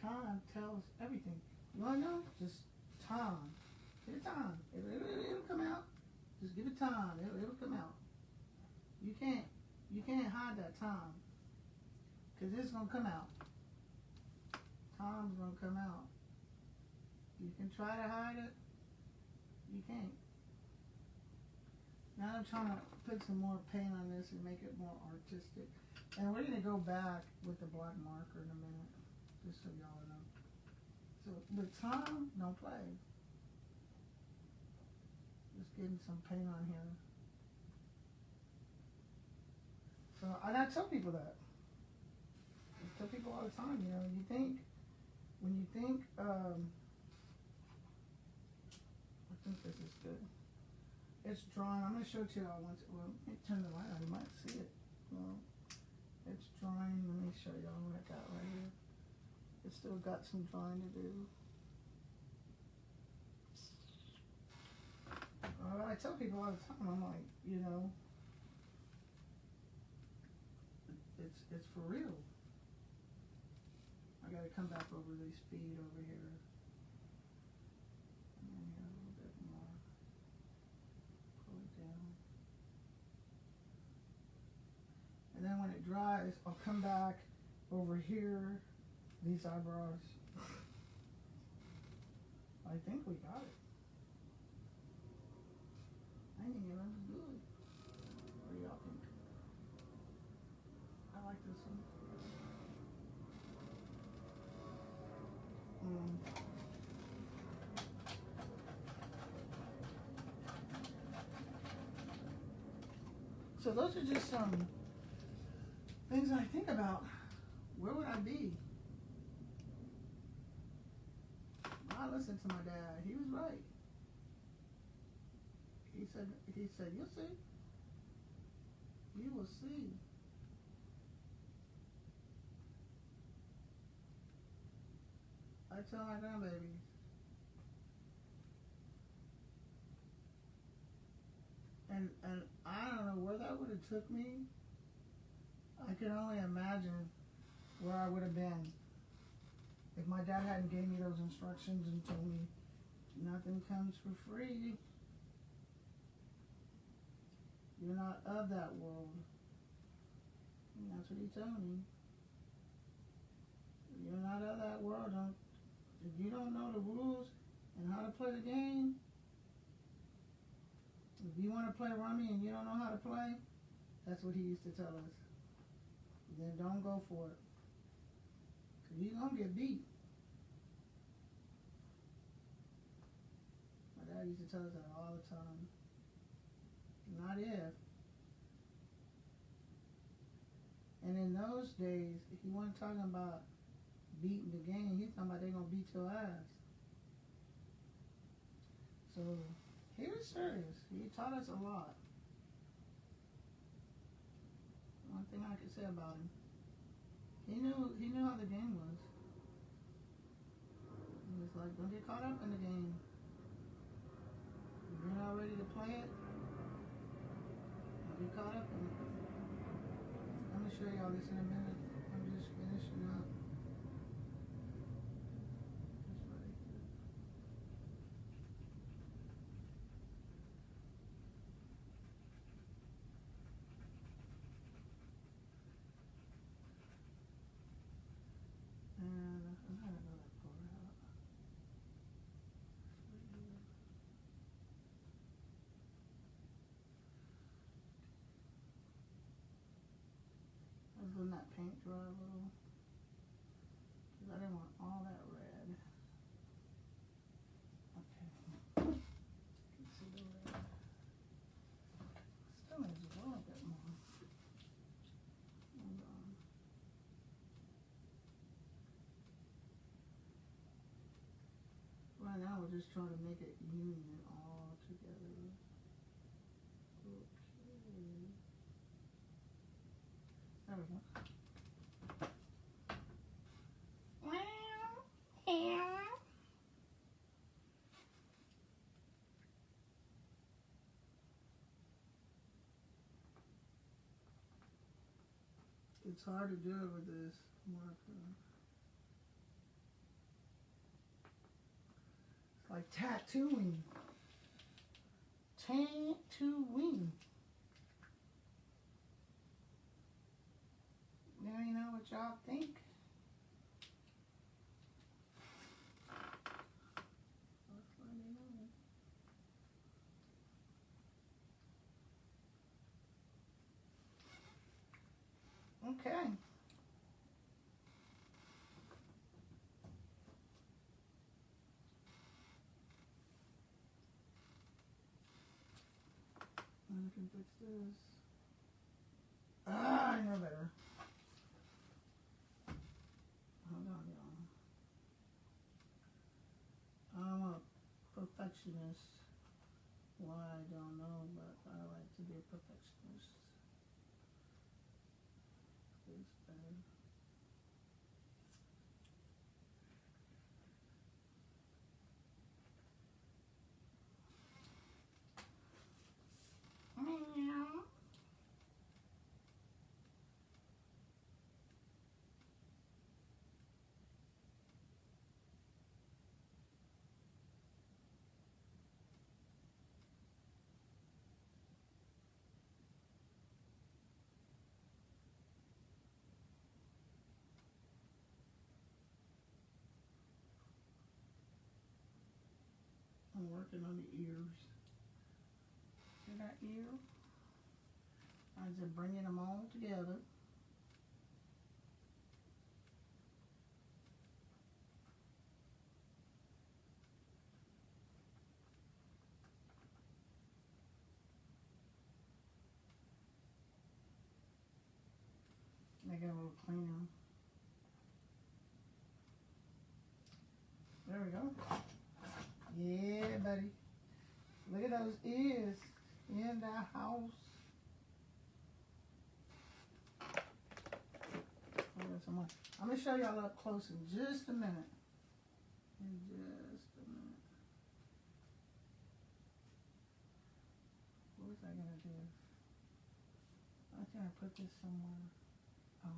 Tom tells everything. You want to know? Just Tom. Give it time. It'll come out. Just give it time. It'll come out. You can't hide that time. Because it's going to come out. Tom's going to come out. You can try to hide it. You can't. Now I'm trying to put some more paint on this and make it more artistic. And we're going to go back with the black marker in a minute. Just so y'all know. So, but Tom, don't play. Just getting some paint on here. So, and I tell people that. I tell people all the time, you know, when you think, I think this is good. It's drawing. I'm going to show it to y'all once. Well, let me turn the light on. You might see it. Well, it's drawing. Let me show y'all what I got right here. It's still got some drawing to do. I tell people all the time, I'm like, you know, it's for real. I gotta come back over these feet over here. And then here a little bit more. Pull it down. And then when it dries, I'll come back over here, these eyebrows. I think we got it. I think it looks good. What do y'all think? I like this one. So those are just some things I think about. Where would I be? I listened to my dad. He was right. He said, you'll see. You will see. I tell my grandbabies. And I don't know where that would have took me. I can only imagine where I would have been if my dad hadn't gave me those instructions and told me nothing comes for free. You're not of that world. And that's what he told me. You're not of that world. If you don't know the rules and how to play the game, if you want to play rummy and you don't know how to play, that's what he used to tell us. Then don't go for it. Because you're going to get beat. My dad used to tell us that all the time. Not if. And in those days, if you weren't talking about beating the game, he's talking about they're going to beat your ass. So, he was serious. He taught us a lot. One thing I could say about him. He knew how the game was. like. Don't get caught up in the game. If you're not ready to play it, don't get caught up in it. I'm going to show y'all this in a minute. I'm just finishing up. Just right here. And I'm going to go that far out. I was letting that paint dry a little. Because I didn't want all that red. Okay. You can see the red. Still needs to go a bit more. Hold on. Right now we're just trying to make it union all together. Okay. There we go. It's hard to do it with this marker. It's like tattooing. Tattooing. Now you know what y'all think. Okay. I can fix this. I know better. Hold on, y'all. I'm a perfectionist. Why, I don't know, but I like to be a perfectionist. It's bad. I'm working on the ears. See that ear? I'm just bringing them all together. Make it a little cleaner. There we go. Yeah, buddy. Look at those ears in the house. I'm going to show y'all up close in just a minute. In just a minute. What was I going to do? I was going to put this somewhere. Oh.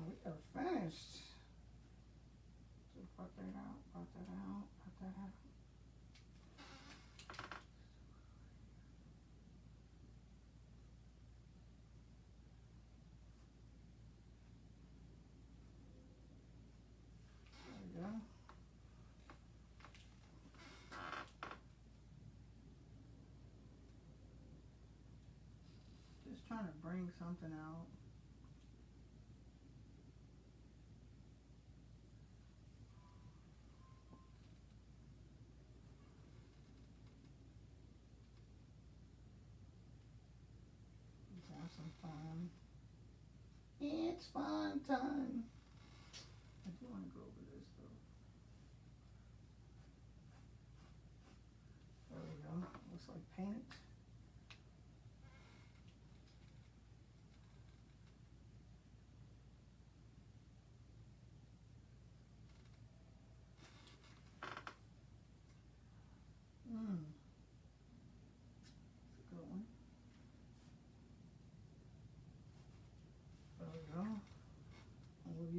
We are finished. So part that out, part that out, part that out. There we go. Just trying to bring something out. Have some fun. It's fun time. I do want to go over this though.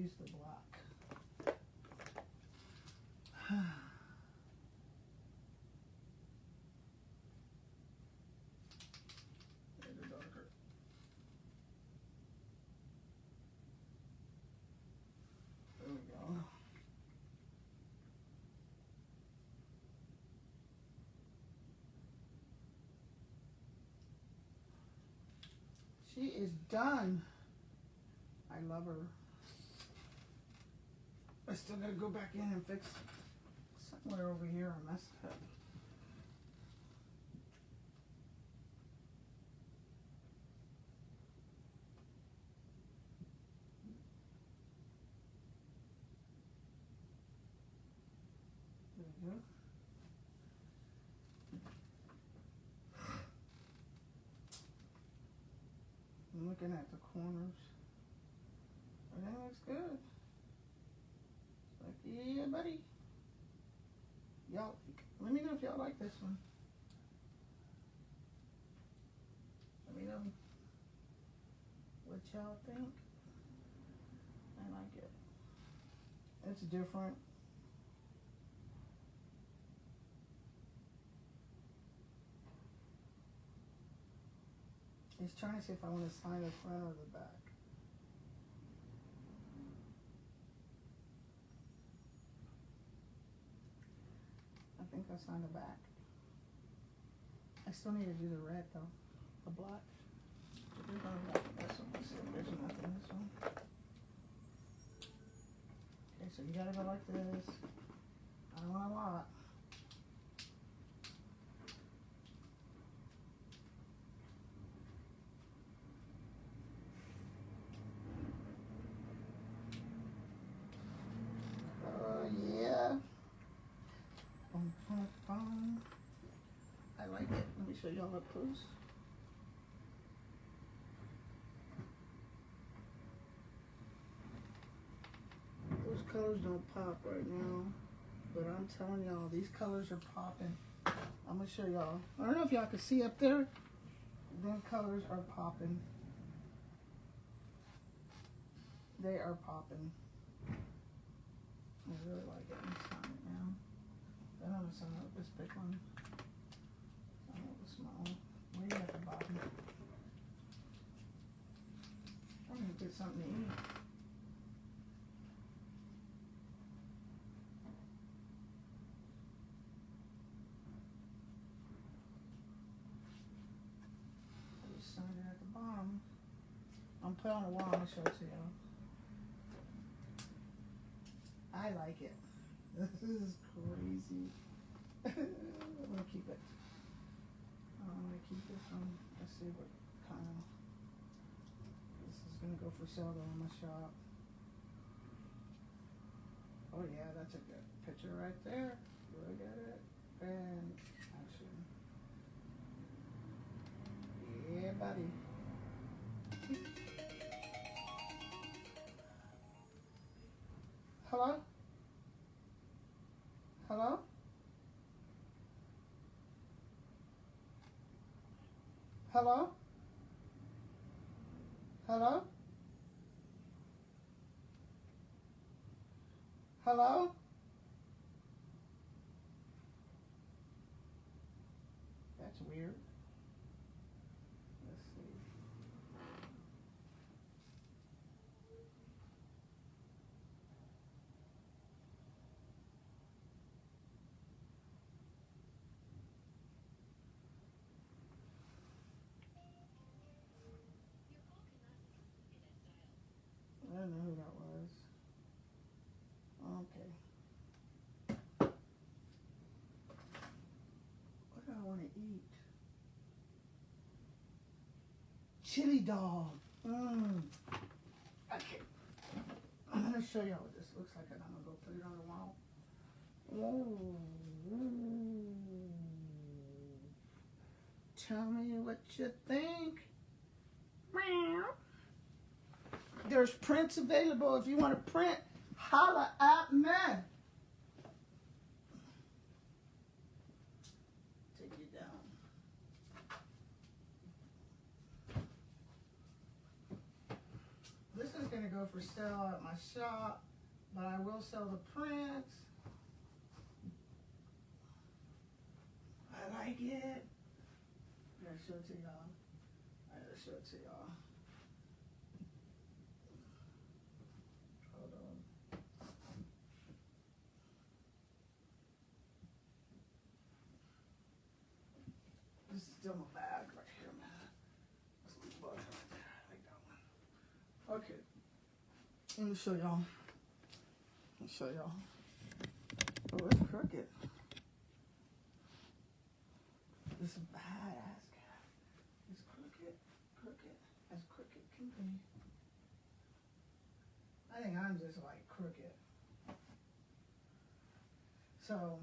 use the black. Maybe darker. There we go. She is done. I love her. I still gotta go back in and fix somewhere over here I messed up. There we go. I'm looking at the corners. Everything looks good. Like, yeah, buddy. Y'all, let me know if y'all like this one. Let me know what y'all think. I like it. It's different. He's trying to see if I want to sign the front or the back. I think I signed the back. I still need to do the red though, the black. There's nothing in this one. Let's see if there's nothing in this one. Okay, so you gotta go like this. I don't want a lot. Yeah. Boom, boom, boom. I like it. Let me show y'all up close. Those colors don't pop right now, but I'm telling y'all, these colors are popping. I'm gonna show y'all. I don't know if y'all can see up there. Them colors are popping. They are popping. I really like it. I'm signing it now. Then I'm gonna sign up this big one. Sign up the small. Way at the bottom. I'm gonna get something to eat. I just signed it at the bottom. I'm putting on the wall. I'm gonna show it to y'all. I like it. This is crazy. I'm gonna keep it. I'm gonna keep this one. Let's see what kind of. This is gonna go for sale though in my shop. Oh yeah, that's a good picture right there. Look at it. And action. Yeah, buddy. Hello? Hello? Hello? Hello? Hello? That's weird. Let's see. I don't know who that was. Okay. What do I want to eat? Chili dog. Okay. I'm going to show y'all what this looks like and I'm going to go put it on the wall. Ooh. Tell me what you think. Meow. There's prints available. If you want to print, holla at me. Take you down. This is going to go go for sale at my shop, but I will sell the prints. I like it. I gotta show it to y'all. I gotta show it to y'all. Hold on. This is still my bag right here, man. That's my bug right there. I like that one. Okay. Let me show y'all. Let me show y'all. Oh, it's crooked. This is a badass cat. It's crooked, as crooked can be. I think I'm just like crooked. So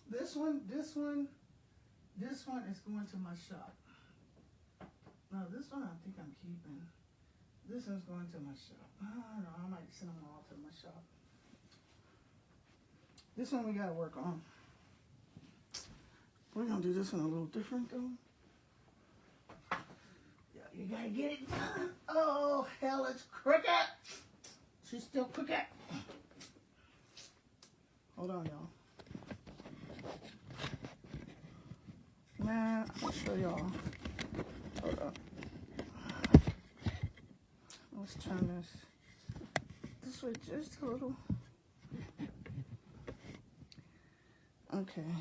this one is going to my shop. No, this one I think I'm keeping. This one's going to my shop. I don't know, I might send them all to my shop. This one we gotta work on. We're gonna do this one a little different though. Yeah, you gotta get it done. Oh, hell, it's crooked. She's still crooked. Hold on, y'all. Man, I'll show y'all. Hold up. Let's turn this way just a little. Okay.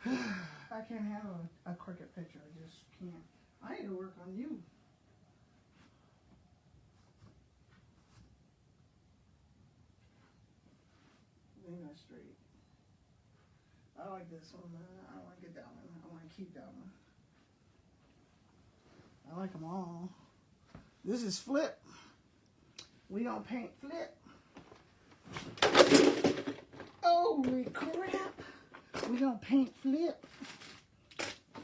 I can't handle a crooked picture. I just can't. I need to work on you. Leave that straight. I like this one, man. I don't want to get that one. I want to keep that one. I like them all. This is Flip. We don't paint Flip. Holy crap. We don't paint Flip.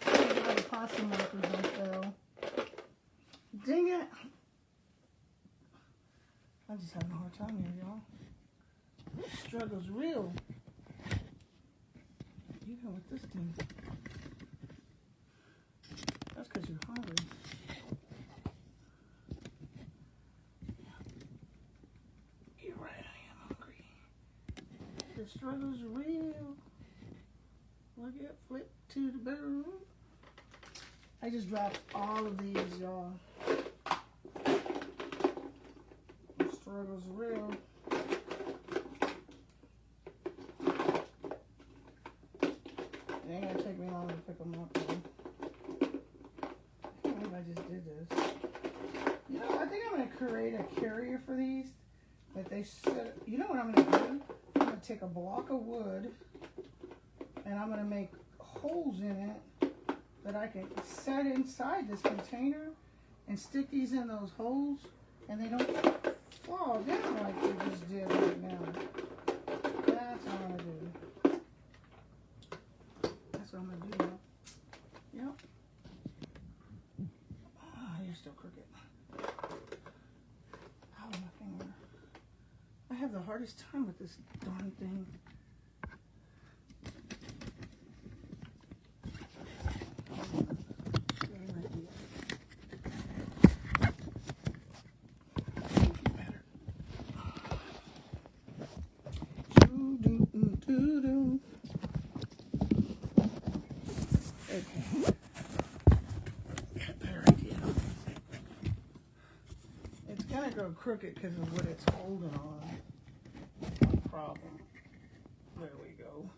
The pasta markers don't fail. Dang it. I'm just having a hard time here, y'all. This struggle's real. Even with this thing. That's because you're hungry. You're right, I am hungry. The struggle's real. Look at Flip to the boom. I just dropped all of these, y'all. The struggle's real. It ain't gonna take me long to pick them up, though. I can't believe I just did this. You know, I think I'm gonna create a carrier for these that they set. You know what I'm gonna do? I'm gonna take a block of wood and I'm gonna make holes in it that I can set inside this container and stick these in those holes and they don't fall down like they just did right now. That's what I'm gonna do. That's what I'm gonna do now. Yep. Ah, you're still crooked. Ow, my finger. I have the hardest time with this darn thing. It's gonna go crooked because of what it's holding on. No problem. There we go.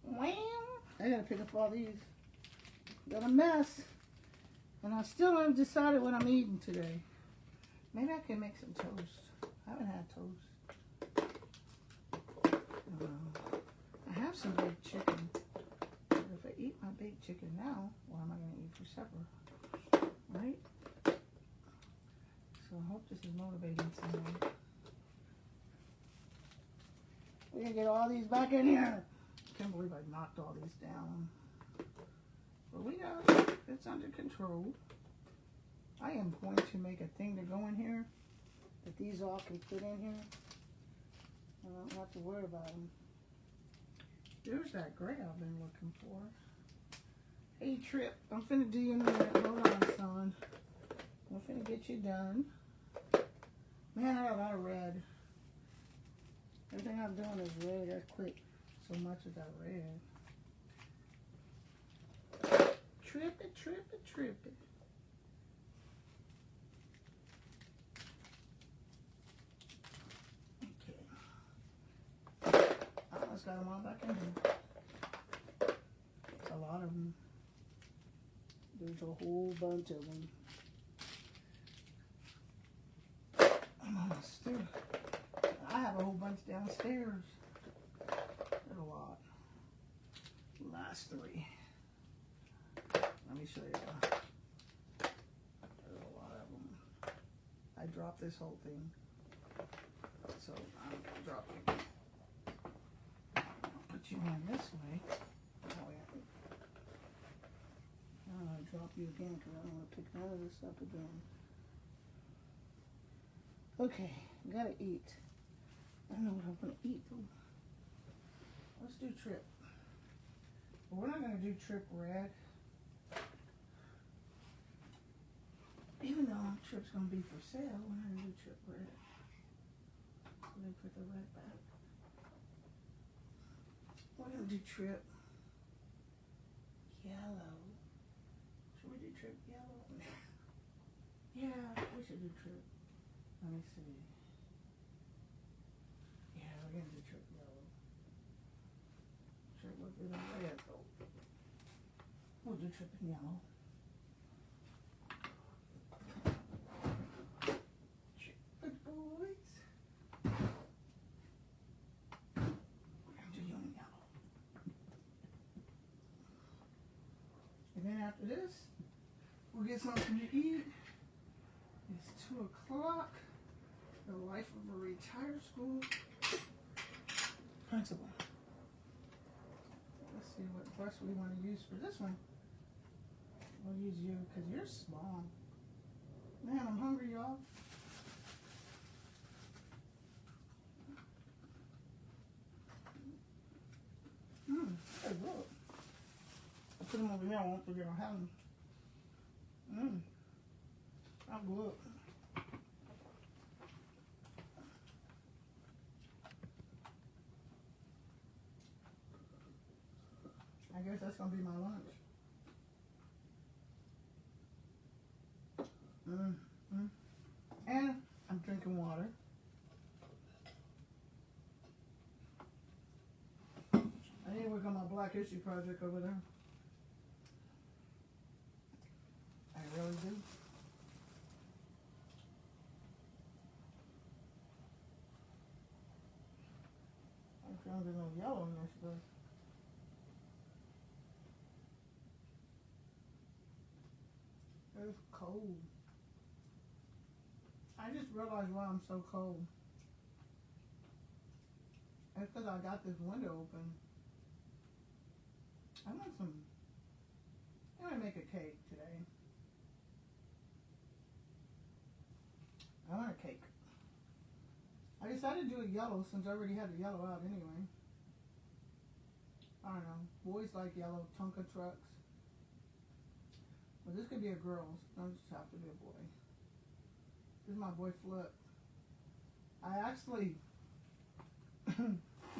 Wow! I gotta pick up all these. Got a mess, and I still haven't decided what I'm eating today. Maybe I can make some toast. I haven't had toast. I have some baked chicken. But if I eat my baked chicken now, what am I going to eat for supper? Right? So I hope this is motivating someone. We're going to get all these back in here. I can't believe I knocked all these down. But we got it. It's under control. I am going to make a thing to go in here that these all can fit in here. I don't have to worry about them. There's that gray I've been looking for. Hey, Trip, I'm finna do you in a minute. Hold on, son. I'm finna get you done. Man, I got a lot of red. Everything I'm doing is red. I quit so much of that red. Trip it, trip it, trip it. Okay. I almost got them all back in here. That's a lot of them. There's a whole bunch of them. I'm almost through. I have a whole bunch downstairs. There's a lot. Last three. Let me show you. There's a lot of them. I dropped this whole thing. So I'm dropping. I'll put you in this way. Oh, yeah. I'm going to drop you again because I don't want to pick none of this up again. Okay, gotta eat. I don't know what I'm gonna eat though. Let's do Trip. But we're not gonna do Trip red. Even though Trip's gonna be for sale, we're not gonna do Trip red. Let me put the red back. We're gonna do Trip yellow. Should we do Trip yellow? Yeah, we should do Trip. Let me see. Yeah, we're gonna do Trip yellow. Trip look good in red though. We'll do Trip in yellow. Good boys. We're gonna do you in yellow. And then after this, we'll get something to eat. It's 2 o'clock. The life of a retired school principal. Let's see what brush we want to use for this one. We'll use you because you're small. Man, I'm hungry, y'all. Hey, look. I put them over here. I won't forget I have them. I'm good. I guess that's gonna be my lunch. And I'm drinking water. I need to work on my Black History project over there. I really do. I'm trying to get no yellow in this stuff. It's cold. I just realized why I'm so cold. It's because I got this window open. I'm gonna make a cake today. I want a cake. I decided to do it yellow since I already had the yellow out anyway. I don't know. Boys like yellow Tonka trucks. But this could be a girl's. Don't just have to be a boy. This is my boy Flip. I actually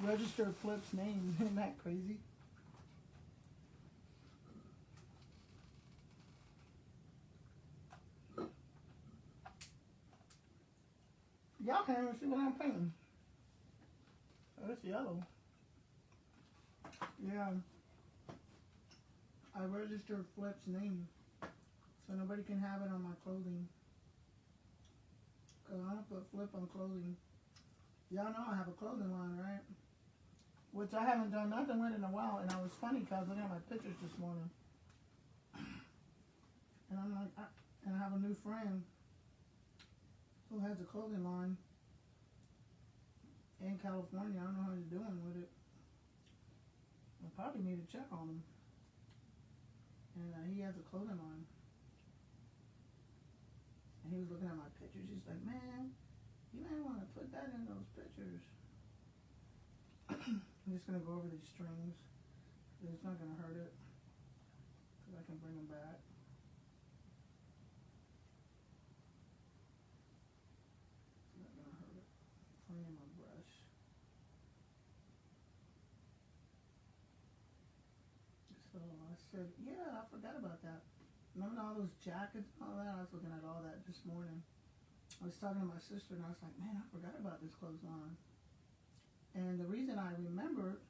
registered Flip's name. Isn't that crazy? Y'all can't even see what I'm painting. Oh, it's yellow. Yeah. I registered Flip's name so nobody can have it on my clothing. Because I don't put Flip on clothing. Y'all know I have a clothing line, right? Which I haven't done nothing with in a while. And I was funny because I was looking at my pictures this morning. And I'm like, and I have a new friend who has a clothing line in California. I don't know how he's doing with it. I probably need to check on him. And he has a clothing line. And he was looking at my pictures. He's like, man, you might want to put that in those pictures. I'm just going to go over these strings. It's not going to hurt it. I can bring them back. It's not gonna hurt it. Clean my brush. So I said, yeah, I forgot about that. Remember all those jackets and all that? I was looking at all that this morning. I was talking to my sister and I was like, man, I forgot about this clothesline. And the reason I remembered,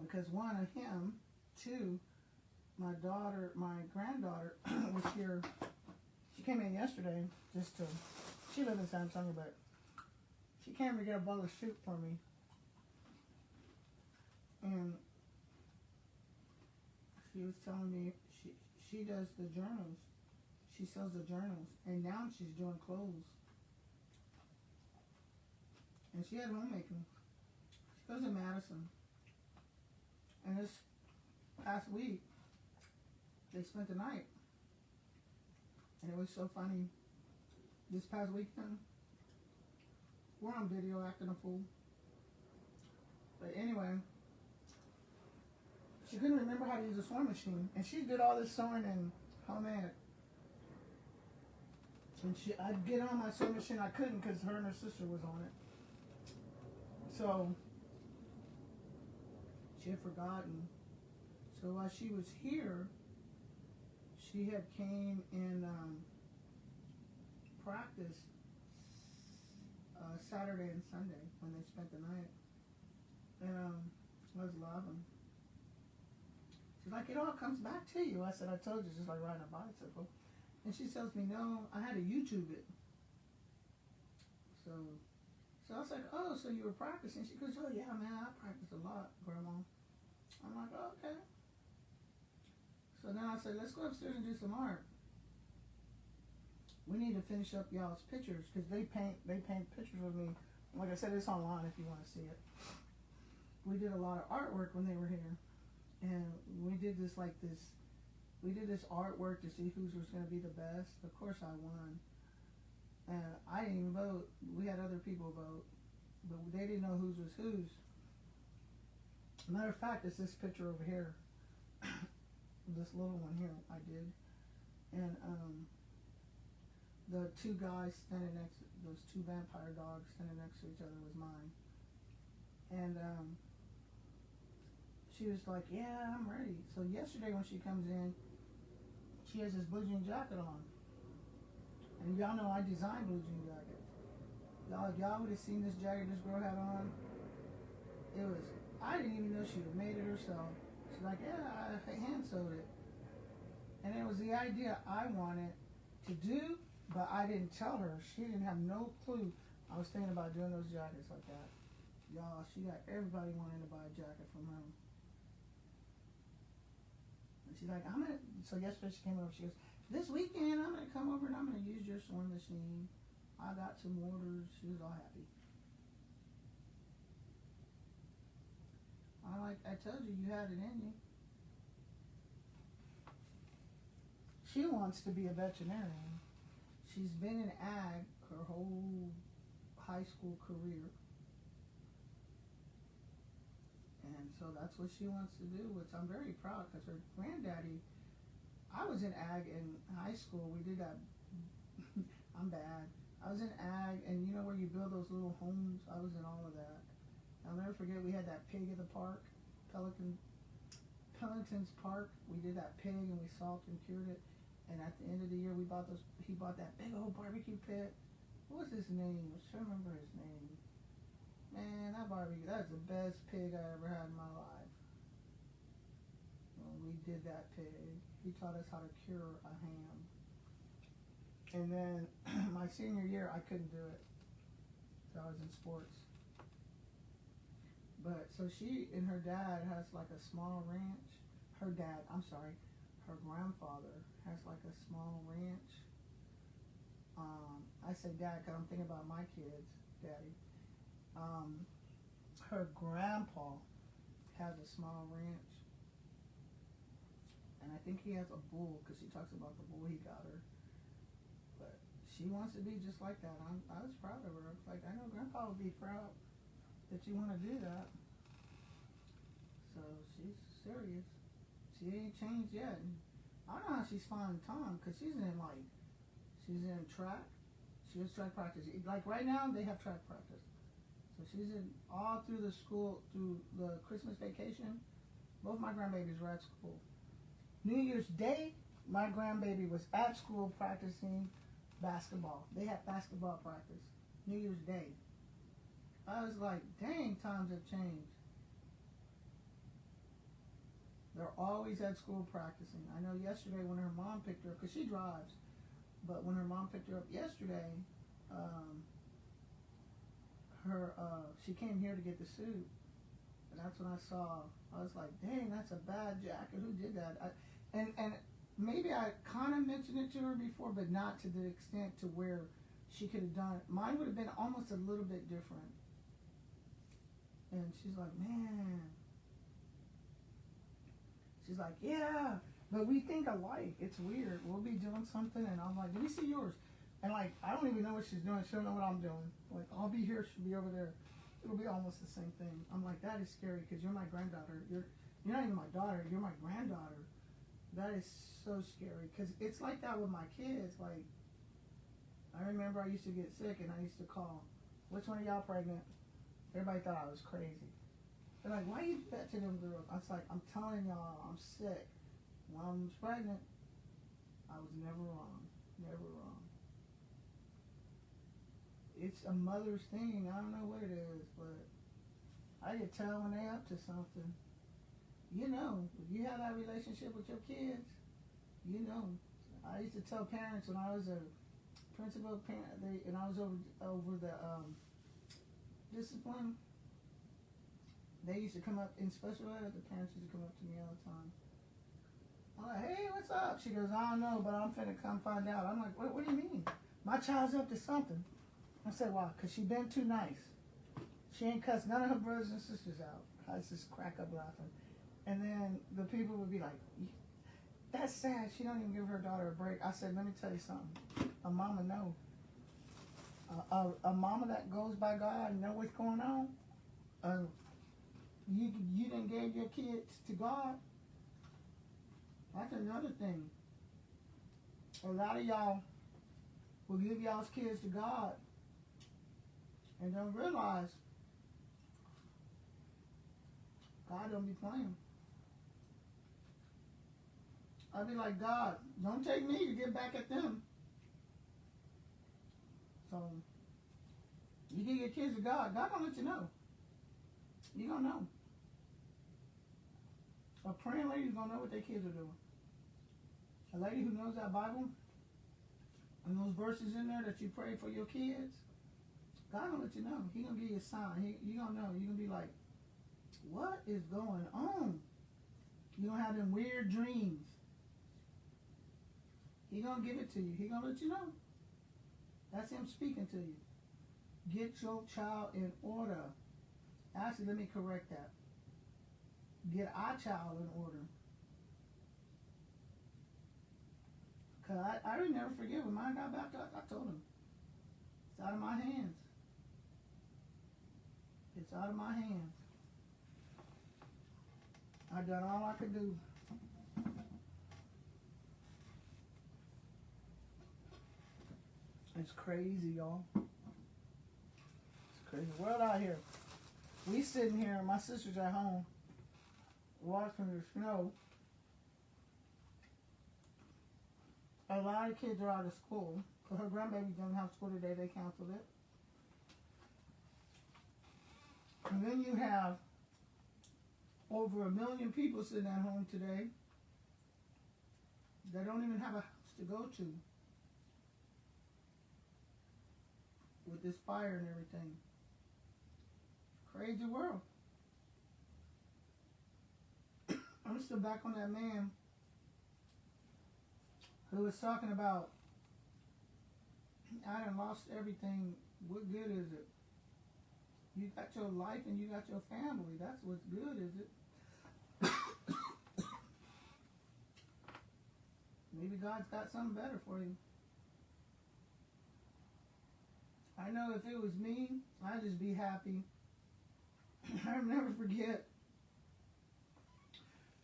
because one, of him, two, my granddaughter was here. She came in yesterday she lives in Samsung, but she came to get a bowl of soup for me. And she was telling me she does the journals. She sells the journals. And now she's doing clothes. And she had homemaking. She goes to Madison. And this past week, they spent the night. And it was so funny. This past weekend, we're on video acting a fool. But anyway, she couldn't remember how to use a sewing machine. And she did all this sewing in homemade. And I'd get on my sewing machine. I couldn't because her and her sister was on it. So she had forgotten. So while she was here, she had came in practice Saturday and Sunday when they spent the night. And I was laughing. She's like, it all comes back to you. I said, I told you, it's just like riding a bicycle. And she tells me, no, I had to YouTube it. So I was like, oh, so you were practicing? She goes, oh yeah, man, I practice a lot, Grandma. I'm like, oh, okay. So then I said, let's go upstairs and do some art. We need to finish up y'all's pictures because they paint pictures with me. Like I said, it's online if you want to see it. We did a lot of artwork when they were here, and we did this artwork to see whose was going to be the best. Of course, I won, and I didn't even vote. We had other people vote, but they didn't know whose was whose. Matter of fact, it's this picture over here. This little one here I did, and the two guys standing next to those two vampire dogs standing next to each other was mine. And she was like, yeah, I'm ready. So yesterday when she comes in, she has this blue jean jacket on. And y'all know I designed blue jean jackets. Y'all would have seen this jacket this girl had on. I didn't even know she had made it herself. She's like, yeah, I hand sewed it. And it was the idea I wanted to do, but I didn't tell her. She didn't have no clue I was thinking about doing those jackets like that. Y'all, she got everybody wanting to buy a jacket from her. And she's like, so yesterday she came over, she goes, this weekend I'm going to come over and I'm going to use your sewing machine. I got some orders. She was all happy. I told you, you had it in you. She wants to be a veterinarian. She's been in ag her whole high school career. And so that's what she wants to do, which I'm very proud because her granddaddy, I was in ag in high school. We did that. I'm bad. I was in ag, and you know where you build those little homes? I was in all of that. I'll never forget, we had that pig at the park, Pellington's Park. We did that pig, and we salted and cured it. And at the end of the year, he bought that big old barbecue pit. What was his name? I should remember his name. Man, that's the best pig I ever had in my life. When we did that pig, he taught us how to cure a ham. And then my senior year, I couldn't do it. So I was in sports. But so she and her dad has like a small ranch. Her grandfather has like a small ranch. I say dad because I'm thinking about my kids, daddy. Her grandpa has a small ranch. And I think he has a bull because she talks about the bull he got her. But she wants to be just like that. I was proud of her. Like, I know grandpa would be proud that you want to do that. So she's serious. She ain't changed yet. And I don't know how she's finding time because she's in track. She has track practice. Like right now, they have track practice. So she's in all through the school, through the Christmas vacation. Both my grandbabies were at school. New Year's Day, my grandbaby was at school practicing basketball. They had basketball practice. New Year's Day. I was like, dang, times have changed. They're always at school practicing. I know yesterday when her mom picked her up, because she drives, but when her mom picked her up yesterday, she came here to get the suit. And that's when I saw, I was like, dang, that's a bad jacket. Who did that? And maybe I kind of mentioned it to her before, but not to the extent to where she could have done it. Mine would have been almost a little bit different. And she's like, man. She's like, yeah, but we think alike. It's weird. We'll be doing something, and I'm like, let me see yours. And like, I don't even know what she's doing. She don't know what I'm doing. Like, I'll be here, she'll be over there. It'll be almost the same thing. I'm like, that is scary because you're my granddaughter. You're not even my daughter. You're my granddaughter. That is so scary because it's like that with my kids. Like, I remember I used to get sick and I used to call, which one of y'all pregnant? Everybody thought I was crazy. They're like, why you do that to them girls? I was like, I'm telling y'all, I'm sick. When I was pregnant, I was never wrong. Never wrong. It's a mother's thing. I don't know what it is, but I can tell when they up to something. You know, if you have that relationship with your kids, you know. I used to tell parents when I was a principal parent, and I was over the discipline. They used to come up in special ed. The parents used to come up to me all the time. I'm like, hey, what's up? She goes, I don't know, but I'm finna come find out. I'm like, what do you mean? My child's up to something. I said, why? Because she been too nice. She ain't cussed none of her brothers and sisters out. I just crack up laughing. And then the people would be like, that's sad. She don't even give her daughter a break. I said, let me tell you something. A mama know. A mama that goes by God and know what's going on. You done gave your kids to God. That's another thing. A lot of y'all will give y'all's kids to God and don't realize God don't be playing. I'll be like, God, don't take me to get back at them. So, you give your kids to God, God gonna let you know. You gonna know. A praying lady's gonna know what their kids are doing. A lady who knows that Bible and those verses in there that you pray for your kids, God gonna let you know. He gonna give you a sign. You gonna know. You gonna be like, what is going on? You gonna have them weird dreams. He gonna give it to you. He gonna let you know. That's him speaking to you. Get your child in order. Actually, let me correct that. Get our child in order. Because I will never forget when mine got baptized, I told him, it's out of my hands. It's out of my hands. I done all I could do. It's crazy, y'all. It's crazy world out here. We sitting here, my sister's at home, watching the snow. A lot of kids are out of school. Because her grandbaby doesn't have school today, they canceled it. And then you have over 1 million people sitting at home today that don't even have a house to go to with this fire and everything. Crazy world. I'm still back on that man who was talking about, I done lost everything. What good is it? You got your life and you got your family. That's what's good, is it? Maybe God's got something better for you. I know if it was me, I'd just be happy. I'll never forget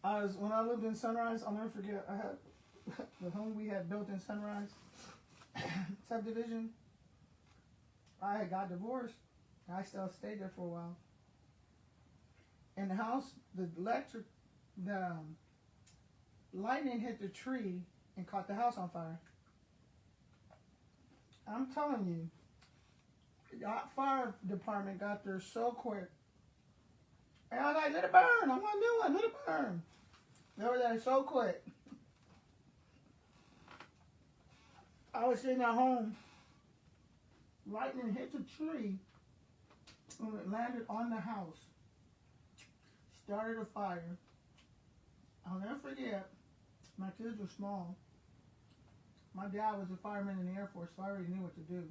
When I lived in Sunrise, I'll never forget. I had the home we had built in Sunrise subdivision. I had got divorced. I still stayed there for a while. In the house, the lightning hit the tree and caught the house on fire. I'm telling you, the fire department got there so quick. And I was like, let it burn. I'm going to do it. Let it burn. They were there so quick. I was sitting at home. Lightning hit the tree and it landed on the house. Started a fire. I'll never forget. My kids were small. My dad was a fireman in the Air Force, so I already knew what to do.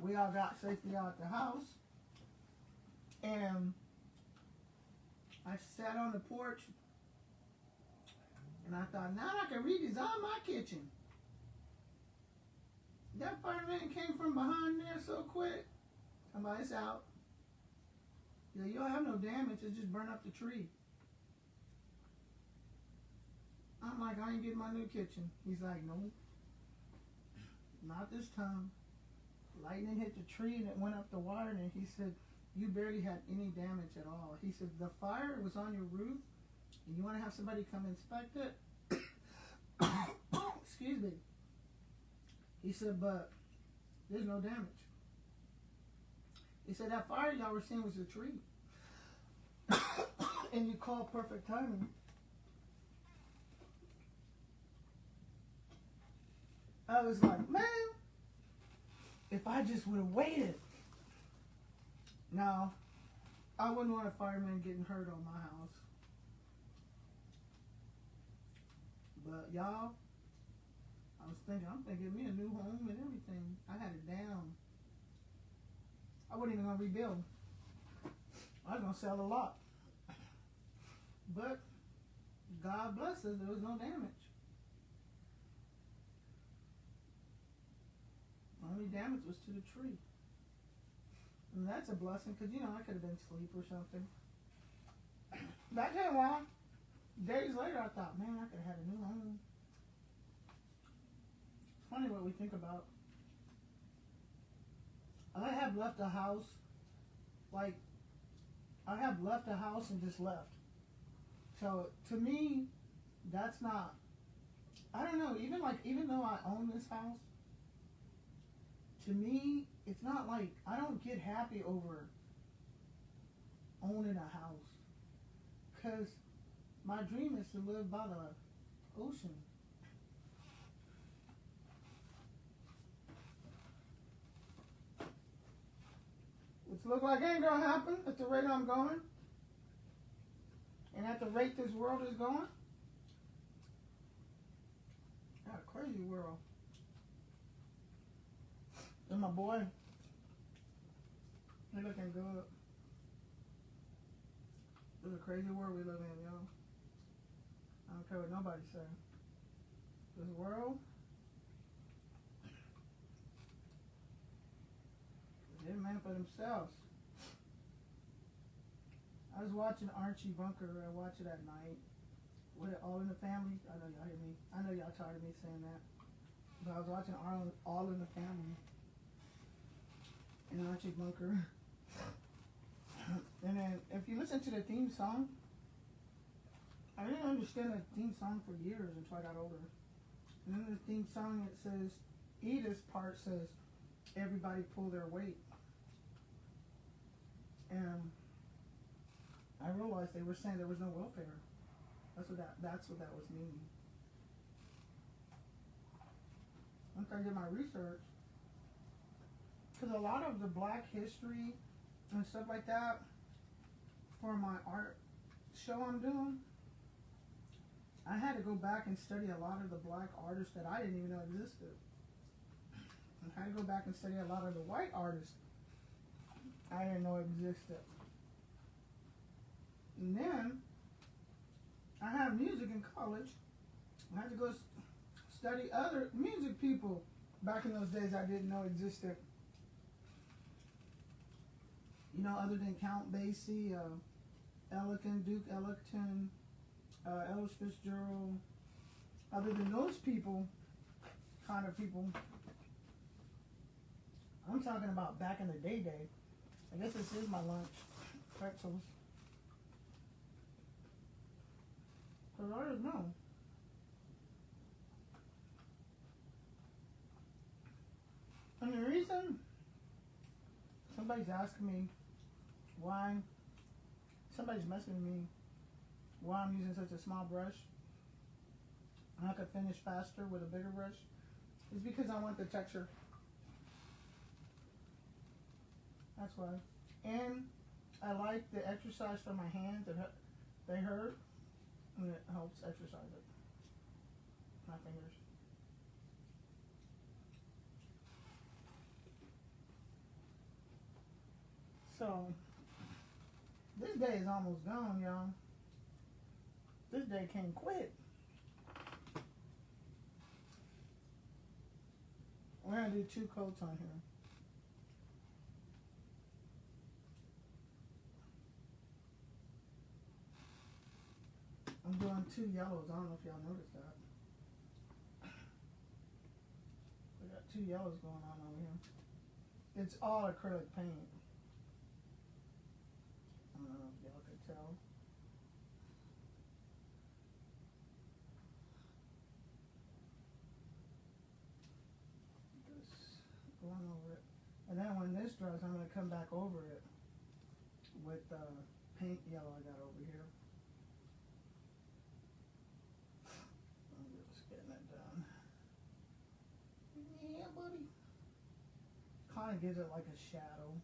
We all got safely out the house. And I sat on the porch. And I thought, now I can redesign my kitchen. That fireman came from behind there so quick. I'm like, it's out. He's like, you don't have no damage, it just burned up the tree. I'm like, I ain't getting my new kitchen. He's like, no, not this time. Lightning hit the tree and it went up the wire, and he said, you barely had any damage at all. He said, the fire was on your roof, and you want to have somebody come inspect it? Excuse me. He said, but there's no damage. He said, that fire y'all were seeing was a tree. And you call perfect timing. I was like, man, if I just would have waited. Now, I wouldn't want a fireman getting hurt on my house. But y'all, I'm thinking me a new home and everything. I had it down. I wasn't even going to rebuild. I was going to sell a lot. But God bless us, there was no damage. The only damage was to the tree. And that's a blessing, because, I could have been asleep or something. That came along. Days later, I thought, man, I could have had a new home. It's funny what we think about. I have left a house, and just left. So, to me, that's not, I don't know, even though I own this house, to me, it's not like, I don't get happy over owning a house. Because my dream is to live by the ocean. Which looks like ain't gonna happen at the rate I'm going. And at the rate this world is going. Got a crazy world. And my boy, he looking good. It's a crazy world we live in, y'all. I don't care what nobody say. This world, they're meant for themselves. I was watching Archie Bunker. I watch it at night. With it All in the Family. I know y'all hear me. I know y'all tired of me saying that. But I was watching All in the Family. And Archie Bunker. And then, if you listen to the theme song, I didn't understand the theme song for years until I got older. And then the theme song, it says, Edith's part says, everybody pull their weight. And I realized they were saying there was no welfare. That's what that was meaning. Once I did my research, because a lot of the Black history and stuff like that for my art show I'm doing, I had to go back and study a lot of the Black artists that I didn't even know existed. I had to go back and study a lot of the white artists I didn't know existed. And then I had music in college. I had to go study other music people back in those days I didn't know existed. Other than Count Basie, Ellington, Duke Ellington, Ellis Fitzgerald. Other than those people, kind of people, I'm talking about back in the day. I guess this is my lunch. Pretzels. Because I don't know. And the reason somebody's asking me why, somebody's messaging me why I'm using such a small brush and I could finish faster with a bigger brush, is because I want the texture. That's why. And I like the exercise for my hands. They hurt, and it helps exercise it. My fingers. So, this day is almost gone, y'all. This day came quick. We're going to do 2 coats on here. I'm doing 2 yellows. I don't know if y'all noticed that. We got 2 yellows going on over here. It's all acrylic paint. I don't know if y'all could tell. Just going over it. And then when this dries, I'm going to come back over it with the paint yellow I got over here. I'm just getting it done. Yeah, buddy. Kind of gives it like a shadow.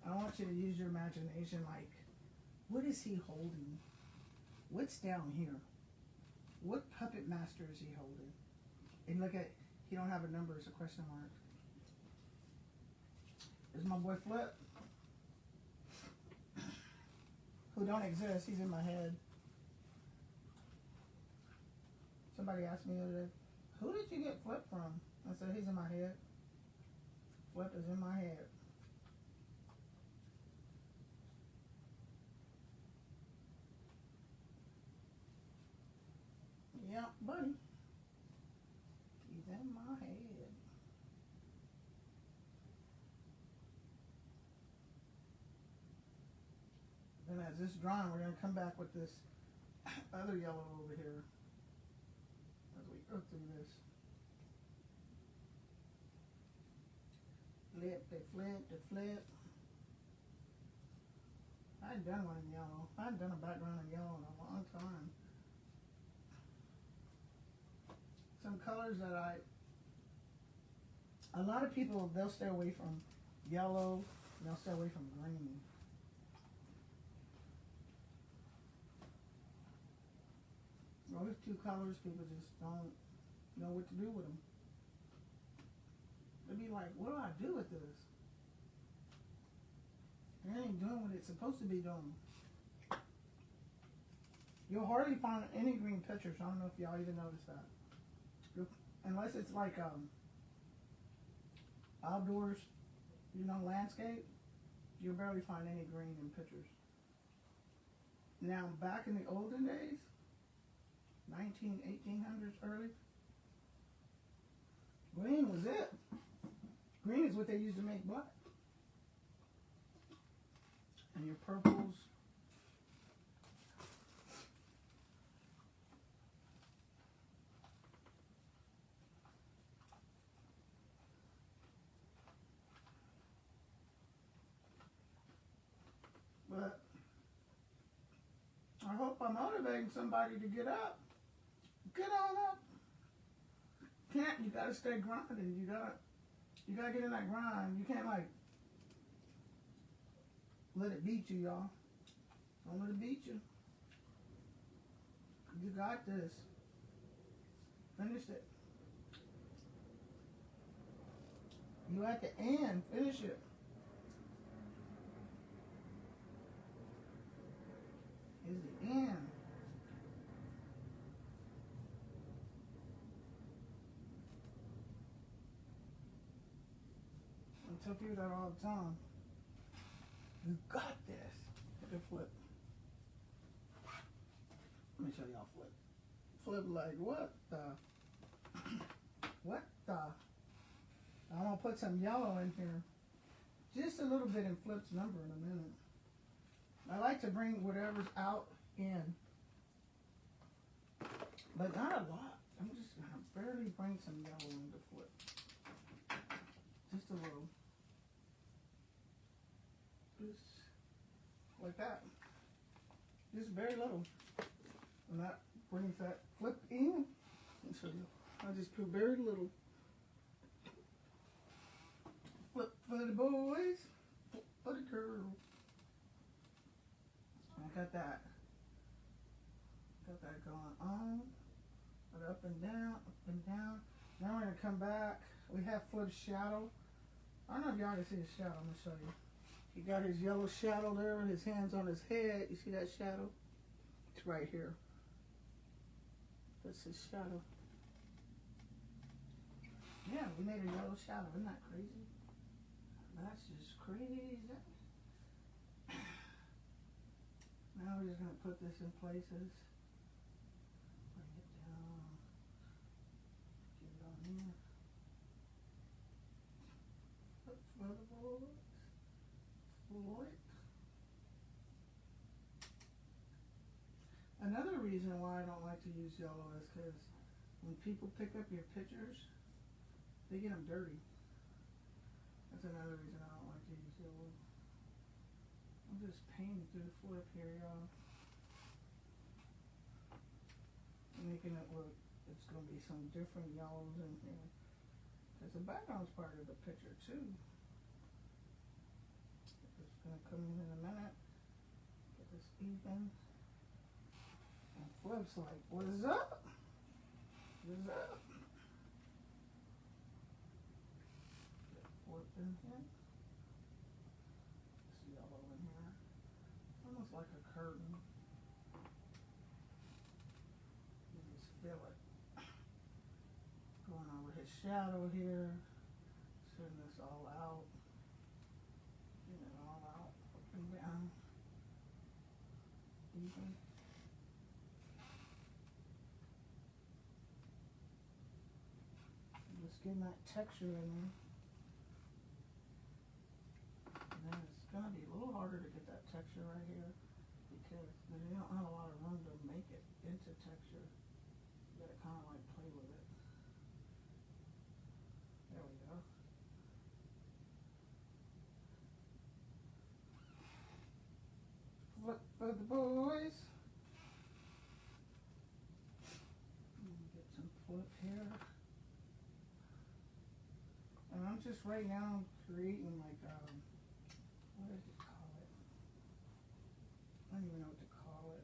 I want you to use your imagination, like, what is he holding? What's down here? What puppet master is he holding? And look at, he don't have a number, it's a question mark. There's my boy Flip, who don't exist, he's in my head. Somebody asked me the other day, who did you get Flip from? I said, he's in my head. Flip is in my head. Yeah, buddy. He's in my head. Then as this drawing, we're going to come back with this other yellow over here as we go through this. Flip, they flip, they flip. I hadn't done one in yellow. I hadn't done a background in yellow in a long time. Some colors that a lot of people, they'll stay away from yellow, and they'll stay away from green. Those 2 colors, people just don't know what to do with them. They'll be like, what do I do with this? It ain't doing what it's supposed to be doing. You'll hardly find any green pictures. I don't know if y'all even noticed that. Unless it's like outdoors, landscape, you'll barely find any green in pictures. Now, back in the olden days, 1800s early, green was it. Green is what they used to make black. And your purples. But I hope I'm motivating somebody to get up. Get on up. You gotta stay grinding. You gotta get in that grind. You can't let it beat you, y'all. Don't let it beat you. You got this. Finish it. You at the end. Finish it. Is the end. I tell people that all the time. You got this. Look at Flip. Let me show y'all Flip. Flip like, what the? What the? I'm going to put some yellow in here. Just a little bit in Flip's number in a minute. I like to bring whatever's out in. But not a lot. I'm just going to barely bring some yellow into Flip. Just a little. Just like that. Just very little. And that brings that Flip in. Let me show you. I just put very little. Flip for the boys. Flip for the girls. I got that. Got that going on. But up and down, up and down. Now we're going to come back. We have Flip's shadow. I don't know if y'all can see his shadow. I'm going to show you. He got his yellow shadow there. His hands on his head. You see that shadow? It's right here. That's his shadow. Yeah, we made a yellow shadow. Isn't that crazy? That's just crazy. Now we're just going to put this in places. Bring it down. Get it on here. Look for the boys. Floyd. Another reason why I don't like to use yellow is because when people pick up your pictures, they get them dirty. That's another reason I don't like to use yellow. I'm just painting through Flip here, y'all. Making it look, it's going to be some different yellows in here. Because the background's part of the picture too. It's going to come in a minute. Get this even. And Flip's like, what is up? What is up? Get Flip in here. This yellow in here. It's almost like a curtain. You just feel it. Going over his shadow here. Sending this all out. Getting it all out. Up and down. Even. Just getting that texture in there. And then it's going to be a little harder to get that texture right here because you don't have a lot of room to make it into texture. You got to kind of like play with it. There we go. Flip for the boys. Get some Flip here. And I'm just right now creating like, what did you call it? I don't even know what to call it.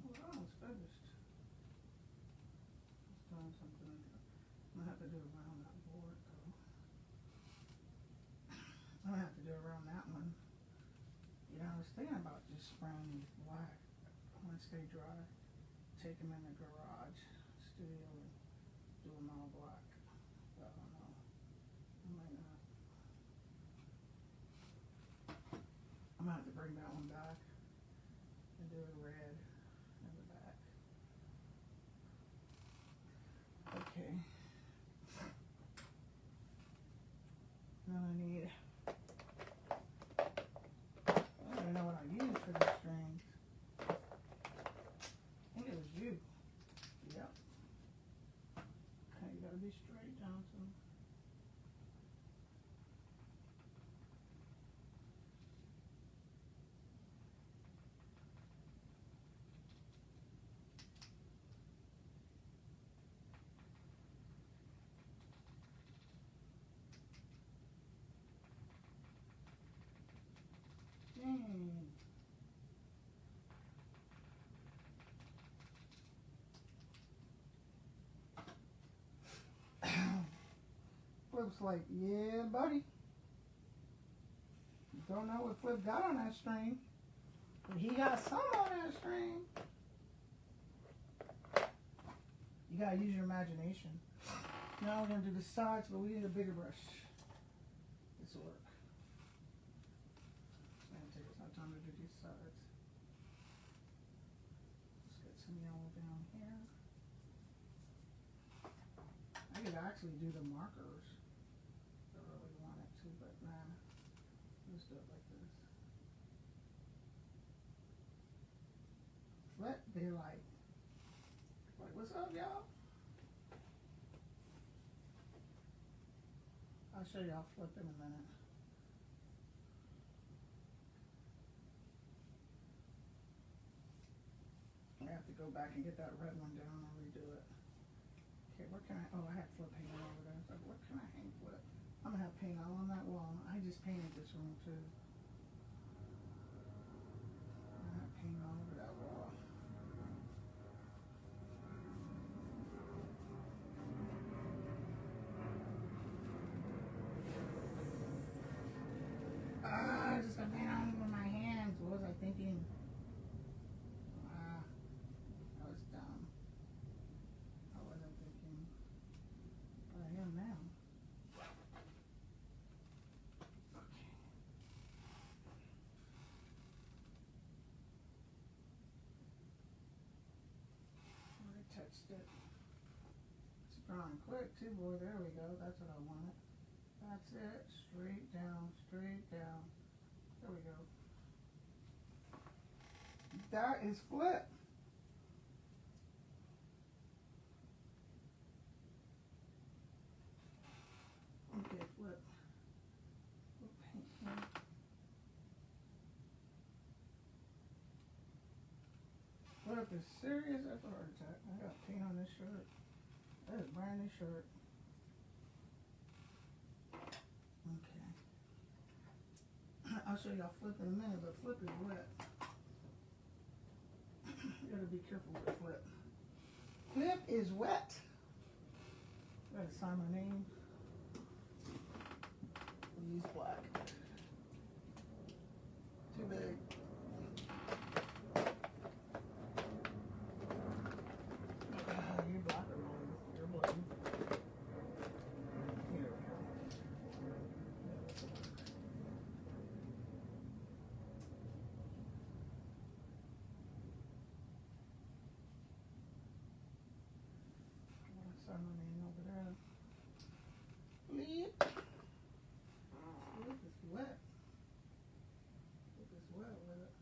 We're almost finished. Just doing something. I'm gonna have to do around that board though. I'm gonna have to do around that one. Yeah, I was thinking about just spraying these black once they dry. Take them in the garage studio and do them all black. But I don't know. I might not. I'm gonna have to bring that one back and do a red in the back. Okay. Now I need. I don't even know what I use for the strings. I think it was you. Yep. Okay, you gotta be straight, Johnson. Dang. Flip's like, yeah, buddy. Don't know what Flip got on that string, but he got some on that string. You gotta use your imagination. Now we're going to do the sides, but we need a bigger brush. This will work. It's going to take us no time to do these sides. Let's get some yellow down here. I could actually do the markers if I really wanted to, but nah. Let's do it like this. Flip be like, what's up, y'all? I'll show y'all flip in a minute. I have to go back and get that red one down and redo it. Okay, where can I, oh, I have flip hanging over there. So where can I hang flip? I'm gonna have paint all on that wall. I just painted this room too. I have paint all over that wall. Ah, I just got paint all over my hands. What was I thinking? Ah, that was dumb. I wasn't thinking, but I am now. Touched it. It's drawing quick too, boy. There we go. That's what I wanted. That's it. Straight down, straight down. There we go. That is flip. Okay, flip. Flip is serious as a heart attack. I got paint on this shirt. That is a brand new shirt. Okay. I'll show y'all flip in a minute, but flip is wet. You gotta be careful with flip. Flip is wet. Gotta sign my name. We'll use black. Too big. You're black or blue? You're blue. Here we go. Sign my name over there. Flip. Flip is wet. Flip is wet with it.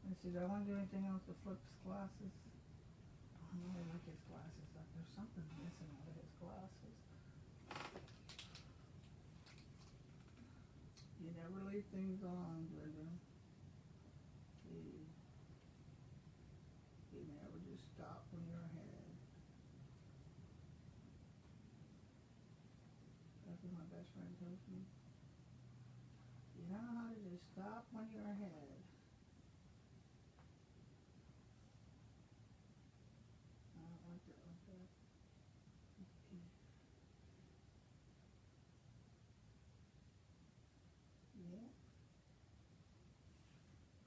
Let's see, do I want to do anything else with Flip's glasses? I don't really like his glasses. Like, there's something missing out of his glasses. You never leave things on, Glenda. You never just stop when you're ahead. That's what my best friend tells me. You don't know how to just stop when you're ahead. I don't like that like that. Okay. Yeah.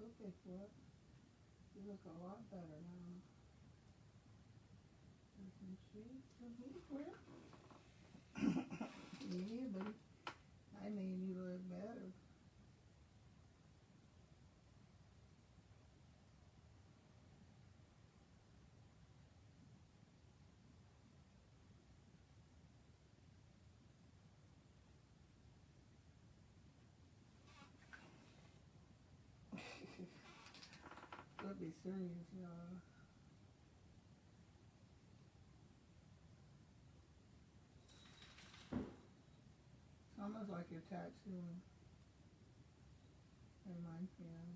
Okay, Flip. You look a lot better now. You can see some heat, Flip. Yeah, buddy. I made you look better. Let's be serious, y'all. It's almost like you're tattooing. It reminds me of.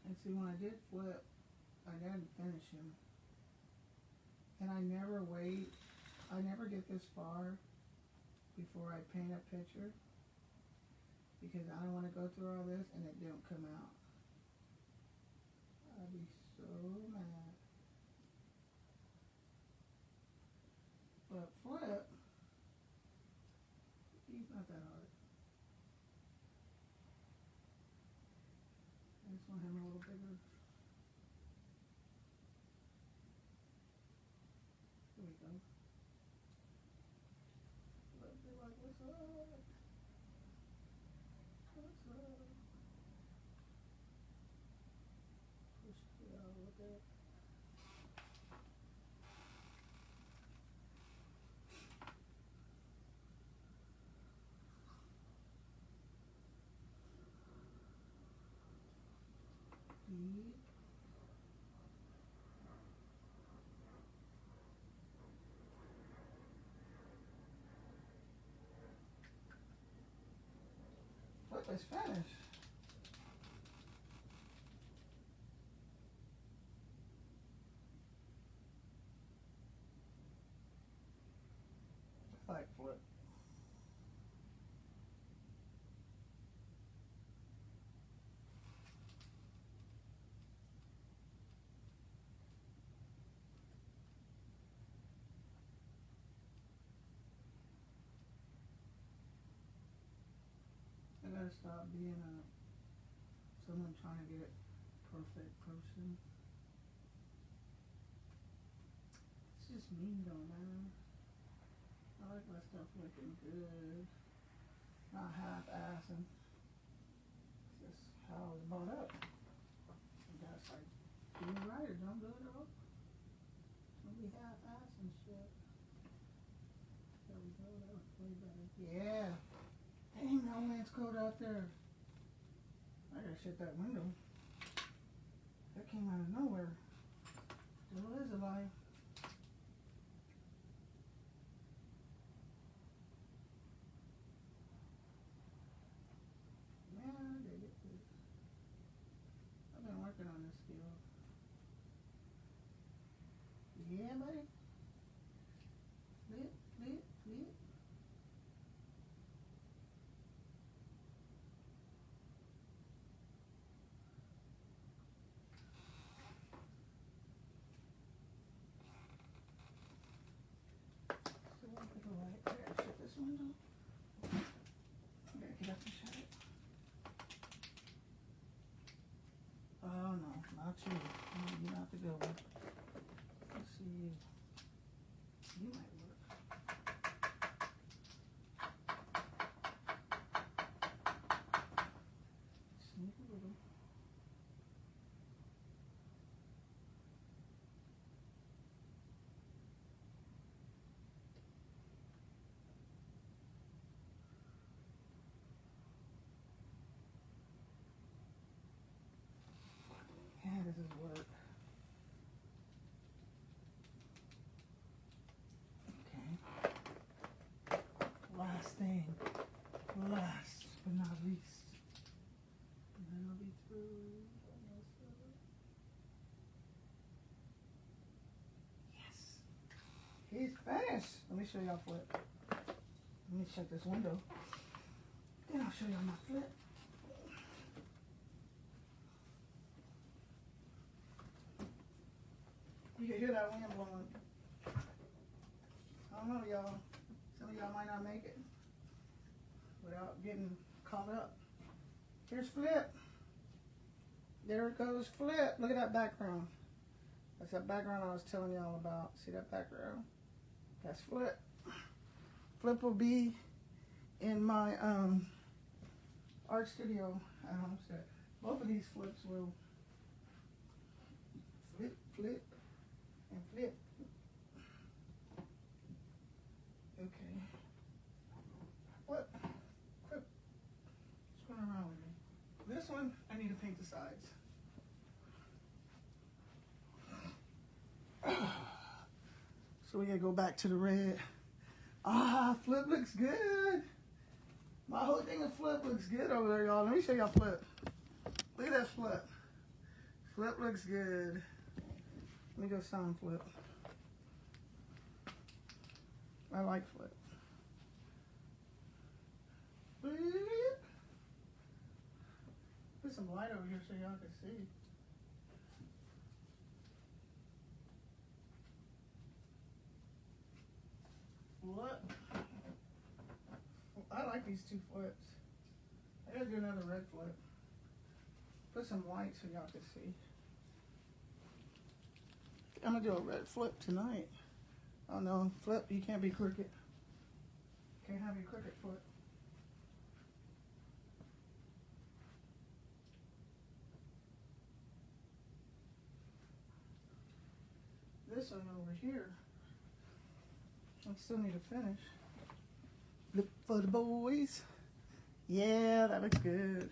And see, when I did Flip, I didn't finish him. And I never get this far before I paint a picture. Because I don't want to go through all this and it don't come out. I'd be so mad. But Flip, he's not that hard. I just want him a little bigger. stuff. But they're like, what's up? What's up? Push it out with that. Feed. Look, it's finished. I like Flip. I gotta stop being someone trying to get it perfect person. It's just me though, man. I like my stuff looking good, not half-assing. It's just how it's brought up. You gotta start being right or don't do it at all. Don't be half-assing shit. There we go, that was way better. Yeah. Dang, no way it's cold out there. I gotta shut that window. That came out of nowhere. Still is a lie. Man, I did it. I've been working on this skill. Yeah, buddy. Flip, flip, flip. So I gotta go right there. Shut this window. I gotta get up and shut it. Oh no, not you. No, you're not the good one. Let's see you. You might work. Sneak a little. Yeah, this is work. Okay. Last thing. Last but not least. And then I'll be through. Yes. He's finished. Let me show y'all Flip. Let me check this window. Then I'll show y'all my Flip. You can hear that wind blowing. I don't know, y'all. Some of y'all might not make it without getting caught up. Here's Flip. There it goes, Flip. Look at that background. That's that background I was telling y'all about. See that background? That's Flip. Flip will be in my art studio at Homestead. Both of these Flips will flip, flip, and flip. Okay. Flip. Flip. What's going on with me? This one, I need to paint the sides. So we gotta go back to the red. Ah, Flip looks good. My whole thing of Flip looks good over there, y'all. Let me show y'all Flip. Look at that Flip. Flip looks good. Let me go sign Flip. I like Flip. Put some light over here so y'all can see. Flip. I like these two Flips. I gotta do another red Flip. Put some white so y'all can see. I'm gonna do a red Flip tonight. Oh no, flip, you can't be crooked. Can't have your crooked foot. This one over here, I still need to finish. Look for the boys. Yeah, that looks good.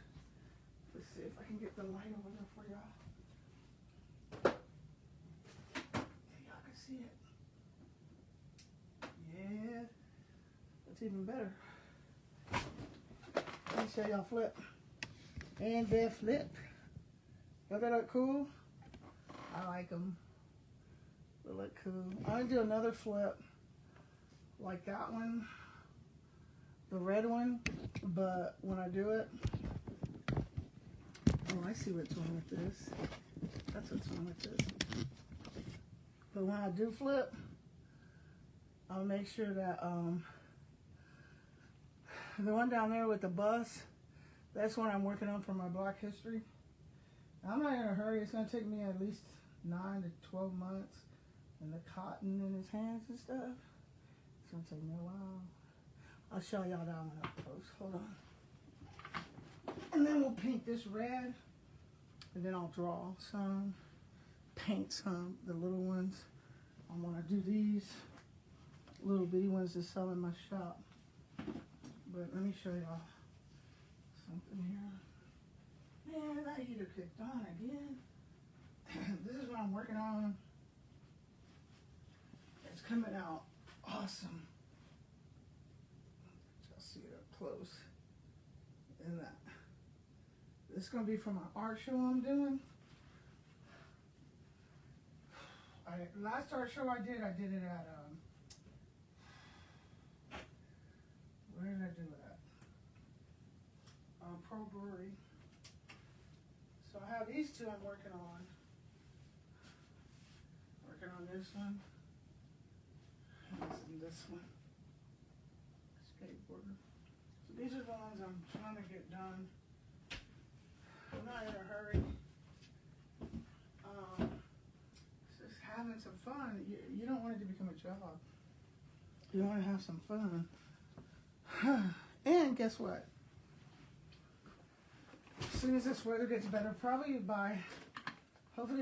Let's see if I can get the light over there for y'all. Yeah, y'all can see it. Yeah, that's even better. Let me show y'all flip. And their flip. Don't they look cool? I like them. They look cool. I'm going to do another flip like that one. The red one. But when I do it... Oh, I see what's wrong with this. That's what's wrong with this. But when I do flip, I'll make sure that the one down there with the bus, that's what I'm working on for my Black History. I'm not in a hurry. It's going to take me at least 9 to 12 months. And the cotton in his hands and stuff. It's going to take me a while. I'll show y'all that one up close. Hold on. And then we'll paint this red. And then I'll draw some. Paint some. The little ones. I want to do these little bitty ones to sell in my shop. But let me show y'all something here. Man, that heater kicked on again. This is what I'm working on. It's coming out awesome. Just see it up close. And that. This is going to be for my art show I'm doing. Last art show I did it at, where did I do it at? Pro Brewery. So I have these two I'm working on. Working on this one. And this one. Skateboarder. So these are the ones I'm trying to get done. I'm not in a hurry. Just having some fun. You don't want it to become a job. You want to have some fun. And guess what? As soon as this weather gets better, hopefully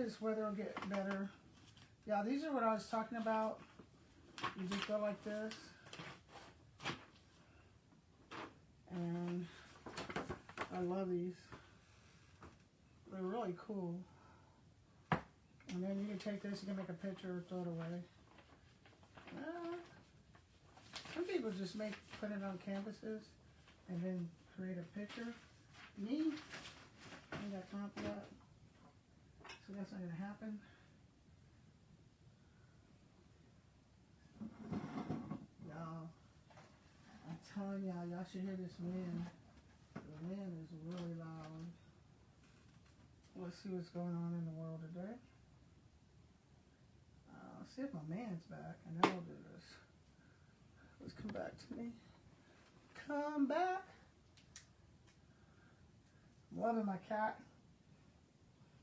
this weather will get better. Yeah, these are what I was talking about. You just go like this. And I love these. They're really cool. And then you can take this, you can make a picture or throw it away. Some people just put it on canvases and then create a picture. Me, I ain't got time for that. So that's not gonna happen. No. I'm telling y'all should hear this wind. The wind is really loud. Let's see what's going on in the world today. See if my man's back, and then we'll do this. Let's come back to me. Come back. I'm loving my cat.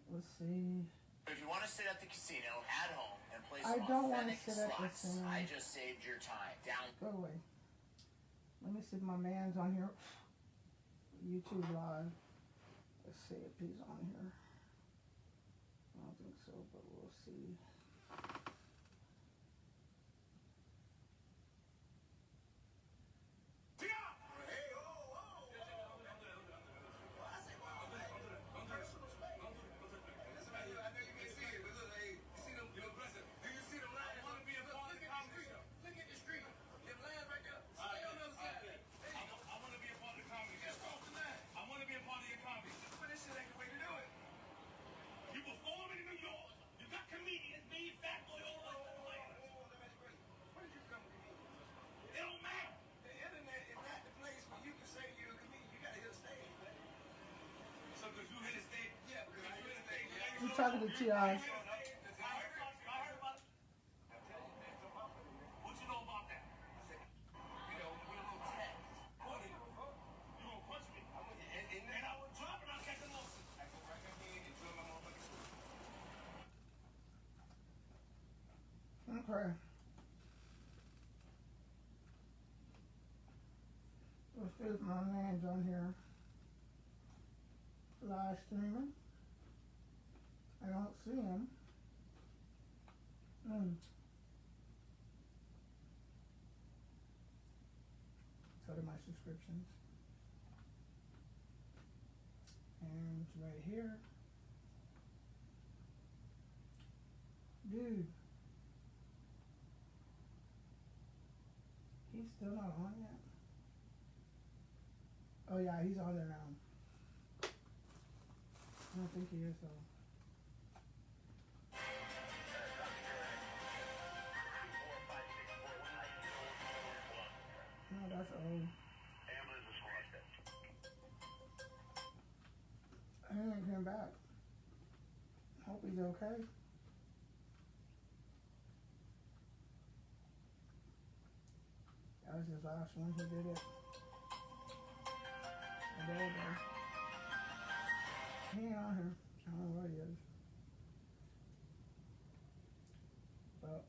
Let's see. If you want to sit at the casino at home and play I some don't want to authentic sit at the slots, casino. I just saved your time. Down. Go away. Let me see if my man's on here. YouTube Live. Let's see if he's on here. I don't think so, but we'll see. I'm talking to T.I. Okay. Let's do my names on here. Live streaming. I don't see him. So do my subscriptions. And it's right here. Dude. He's still not on yet. Oh yeah, he's on there now. I don't think he is though. No, that's old. He ain't coming back. Hope he's okay. That was his last one. He did it. And there we go. He ain't on here. I don't know where he is. But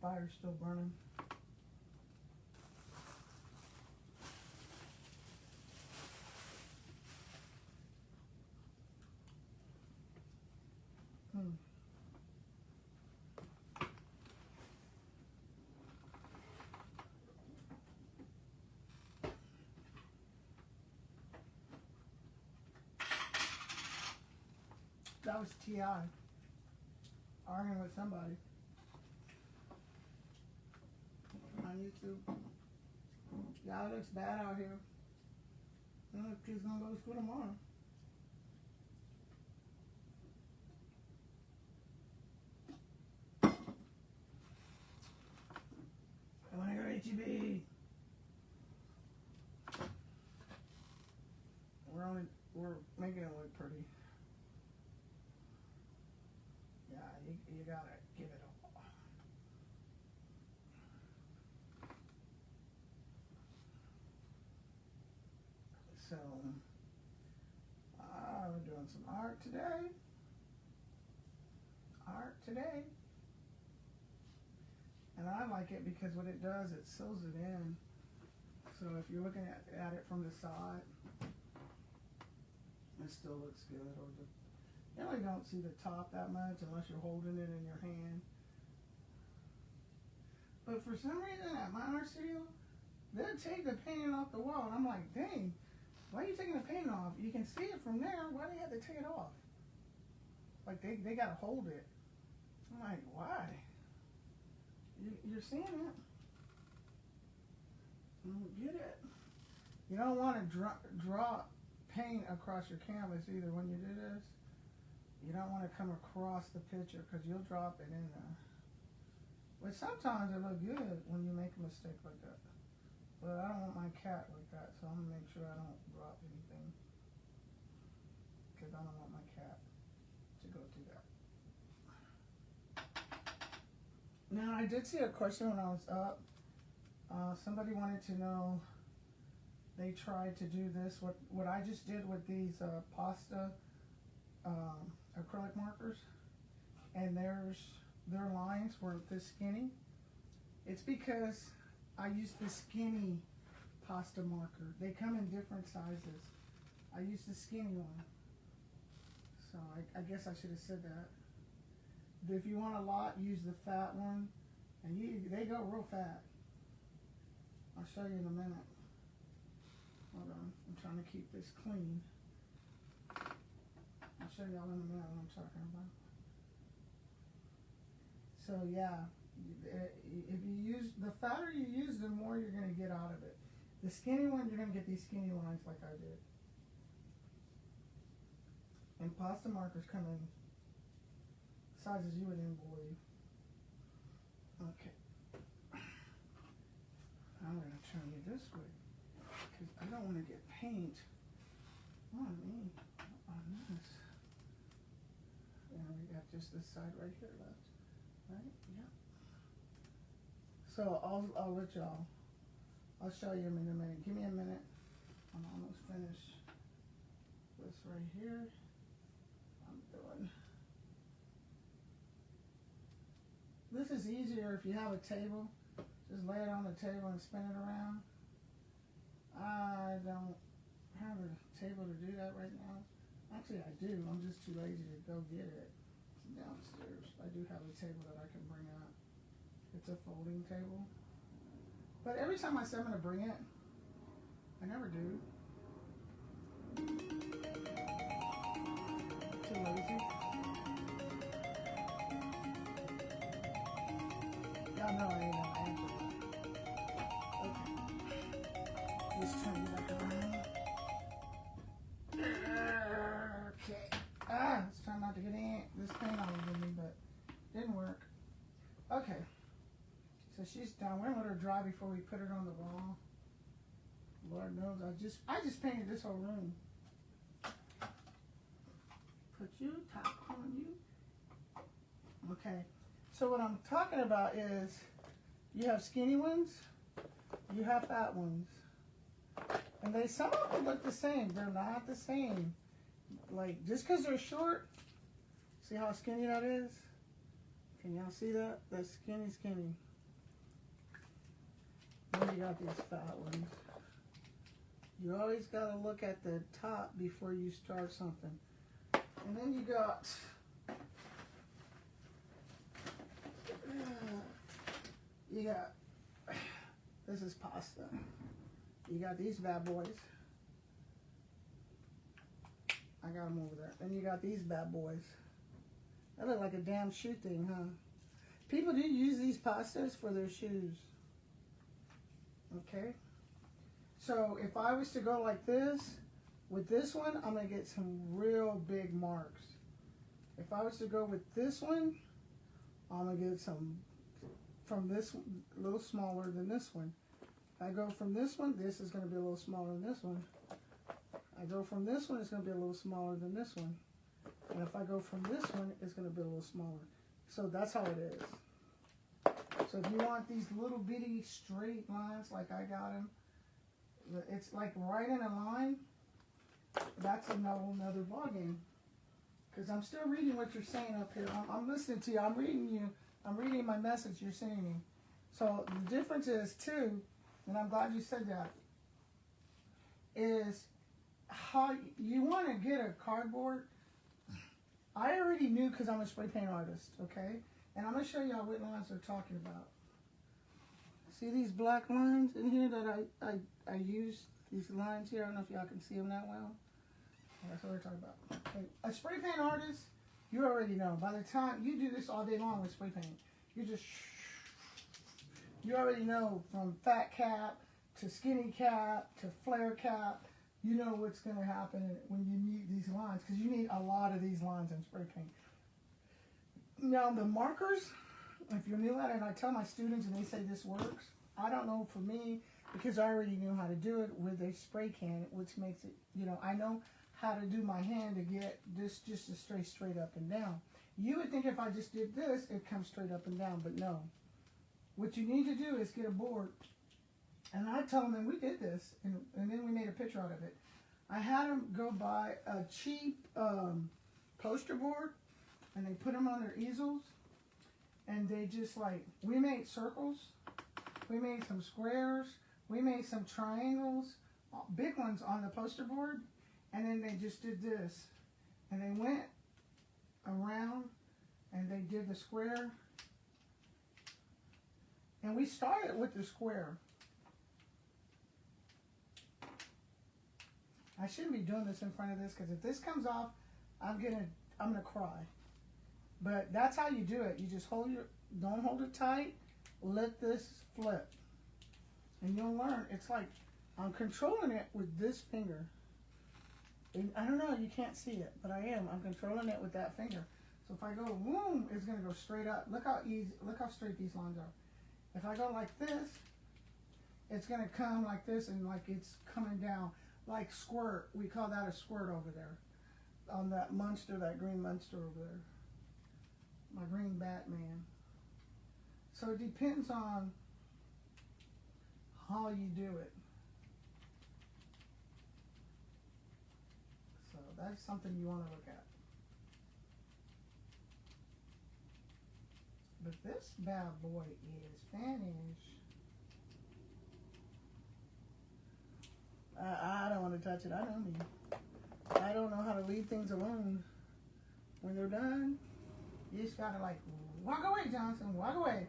fire's still burning. That was T.I. arguing with somebody on YouTube. Yeah, it looks bad out here. I don't know if kids gonna go to school tomorrow. I wanna go to H-E-B. We're making it look pretty. Yeah, you gotta give it all. So, we're doing some art today. And I like it because what it does, it sews it in. So if you're looking at it from the side, it still looks good. Or you really don't see the top that much unless you're holding it in your hand. But for some reason at my art studio, they'll take the painting off the wall. And I'm like, dang, why are you taking the paint off? You can see it from there. Why do you have to take it off? Like they gotta hold it. I'm like, why? You're seeing it. I don't get it. You don't want to draw paint across your canvas either when you do this. You don't want to come across the picture because you'll drop it in there. But sometimes it looks good when you make a mistake like that. But I don't want my cat like that, so I'm going to make sure I don't drop anything. Because I don't want my cat to go through that. Now, I did see a question when I was up. Somebody wanted to know, they tried to do this, what I just did with these pasta acrylic markers, and their lines weren't this skinny. It's because I used the skinny pasta marker. They come in different sizes. I used the skinny one. So I guess I should have said that. If you want a lot, use the fat one, and they go real fat. I'll show you in a minute. Hold on, I'm trying to keep this clean. I'll show y'all in a minute what I'm talking about. So yeah, if you use, the fatter you use, the more you're gonna get out of it. The skinny one, you're gonna get these skinny lines like I did. And pasta markers come in sizes you wouldn't even believe. Okay. I'm going to turn you this way because I don't want to get paint on me on this. And we got just this side right here left. Right? Yeah. So I'll let y'all. I'll show you in a minute. Give me a minute. I'm almost finished. This right here. I'm doing. This is easier if you have a table, Just lay it on the table and spin it around. I don't have a table to do that right now. Actually, I do. I'm just too lazy to go get it. It's downstairs. I do have a table that I can bring up. It's a folding table. But every time I say I'm going to bring it, I never do. Too lazy. Y'all know I ain't no answer. Okay. Let's turn it back around. Okay. Let's try not to get this paint all over me, but didn't work. Okay. So she's done. We're gonna let her dry before we put it on the wall. Lord knows, I just painted this whole room. Put you, top on you. Okay. So what I'm talking about is, you have skinny ones, you have fat ones. And some of them look the same. They're not the same. Like, just because they're short, see how skinny that is? Can y'all see that? That's skinny, skinny. Then you got these fat ones. You always got to look at the top before you start something. And then you got... this is pasta. You got these bad boys. I got them over there. Then you got these bad boys. That look like a damn shoe thing, huh? People do use these pastas for their shoes. Okay? So if I was to go like this, with this one, I'm going to get some real big marks. If I was to go with this one, I'm going to get some from this one, a little smaller than this one. I go from this one, this is going to be a little smaller than this one. I go from this one, it's going to be a little smaller than this one. And if I go from this one, it's going to be a little smaller. So that's how it is. So if you want these little bitty straight lines like I got them, it's like right in a line, that's another ballgame. Because I'm still reading what you're saying up here. I'm listening to you. I'm reading you. I'm reading my message you're sending me. So the difference is, too, and I'm glad you said that, is how you want to get a cardboard. I already knew because I'm a spray paint artist, okay? And I'm going to show you what lines they're talking about. See these black lines in here that I use? These lines here, I don't know if y'all can see them that well. That's what we're talking about. Okay. A spray paint artist, you already know. By the time you do this all day long with spray paint, you already know from fat cap to skinny cap to flare cap. You know what's going to happen when you need these lines, because you need a lot of these lines in spray paint. Now the markers, if you're new at it, and I tell my students and they say this works, I don't know for me, because I already knew how to do it with a spray can, which makes it, I know how to do my hand to get this just to stray straight up and down. You would think if I just did this, it comes straight up and down, but no. What you need to do is get a board. And I tell them, and we did this, and then we made a picture out of it. I had them go buy a cheap poster board, and they put them on their easels, and they just we made circles, we made some squares, we made some triangles, big ones on the poster board, and then they just did this. And they went around, and they did the square, and we started with the square. I shouldn't be doing this in front of this, because if this comes off, I'm gonna cry. But that's how you do it. You just don't hold it tight, let this flip. And you'll learn. It's like I'm controlling it with this finger. And I don't know, you can't see it, but I am. I'm controlling it with that finger. So if I go boom, it's gonna go straight up. Look how straight these lines are. If I go like this, it's gonna come like this, and like it's coming down. Like squirt, we call that a squirt over there. On that monster, that green monster over there. My green Batman. So it depends on how you do it. So that's something you want to look at. But this bad boy is finished. I don't want to touch it. I know me. I don't know how to leave things alone. When they're done, you just gotta like, walk away, Johnson, walk away.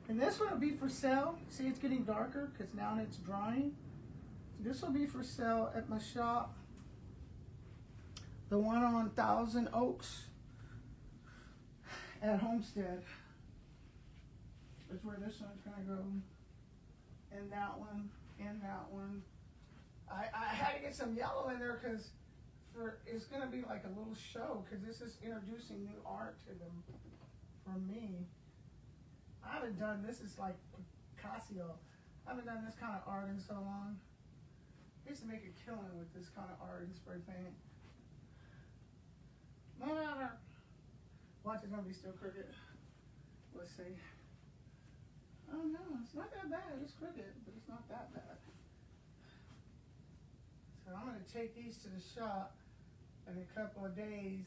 And this one will be for sale. See, it's getting darker because now it's drying. This will be for sale at my shop. The one on Thousand Oaks at Homestead. That's where this one's gonna go. And that one, and that one. I had to get some yellow in there because it's gonna be like a little show because this is introducing new art to them for me. I haven't done this. Is like Picasso. I haven't done this kind of art in so long. I used to make a killing with this kind of art and spray paint. No matter. Watch, it's gonna be still crooked. Let's see. Oh no, it's not that bad. It's crooked, but it's not that bad. So I'm gonna take these to the shop in a couple of days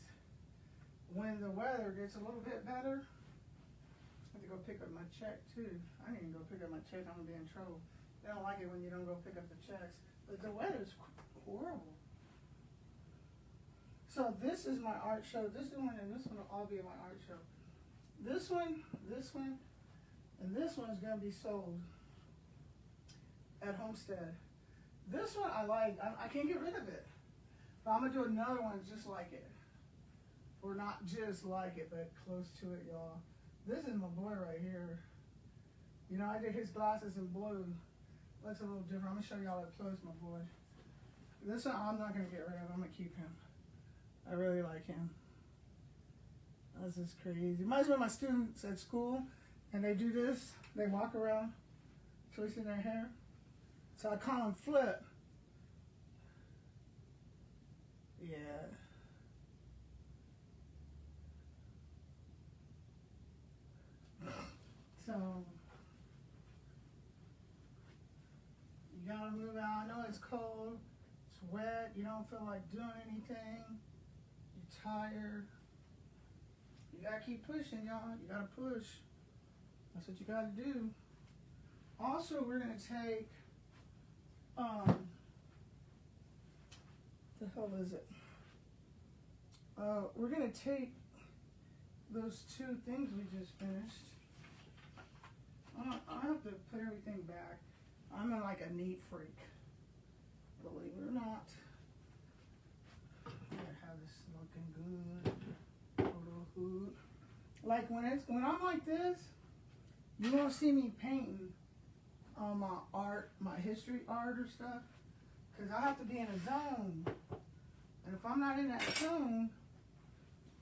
when the weather gets a little bit better. I have to go pick up my check too. I need to go pick up my check. I'm gonna be in trouble. They don't like it when you don't go pick up the checks. But the weather's horrible. So this is my art show. This one and this one will all be my art show. This one, and this one is gonna be sold at Homestead. This one I like. I can't get rid of it. But I'm gonna do another one just like it. Or not just like it, but close to it, y'all. This is my boy right here. You know, I did his glasses in blue. Looks a little different. I'm gonna show y'all up close, my boy. This one I'm not gonna get rid of. I'm gonna keep him. I really like him. This is crazy. Reminds me of my students at school, and they do this. They walk around, twisting their hair. So I call him Flip. Yeah. So you gotta move out. I know it's cold, it's wet, you don't feel like doing anything, you're tired. You gotta keep pushing, y'all. You gotta push. That's what you gotta do. Also, we're gonna take the hell is it? We're gonna take those two things we just finished. I have to put everything back. I'm like a neat freak, believe it or not. I have this looking good photo hood. Like when I'm like this, you won't see me painting on my art, my history art or stuff, because I have to be in a zone. And if I'm not in that zone,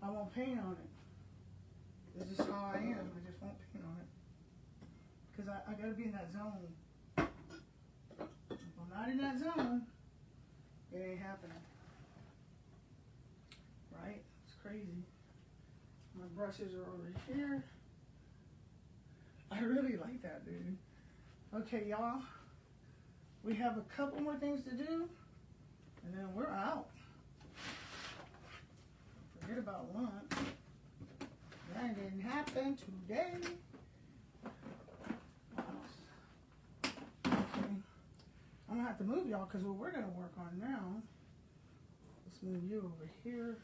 I won't paint on it. It's just how I am. I just won't paint on it. Because I gotta be in that zone. If I'm not in that zone, it ain't happening. Right? It's crazy. My brushes are over here. I really like that, dude. Okay, y'all. We have a couple more things to do, and then we're out. Forget about lunch. That didn't happen today. Okay. I'm gonna have to move y'all because what we're gonna work on now. Let's move you over here.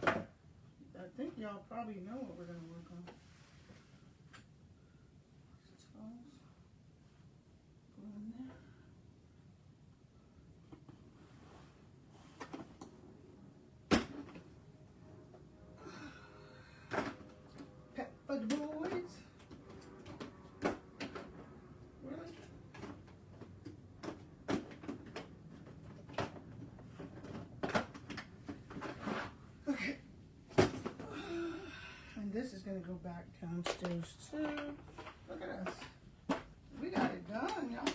I think y'all probably know what we're gonna work on. Go in there. Pet for the boys. Really? Okay. And this is gonna go back downstairs too. Look at us. We got it done, y'all.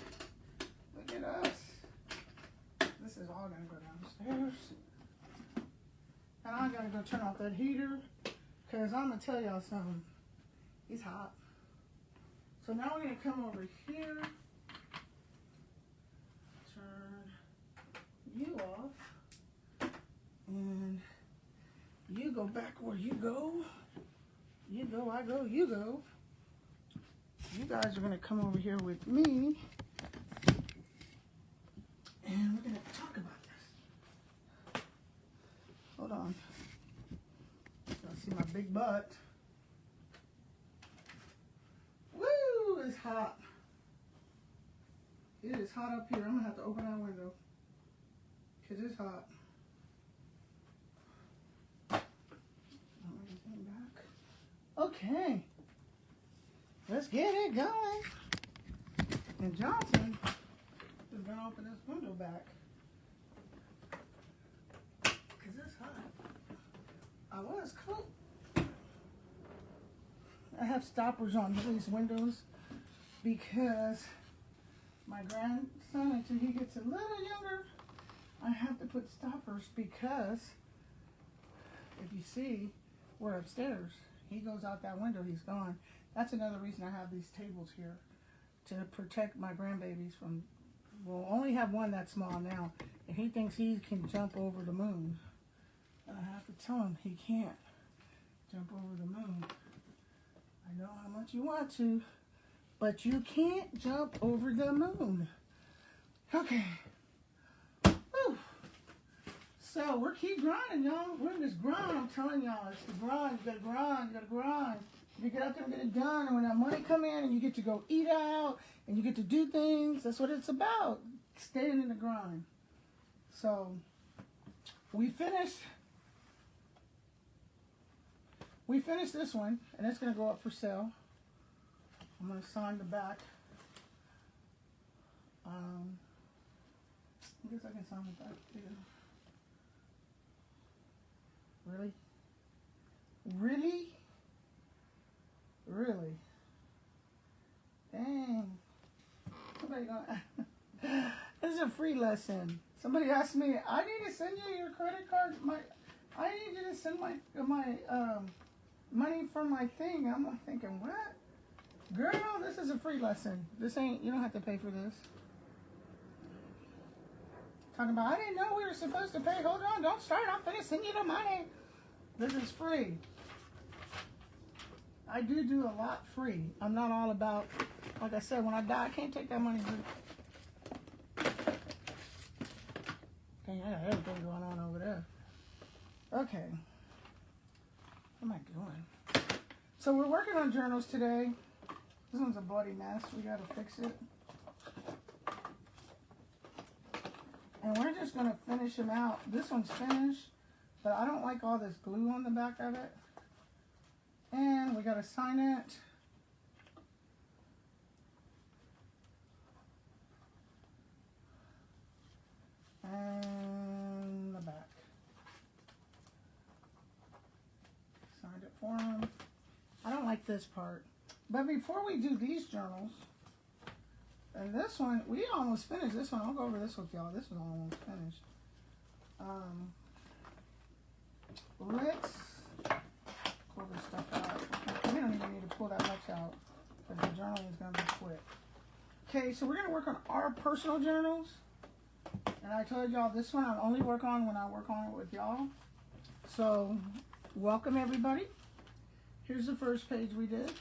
Look at us. This is all gonna go downstairs. And I'm gonna go turn off that heater because I'm gonna tell y'all something. He's hot. So now we're gonna come over here. Turn you off. And you go back where you go. You go, I go, you go. You guys are gonna come over here with me. on. Y'all see my big butt. Woo! It's hot. It is hot up here. I'm gonna have to open that window. Cause it's hot. Okay. Let's get it going. And Johnson is gonna open this window back. Cause it's hot. I was cool. I have stoppers on these windows because my grandson, until he gets a little younger, I have to put stoppers because if you see, we're upstairs. He goes out that window, he's gone. That's another reason I have these tables here, to protect my grandbabies from, we'll only have one that's small now, and he thinks he can jump over the moon. And I have to tell him he can't jump over the moon. I know how much you want to, but you can't jump over the moon. Okay. Whew. So we're keep grinding, y'all. We're in this grind, I'm telling y'all. It's the grind. You gotta grind, you gotta grind. You get out there and get it done, and when that money come in and you get to go eat out and you get to do things, that's what it's about. Staying in the grind. So we finished this one, and it's gonna go up for sale. I'm gonna sign the back. I guess I can sign the back too. Really? Really? Really? Dang. Somebody gonna this is a free lesson. Somebody asked me, I need to send you your credit card. I need you to send my money for my thing. I'm thinking, what? Girl, this is a free lesson. This ain't, you don't have to pay for this. Talking about, I didn't know we were supposed to pay. Hold on, don't start. I'm finna send you the money. This is free. I do a lot free. I'm not all about, like I said, when I die, I can't take that money. Dang, I got everything going on over there. Okay. What am I doing? So we're working on journals today. This one's a bloody mess. We gotta fix it. And we're just gonna finish them out. This one's finished, but I don't like all this glue on the back of it. And we gotta sign it. And the back. Signed it for him. I don't like this part. But before we do these journals, and this one, we almost finished this one. I'll go over this with y'all. This was almost finished. Let's pull this stuff out. We don't even need to pull that much out, because the journaling is going to be quick. Okay, so we're going to work on our personal journals. And I told y'all this one I'll only work on when I work on it with y'all. So, welcome everybody. Here's the first page we did.